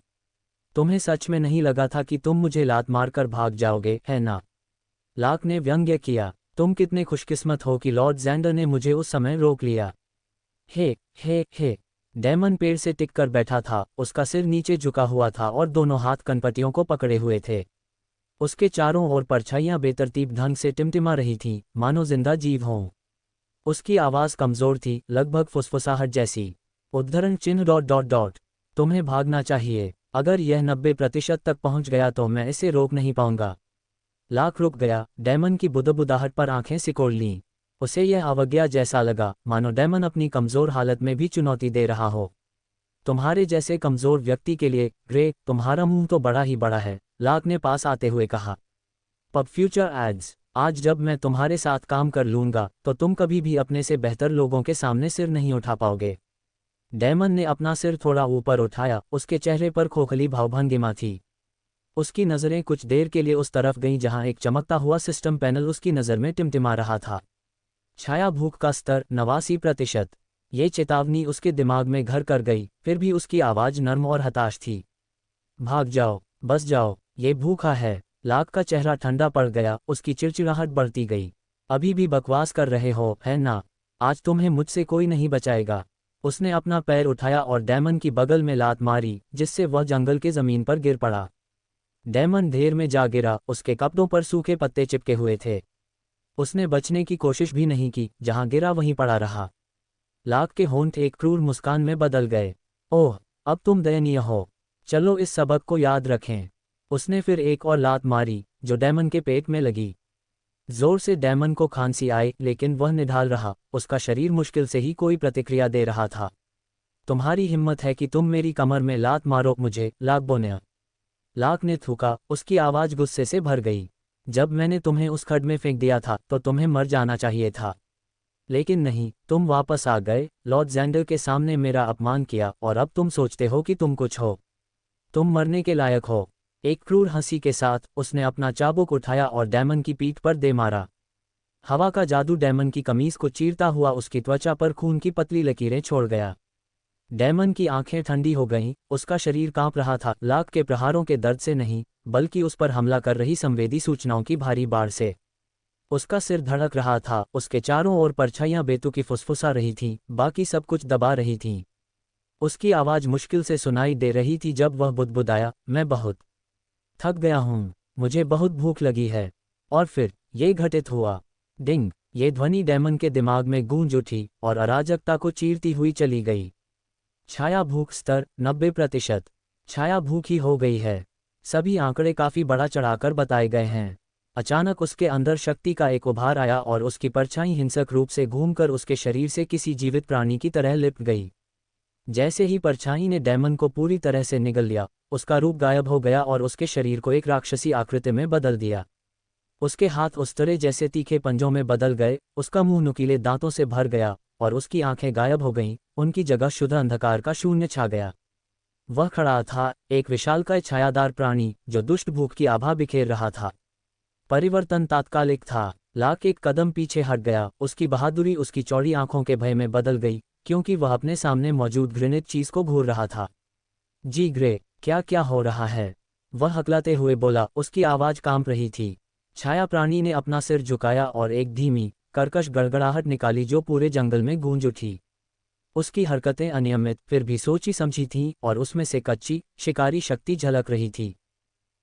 तुम्हें सच में नहीं लगा था कि तुम मुझे लात मारकर भाग जाओगे, है ना? लाग ने व्यंग्य किया। तुम कितने खुशकिस्मत हो कि लॉर्ड ज़ैंडर ने मुझे उस समय रोक लिया। हे, हे, हे। डैमन पेड़ से टिककर बैठा था, उसका सिर नीचे झुका हुआ था और दोनों हाथ कनपटियों को पकड़े हुए थे। उसके चारों ओर परछाइयां बेतरतीब ढंग से टिमटिमा रही थीं, मानो जिंदा जीव हों। उसकी आवाज़ कमज़ोर थी, लगभग फुसफुसाहट जैसी। उद्धरण चिन्ह डॉट डॉट डॉट। तुम्हें भागना चाहिए। अगर यह 90% तक पहुंच गया तो मैं इसे रोक नहीं पाऊंगा। लाख रुक गया, डैमन की बुदबुदाहट पर आंखें सिकोड़ लीं। उसे यह अवज्ञा जैसा लगा, मानो डैमन अपनी कमज़ोर हालत में भी चुनौती दे रहा हो। तुम्हारे जैसे कमज़ोर व्यक्ति के लिए, ग्रे, तुम्हारा मुंह तो बड़ा ही बड़ा है, लाग ने पास आते हुए कहा। Pub future ads. आज जब मैं तुम्हारे साथ काम कर लूंगा तो तुम कभी भी अपने से बेहतर लोगों के सामने सिर नहीं उठा पाओगे। डैमन ने अपना सिर थोड़ा ऊपर उठाया, उसके चेहरे पर खोखली भावभंगिमा थी। उसकी नज़रें कुछ देर के लिए उस तरफ गईं जहां एक चमकता हुआ सिस्टम पैनल उसकी नज़र में टिमटिमा रहा था। छाया भूख का स्तर 89%। ये चेतावनी उसके दिमाग में घर कर गई, फिर भी उसकी आवाज़ नर्म और हताश थी। भाग जाओ, बस जाओ, ये भूखा है। लाग का चेहरा ठंडा पड़ गया, उसकी चिड़चिड़ाहट बढ़ती गई। अभी भी बकवास कर रहे हो, है ना? आज तुम्हें मुझसे कोई नहीं बचाएगा। उसने अपना पैर उठाया और डैमन की बगल में लात मारी, जिससे वह जंगल के ज़मीन पर गिर पड़ा। डैमन ढेर में जा गिरा, उसके कपड़ों पर सूखे पत्ते चिपके हुए थे। उसने बचने की कोशिश भी नहीं की, जहां गिरा वहीं पड़ा रहा। लाग के होंठ एक क्रूर मुस्कान में बदल गए। ओह, अब तुम दयनीय हो। चलो इस सबक को याद रखें। उसने फिर एक और लात मारी, जो डैमन के पेट में लगी। जोर से डैमन को खांसी आई, लेकिन वह निढाल रहा, उसका शरीर मुश्किल से ही कोई प्रतिक्रिया दे रहा था। तुम्हारी हिम्मत है कि तुम मेरी कमर में लात मारो मुझे, लाक बोनेया। लाक ने थूका, उसकी आवाज़ गुस्से से भर गई। जब मैंने तुम्हें उस खड्ड में फेंक दिया था तो तुम्हें मर जाना चाहिए था। लेकिन नहीं, तुम वापस आ गए, लॉर्ड ज़ैंडर के सामने मेरा अपमान किया और अब तुम सोचते हो कि तुम कुछ हो। तुम मरने के लायक हो। एक क्रूर हंसी के साथ उसने अपना चाबुक उठाया और डैमन की पीठ पर दे मारा। हवा का जादू डैमन की कमीज को चीरता हुआ उसकी त्वचा पर खून की पतली लकीरें छोड़ गया। डैमन की आंखें ठंडी हो गईं, उसका शरीर कांप रहा था, लाक के प्रहारों के दर्द से नहीं, बल्कि उस पर हमला कर रही संवेदी सूचनाओं की भारी बाढ़ से। उसका सिर धड़क रहा था, उसके चारों ओर परछाइयां बेतुकी फुसफुसा रही थीं, बाकी सब कुछ दबा रही थीं। उसकी आवाज़ मुश्किल से सुनाई दे रही थी जब वह बुदबुदाया, मैं बहुत थक गया हूँ, मुझे बहुत भूख लगी है। और फिर ये घटित हुआ। डिंग! ये ध्वनि डैमन के दिमाग में गूंज उठी और अराजकता को चीरती हुई चली गई। छाया भूख स्तर 90%। छाया भूखी हो गई है। सभी आंकड़े काफी बड़ा चढ़ाकर बताए गए हैं। अचानक उसके अंदर शक्ति का एक उभार आया और उसकी परछाई हिंसक रूप से घूमकर उसके शरीर से किसी जीवित प्राणी की तरह लिपट गई। जैसे ही परछाई ने डैमन को पूरी तरह से निगल लिया, उसका रूप गायब हो गया और उसके शरीर को एक राक्षसी आकृति में बदल दिया। उसके हाथ उस्तरे जैसे तीखे पंजों में बदल गए, उसका मुंह नुकीले दांतों से भर गया और उसकी आंखें गायब हो गईं, उनकी जगह शुद्ध अंधकार का शून्य छा गया। वह खड़ा था, एक विशालकाय छायादार प्राणी जो दुष्ट भूख की आभा बिखेर रहा था। परिवर्तन तात्कालिक था। लाक एक कदम पीछे हट गया, उसकी बहादुरी उसकी चौड़ी आंखों के भय में बदल गई, क्योंकि वह अपने सामने मौजूद घृणित चीज को घूर रहा था। जी ग्रे, क्या क्या हो रहा है? वह हकलाते हुए बोला, उसकी आवाज कांप रही थी। छाया प्राणी ने अपना सिर झुकाया और एक धीमी, कर्कश गड़गड़ाहट निकाली जो पूरे जंगल में गूंज उठी। उसकी हरकतें अनियमित फिर भी सोची समझी थीं और उसमें से कच्ची, शिकारी शक्ति झलक रही थी।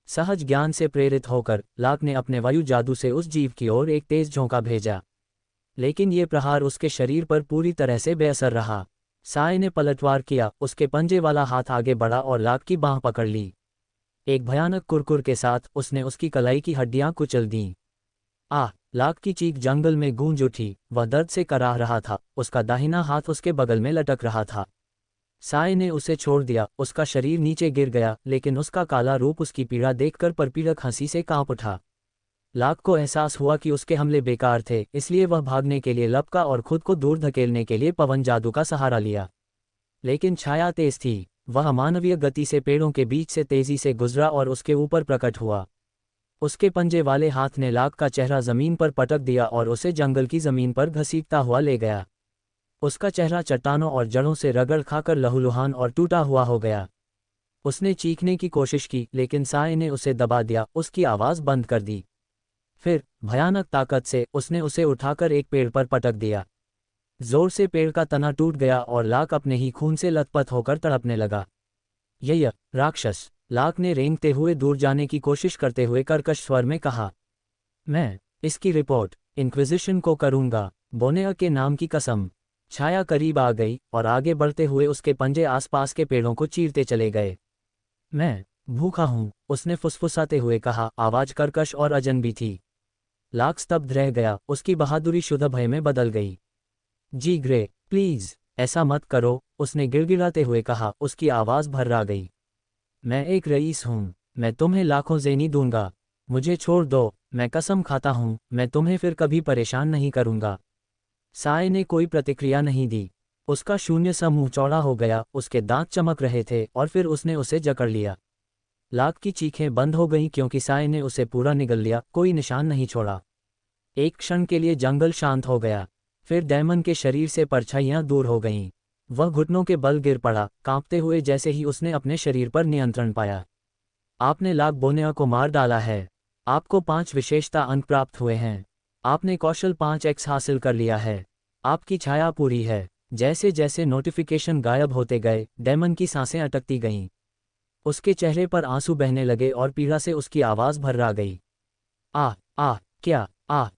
सहज ज्ञान से प्रेरित होकर लाक ने अपने वायु जादू से उस जीव की ओर एक तेज झोंका भेजा। लेकिन ये प्रहार उसके शरीर पर पूरी तरह से बेअसर रहा। साय ने पलटवार किया, उसके पंजे वाला हाथ आगे बढ़ा और लाक की बांह पकड़ ली। एक भयानक कुरकुर के साथ उसने उसकी कलाई की हड्डियां कुचल दीं। आह! लाक की चीख जंगल में गूंज उठी, वह दर्द से कराह रहा था, उसका दाहिना हाथ उसके बगल में लटक रहा था। साय ने उसे छोड़ दिया, उसका शरीर नीचे गिर गया, लेकिन उसका काला रूप उसकी पीड़ा देखकर परपीड़क हंसी से कांप उठा। लाक को एहसास हुआ कि उसके हमले बेकार थे, इसलिए वह भागने के लिए लपका और खुद को दूर धकेलने के लिए पवन जादू का सहारा लिया। लेकिन छाया तेज थी, वह अमानवीय गति से पेड़ों के बीच से तेजी से गुजरा और उसके ऊपर प्रकट हुआ। उसके पंजे वाले हाथ ने लाक का चेहरा जमीन पर पटक दिया और उसे जंगल की जमीन पर घसीटता हुआ ले गया। उसका चेहरा चट्टानों और जड़ों से रगड़ खाकर लहूलुहान और टूटा हुआ हो गया। उसने चीखने की कोशिश की, लेकिन साय ने उसे दबा दिया, उसकी आवाज़ बंद कर दी। फिर भयानक ताकत से उसने उसे उठाकर एक पेड़ पर पटक दिया। जोर से पेड़ का तना टूट गया और लाक अपने ही खून से लथपथ होकर तड़पने लगा। यह राक्षस! लाक ने रेंगते हुए दूर जाने की कोशिश करते हुए कर्कश स्वर में कहा। मैं इसकी रिपोर्ट इंक्विजिशन को करूंगा, बोनेया के नाम की कसम। छाया करीब आ गई और आगे बढ़ते हुए उसके पंजे आसपास के पेड़ों को चीरते चले गए। मैं भूखा हूं, उसने फुसफुसाते हुए कहा, आवाज कर्कश और अजनबी थी। लाक स्तब्ध रह गया, उसकी बहादुरी शुद्ध भय में बदल गई। जी ग्रे, प्लीज ऐसा मत करो, उसने गिड़गिड़ाते हुए कहा, उसकी आवाज़ भर्रा गई। मैं एक रईस हूँ, मैं तुम्हें लाखों ज़ेनी दूंगा, मुझे छोड़ दो, मैं कसम खाता हूँ, मैं तुम्हें फिर कभी परेशान नहीं करूँगा। साय ने कोई प्रतिक्रिया नहीं दी। उसका शून्य सा मुंह चौड़ा हो गया, उसके दांत चमक रहे थे और फिर उसने उसे जकड़ लिया। लाक की चीखें बंद हो गईं क्योंकि साय ने उसे पूरा निगल लिया, कोई निशान नहीं छोड़ा। एक क्षण के लिए जंगल शांत हो गया, फिर डैमन के शरीर से परछाइयां दूर हो गईं। वह घुटनों के बल गिर पड़ा, कांपते हुए जैसे ही उसने अपने शरीर पर नियंत्रण पाया। आपने लाक बोनेया को मार डाला है। आपको 5 विशेषता अंक प्राप्त हुए हैं। आपने कौशल 5x हासिल कर लिया है। आपकी छाया पूरी है। जैसे जैसे नोटिफिकेशन गायब होते गए, डैमन की सांसें अटकती गईं। उसके चेहरे पर आंसू बहने लगे और पीड़ा से उसकी आवाज़ भर्रा गई। आह! आह! क्या? आह!